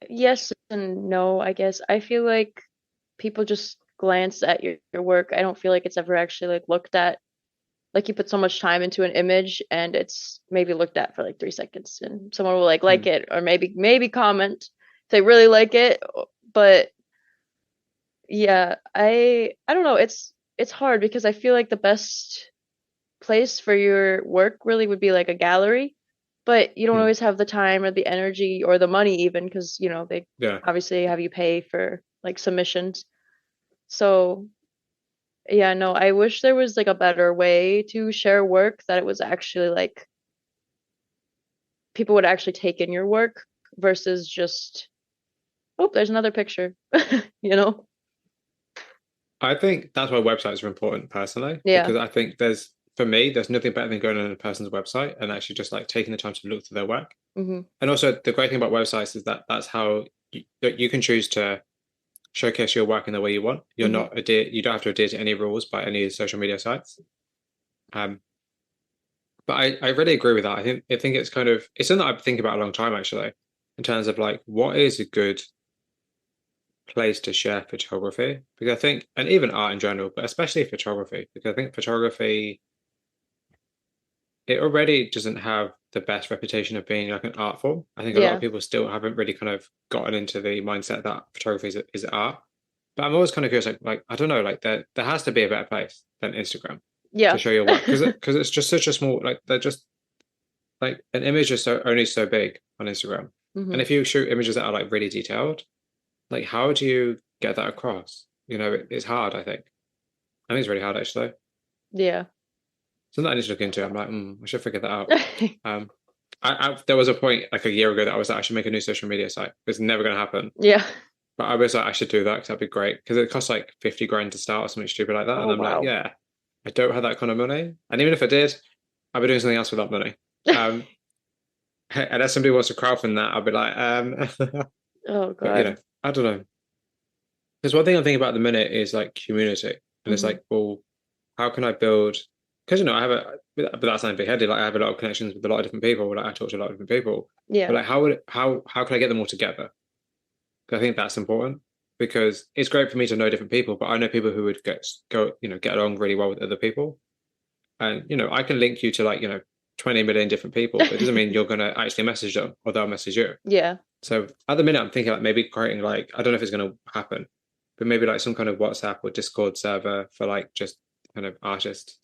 yes and no, I guess. I feel like people just glance at your work. I don't feel like it's ever actually like looked at. Like you put so much time into an image and it's maybe looked at for like 3 seconds and someone will like Hmm. it or maybe comment if they really like it. But yeah, I don't know. It's hard because I feel like the best place for your work really would be like a gallery, but you don't Hmm. always have the time or the energy or the money even because, they Yeah. obviously have you pay for like submissions. So, yeah, no, I wish there was like a better way to share work that it was actually like people would actually take in your work versus just, oh, there's another picture, you know? I think that's why websites are important personally, Yeah. because I think for me, there's nothing better than going on a person's website and actually just like taking the time to look through their work. Hmm. And also, the great thing about websites is that that's how you can choose to showcase your work in the way you want. Hmm. You don't have to adhere to any rules by any social media sites. Um, but I really agree with that. I think it's something that I've been thinking about a long time actually, in terms of like what is a good place to share photography because I think and even art in general, but especially photography because I think photography it already doesn't have the best reputation of being like an art form. I think a lot of Yeah. people still haven't really kind of gotten into the mindset that photography is art. But I'm always kind of curious, like I don't know, like there has to be a better place than Instagram to Yeah. show your work because it's just such a small like they're just like an image is only so big on Instagram, and Hmm. if you shoot images that are like really detailed, like how do you get that across? It's hard. I think it's really hard actually. Yeah. Something I need to look into. I'm like, I should figure that out. Um, there was a point like a year ago that I was like, I should make a new social media site. It's never going to happen. Yeah. But I was like, I should do that because that'd be great because it costs like 50 grand to start or something stupid like that. Oh, And I'm like, wow. yeah, I don't have that kind of money. And even if I did, I'd be doing something else with that money. Um, unless somebody wants to crowdfund that, I'll be like, Oh, but God. I don't know. Because one thing I'm thinking about at the minute is like community, and it's Hmm. like, well, how can I build? Because I have but that sounds big headed. Like I have a lot of connections with a lot of different people. Like I talk to a lot of different people, but Yeah. like how can I get them all together? 'Cause I think that's important because it's great for me to know different people, but I know people who would get along really well with other people, and I can link you to like 20 million different people, but it doesn't mean you're gonna actually message them or they'll message you. Yeah. So at the minute, I'm thinking like maybe creating like I don't know if it's going to happen, but maybe like some kind of WhatsApp or Discord server for like just kind of artists.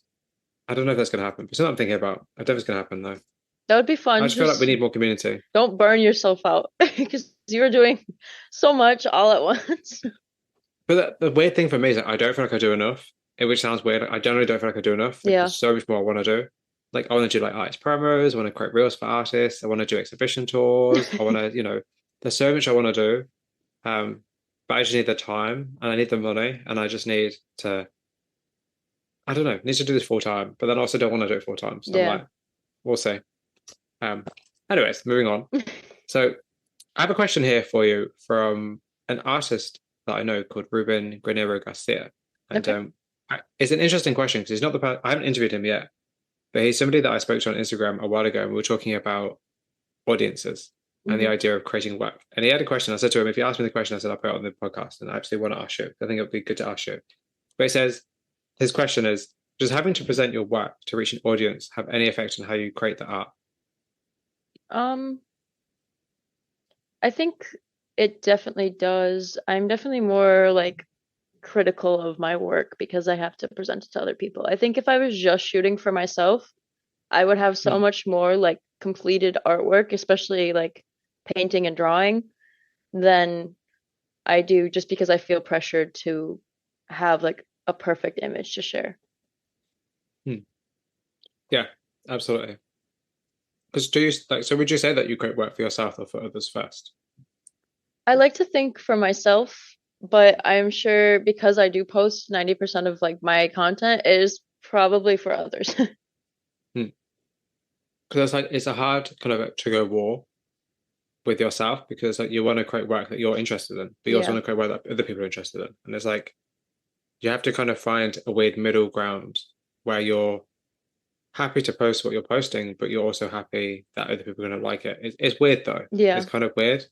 I don't know if that's gonna happen. It's something I'm thinking about. I don't know if it's gonna happen though. That would be I fun. just feel like we Just need more community. don't burn yourself out because you're doing so much all at once. But the weird thing for me is that I don't feel like I do enough. Which sounds weird. I generally don't feel like I do enough. Like Yeah. there's so much more I want to do. Like I want to do like artist promos. I want to create reels for artists. I want to do exhibition tours. I want to, there's so much I want to do. But I just need the time and I need the money and I just need to, I don't know, need to do this full time. But then I also don't want to do it full time. So I'm Yeah. like, we'll see. Um, anyways, moving on. So I have a question here for you from an artist that I know called Ruben Granero Garcia. And Okay. it's an interesting question because he's not I haven't interviewed him yet, but he's somebody that I spoke to on Instagram a while ago, and we were talking about audiences and the Hmm. idea of creating work. And he had a question. I said to him, if you ask me the question, I said I'll put it on the podcast, and I actually want to ask you. I think it would be good to ask you. But he says his question is, does having to present your work to reach an audience have any effect on how you create the art? Um, I think it definitely does. I'm definitely more like critical of my work because I have to present it to other people. I think if I was just shooting for myself, I would have so Hmm. much more like completed artwork, especially like painting and drawing, than I do just because I feel pressured to have like a perfect image to share. Hmm. Yeah, absolutely. Because do you like, so would you say that you create work for yourself or for others first? I like to think for myself, but I'm sure because I do post 90% of like my content is probably for others. Hmm. Because it's like it's a hard kind of a trigger war with yourself because like you want to create work that you're interested in, but you also Yeah. want to create work that other people are interested in. And it's like you have to kind of find a weird middle ground where you're happy to post what you're posting, but you're also happy that other people are going to like it. It's weird though. It's Yeah. kind of weird.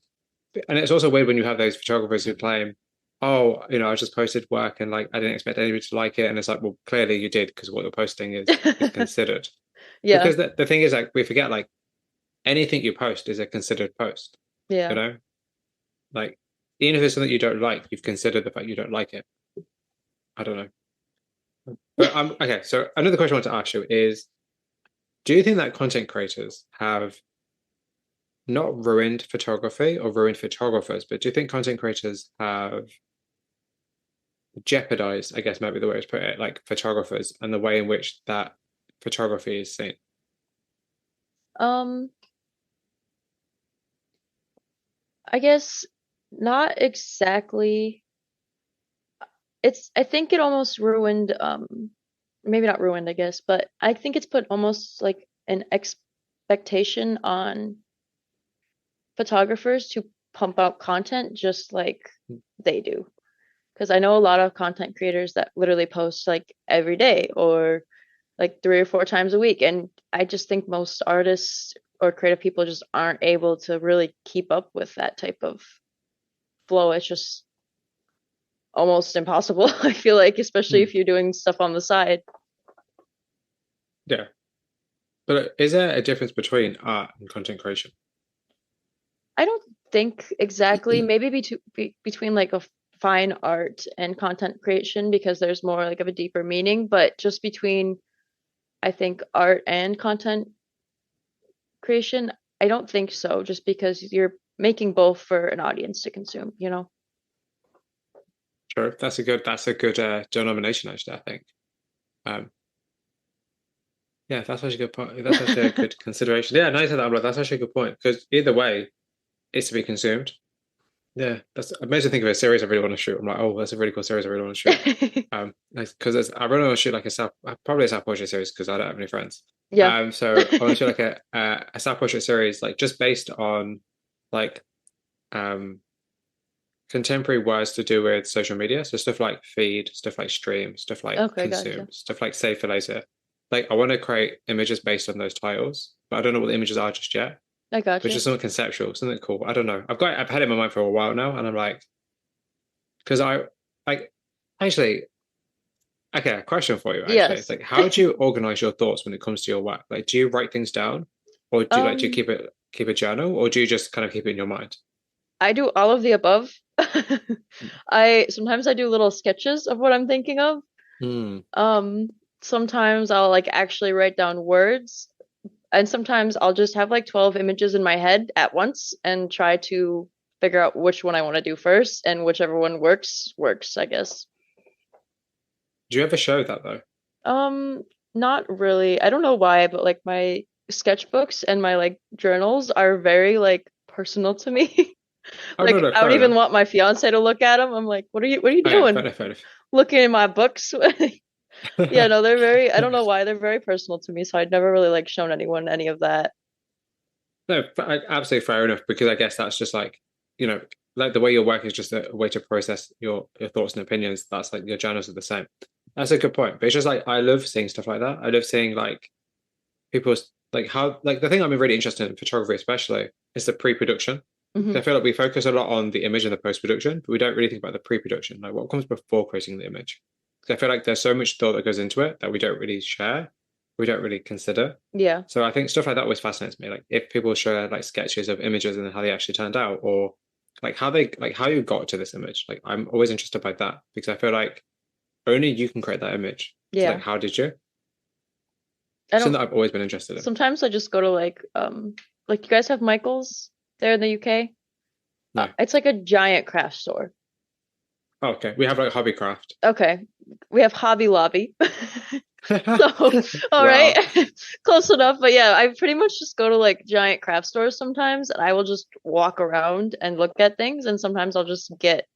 And it's also weird when you have those photographers who claim, oh, I just posted work and like I didn't expect anybody to like it. And it's like, well, clearly you did because what you're posting is considered. Yeah. Because the thing is like we forget like anything you post is a considered post, you Yeah. know? Like even if it's something you don't like, you've considered the fact you don't like it. I don't know. But okay, so another question I want to ask you is, do you think that content creators have not ruined photography or ruined photographers, but do you think content creators have jeopardized, I guess might be the way to put it, like photographers and the way in which that photography is seen? Um, I guess not exactly. I think it almost ruined, maybe not ruined, I guess, but I think it's put almost like an expectation on photographers to pump out content just like they do. Because I know a lot of content creators that literally post like every day or like 3 or 4 times a week. And I just think most artists or creative people just aren't able to really keep up with that type of flow. It's just almost impossible, I feel like, especially Hmm. if you're doing stuff on the side. Yeah. But is there a difference between art and content creation? I don't think exactly, maybe between like a fine art and content creation because there's more like of a deeper meaning, but just between I think art and content creation, I don't think so, just because you're making both for an audience to consume, you know? Sure. That's a good denomination, actually, I think. Um, yeah, that's actually a good point. That's actually a good consideration. Yeah, now you said that, I'm like, that's actually a good point. Because either way, it's to be consumed. Yeah, that's amazing to think of a series I really want to shoot. I'm like, oh, that's a really cool series I really want to shoot. Because I really want to shoot like probably a self portrait series because I don't have any friends. Yeah. So I want to shoot like a self portrait series, like just based on like um contemporary words to do with social media. So stuff like feed, stuff like stream, stuff like Okay, consume, gotcha. stuff like save for later. Like I want to create images based on those titles, but I don't know what the images are just yet. I But gotcha. just something conceptual, something cool. I don't know. I've had it in my mind for a while now, and I'm like, because like actually, okay, a question for you actually. It's Yes. like, how do you organize your thoughts when it comes to your work? Like, do you write things down, or do you Um, keep a journal, or do you just kind of keep it in your mind? I do all of the above. I sometimes I do little sketches of what I'm thinking of. Hmm. Um, sometimes I'll like actually write down words, and sometimes I'll just have like 12 images in my head at once and try to figure out which one I want to do first, and whichever one works, I guess. Do you ever show that though? Um, Not really. I don't know why, but like my sketchbooks and my like journals are very like personal to me. Oh no, Like no, I don't fair even enough. want my fiance to look at them. I'm like, what are you Oh yeah, fair doing? enough, fair enough. Looking in my books? Yeah, no, they're very, I don't know why, they're very personal to me, so I'd never really like shown anyone any of that. No, absolutely fair enough, because I guess that's just like, you know, like the way your work is just a way to process your thoughts and opinions. That's like your journals are the same. That's a good point. But it's just like I love seeing stuff like that. I love seeing like people's like how like the thing I'm really interested in photography especially is the pre-production. I Hmm. feel like we focus a lot on the image and the post-production, but we don't really think about the pre-production, like what comes before creating the image. Because I feel like there's so much thought that goes into it that we don't really share, we don't really consider. Yeah. So I think stuff like that always fascinates me. Like if people share like sketches of images and how they actually turned out, or like how they like how you got to this image. Like I'm always interested by that because I feel like only you can create that image. So like Yeah. how did you? I Something don't, that I've always been interested in. sometimes I just go to like you guys have Michael's there in the UK? No. It's like a giant craft store. Oh, okay. We have like Hobbycraft. Okay. We have Hobby Lobby. So, all right. Wow. Close enough. But yeah, I pretty much just go to like giant craft stores sometimes, and I will just walk around and look at things, and sometimes I'll just get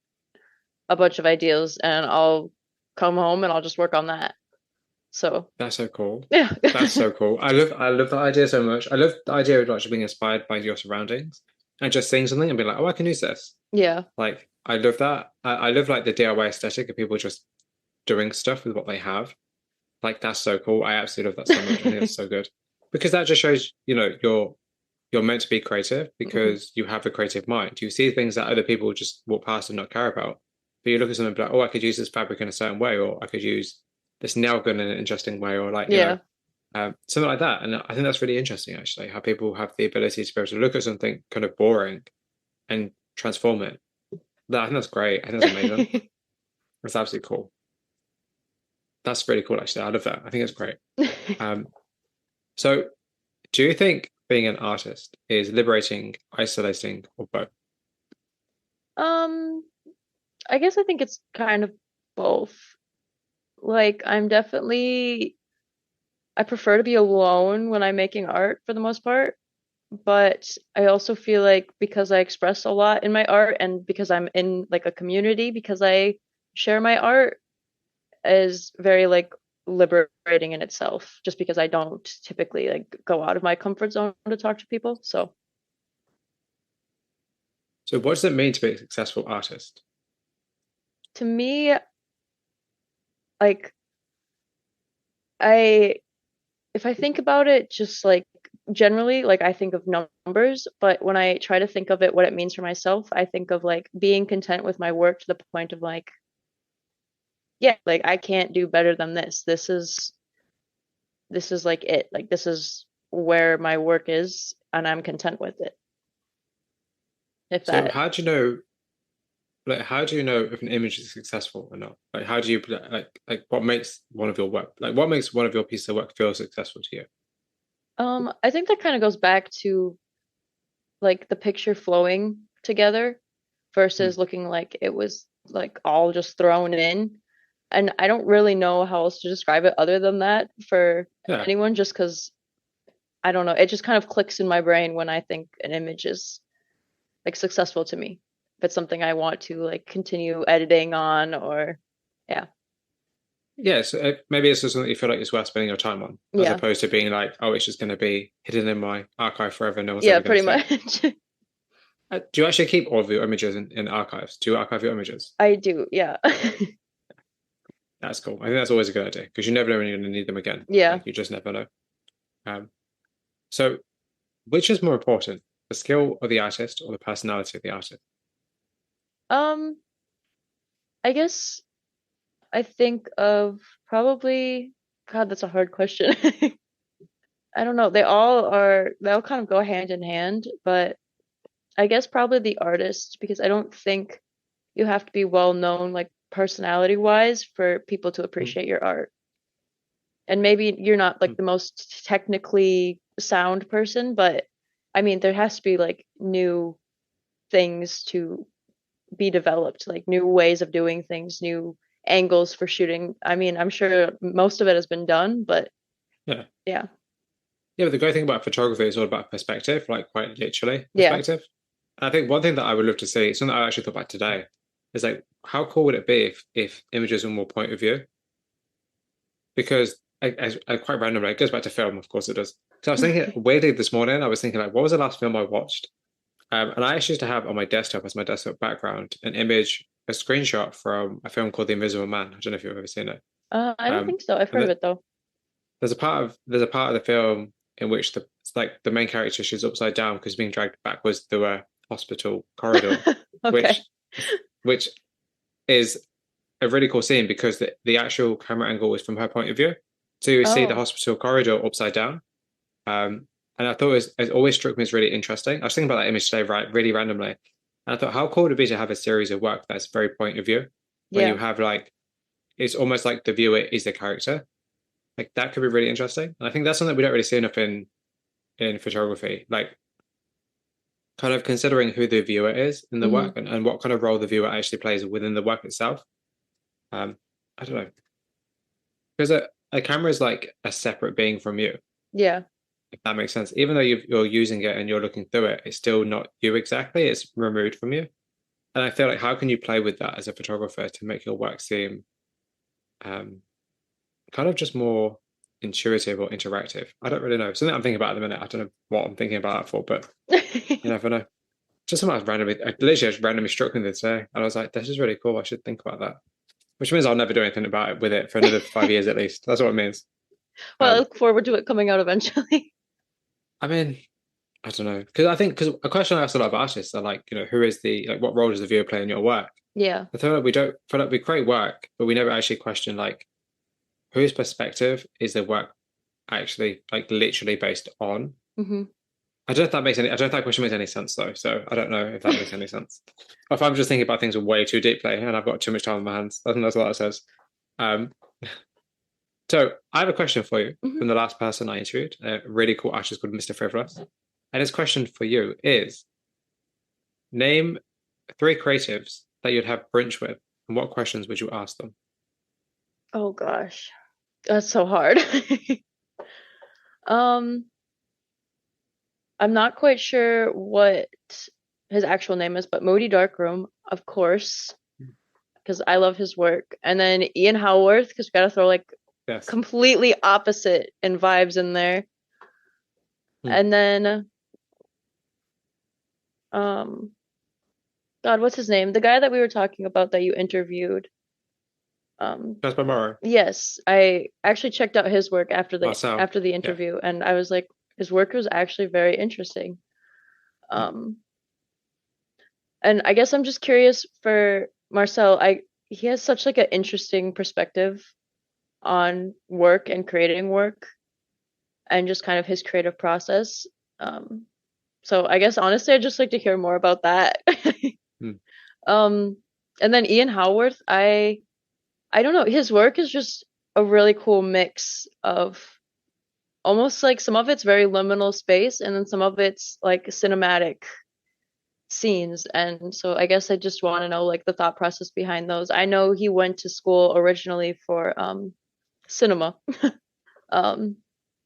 a bunch of ideas and I'll come home and I'll just work on that. So, That's so cool. yeah. That's so cool. I love that idea so much. I love the idea of like just being inspired by your surroundings and just seeing something and being like, oh, I can use this. Yeah. Like I love that. I love like the DIY aesthetic of people just doing stuff with what they have. Like that's so cool. I absolutely love that so much. I think that's so good. Because that just shows, you know, you're meant to be creative Mhm. because you have a creative mind. You see things that other people just walk past and not care about. But you look at something and be like, oh, I could use this fabric in a certain way, or I could use this nail gun in an interesting way, or like, you know, Yeah. something like that. And I think that's really interesting, actually, how people have the ability to be able to look at something kind of boring and transform it. I think that's great. I think that's amazing. That's absolutely cool. That's really cool, actually. I love that. I think it's great. Um, so do you think being an artist is liberating, isolating, or both? Um, I guess I think it's kind of both. Like, I prefer to be alone when I'm making art for the most part, but I also feel like because I express a lot in my art and because I'm in like a community, because I share my art is very like liberating in itself, just because I don't typically like go out of my comfort zone to talk to people. So So what does it mean to be a successful artist? to me, like I if I think about it just like generally, like I think of numbers, but when I try to think of it, what it means for myself, I think of like being content with my work to the point of like, yeah, like I can't do better than this. This is like it. Like this is where my work is, and I'm content with it. If So that, how do you know, like, how do you know if an image is successful or not? Like, how do you, like, what makes one of your work, like, what makes one of your pieces of work feel successful to you? I think that kind of goes back to like the picture flowing together Hmm. versus looking like it was like all just thrown in. And I don't really know how else to describe it other than that for Yeah. anyone, just because I don't know. It just kind of clicks in my brain when I think an image is like successful to me. If it's something I want to like continue editing on or yeah. Yeah, so maybe it's just something you feel like it's worth spending your time on, as Yeah. opposed to being like, oh, it's just going to be hidden in my archive forever. No one's Yeah, ever going to pretty see it. much. Do you actually keep all of your images in archives? Do you archive your images? I do. Yeah. That's cool. I think that's always a good idea because you never know when you're going to need them again. Yeah. Like you just never know. Um, so which is more important, the skill of the artist or the personality of the artist? Um, I guess I think of probably, God, that's a hard question. I don't know. They all kind of go hand in hand, but I guess probably the artist, because I don't think you have to be well known like personality wise for people to Hmm. appreciate your art. And maybe you're not like Hmm. the most technically sound person, but I mean, there has to be like new things to be developed, like new ways of doing things, new angles for shooting. I mean, I'm sure most of it has been done, but Yeah. yeah. Yeah, but the great thing about photography is all about perspective, like quite literally Yeah. perspective. And I think one thing that I would love to see, something I actually thought about today, is like how cool would it be if images were more point of view? Because I quite randomly, it goes back to film, of course it does. So I was thinking weirdly this morning, I was thinking like, what was the last film I watched? And I actually used to have on my desktop as my desktop background an image, a screenshot from a film called The Invisible Man. I don't know if you've ever seen it. I don't Um, think so. I've and heard of it though. there's a part of the film in which the main character she's upside down because being dragged backwards through a hospital corridor, Okay. which which is a really cool scene because the actual camera angle is from her point of view. So you see the Oh, hospital corridor upside down. Um, and I thought it always struck me as really interesting. I was thinking about that image today, right, really randomly. And I thought, how cool would it be to have a series of work that's very point of view, where you yeah. have like, it's almost like the viewer is the character. Like that could be really interesting. And I think that's something we don't really see enough in photography. Like kind of considering who the viewer is in the Hmm. work and what kind of role the viewer actually plays within the work itself. Um, I don't know. Because a camera is like a separate being from you, Yeah. if that makes sense. Even though you're using it and you're looking through it, it's still not you exactly. It's removed from you. And I feel like how can you play with that as a photographer to make your work seem um, kind of just more intuitive or interactive? I don't really know. Something I'm thinking about at the minute. I don't know what I'm thinking about that for, but you never know. Just something I literally just randomly struck me this day, and I was like, "This is really cool. I should think about that." Which means I'll never do anything about it with it for another 5 years at least. That's what it means. Well, I Um, look forward to it coming out eventually. I mean, I don't know because a question I ask a lot of artists are like, who is the like what role does the viewer play in your work? Yeah. I feel like we don't feel like we create work, but we never actually question like whose perspective is the work actually like literally based on. Hmm. I don't know if that question makes any sense though. So I don't know if that makes any sense. Or if I'm just thinking about things way too deeply and I've got too much time on my hands. I think that's what that says. Um, so I have a question for you Hmm. from the last person I interviewed, a really cool artist called Mr. Frivolous. And his question for you is name three creatives that you'd have brunch with, and what questions would you ask them? Oh gosh. That's so hard. Um, I'm not quite sure what his actual name is, but Moody Darkroom, of course, because I love his work. And then Ian Howarth, because we gotta throw like Yes. completely opposite in vibes in there. Hmm. And then um God, what's his name? The guy that we were talking about that you interviewed. Um Jasper Morrow. yes, I actually checked out his work Marcel. after the Yeah. interview and I was like his work was actually very interesting. Hmm. Um and I guess I'm just curious for Marcel. I He has such like an interesting perspective on work and creating work and just kind of his creative process. Um, so I guess honestly, I'd just like to hear more about that. Hmm. um, and then Ian Howarth, I don't know, his work is just a really cool mix of almost like some of it's very liminal space and then some of it's like cinematic scenes. And so I guess I just want to know like the thought process behind those. I know he went to school originally for cinema. Um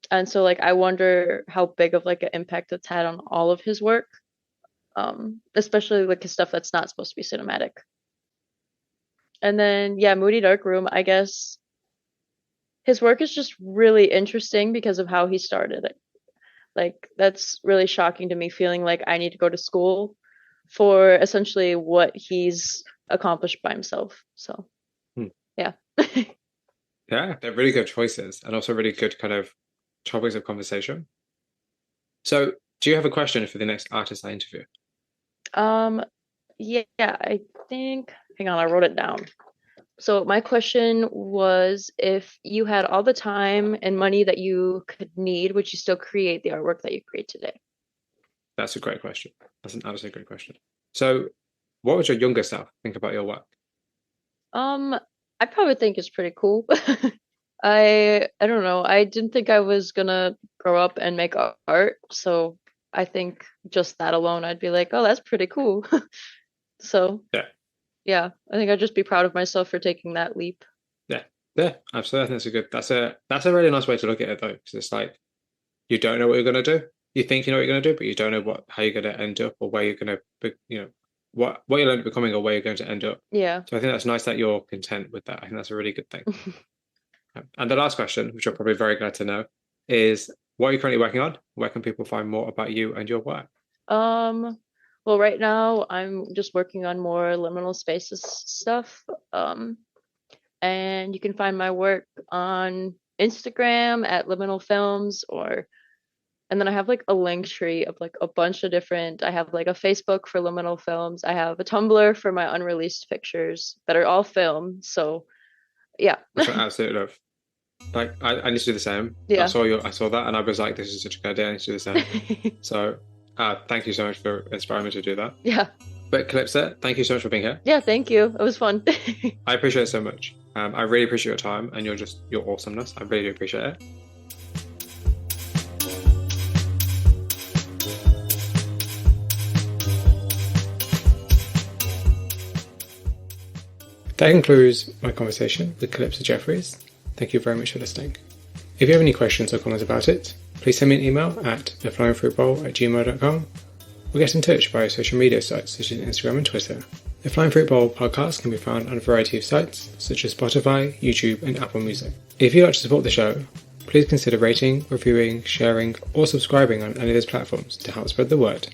and so like I wonder how big of like an impact it's had on all of his work. Especially like his stuff that's not supposed to be cinematic. And then yeah, Moody Darkroom, I guess his work is just really interesting because of how he started it. Like that's really shocking to me feeling like I need to go to school for essentially what he's accomplished by himself. So, Hmm. yeah. Yeah, they're really good choices and also really good kind of topics of conversation. So, do you have a question for the next artist I interview? um yeah, I think hang on, I wrote it down. So my question was if you had all the time and money that you could need, would you still create the artwork that you create today? That's a great question. That's an absolutely great question. So, what would your younger self think about your work? Um, I probably think it's pretty cool. I don't know. I didn't think I was gonna grow up and make art, so I think just that alone, I'd be like, oh, that's pretty cool. So Yeah, yeah, I think I'd just be proud of myself for taking that leap. yeah, yeah, absolutely. I think that's a really nice way to look at it though, because it's like you don't know what you're gonna do. You think you know what you're gonna do, but you don't know how you're gonna end up or where you're gonna be, what you'll end up becoming or where you're going to end up. Yeah. So I think that's nice that you're content with that. I think that's a really good thing. And the last question, which you're probably very glad to know, is what are you currently working on? Where can people find more about you and your work? Um, well, right now I'm just working on more liminal spaces stuff. And you can find my work on Instagram at Liminal Films, or and then I have like a link tree of like a bunch of different. I have like a Facebook for Liminal Films. I have a Tumblr for my unreleased pictures that are all film. So yeah. Which I absolutely love. Like I need to do the same. Yeah. I saw that and I was like, this is such a good idea. I need to do the same. So thank you so much for inspiring me to do that. Yeah. But Calypsa, thank you so much for being here. Yeah, thank you. It was fun. I appreciate it so much. I really appreciate your time and your awesomeness. I really do appreciate it. That concludes my conversation with Calypsa Jefferies. Thank you very much for listening. If you have any questions or comments about it, please send me an email at theflyingfruitbowl@gmail.com or get in touch via social media sites such as Instagram and Twitter. The Flying Fruit Bowl podcast can be found on a variety of sites such as Spotify, YouTube and Apple Music. If you'd like to support the show, please consider rating, reviewing, sharing or subscribing on any of those platforms to help spread the word.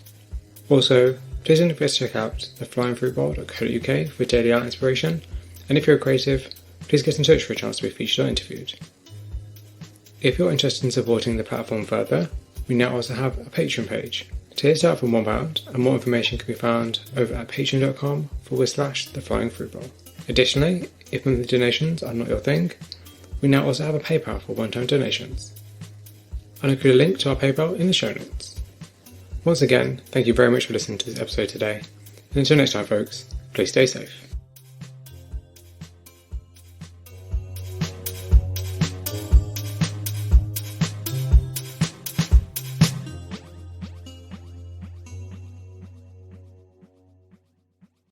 Also, please don't forget to check out theflyingfruitbowl.co.uk for daily art inspiration, and if you're a creative, please get in touch for a chance to be featured or interviewed. If you're interested in supporting the platform further, we now also have a Patreon page. Tiers start from £1 and more information can be found over at patreon.com/theflyingfruitbowl. Additionally, if monthly donations are not your thing, we now also have a PayPal for one-time donations. I'll include a link to our PayPal in the show notes. Once again, thank you very much for listening to this episode today, and until next time folks, please stay safe.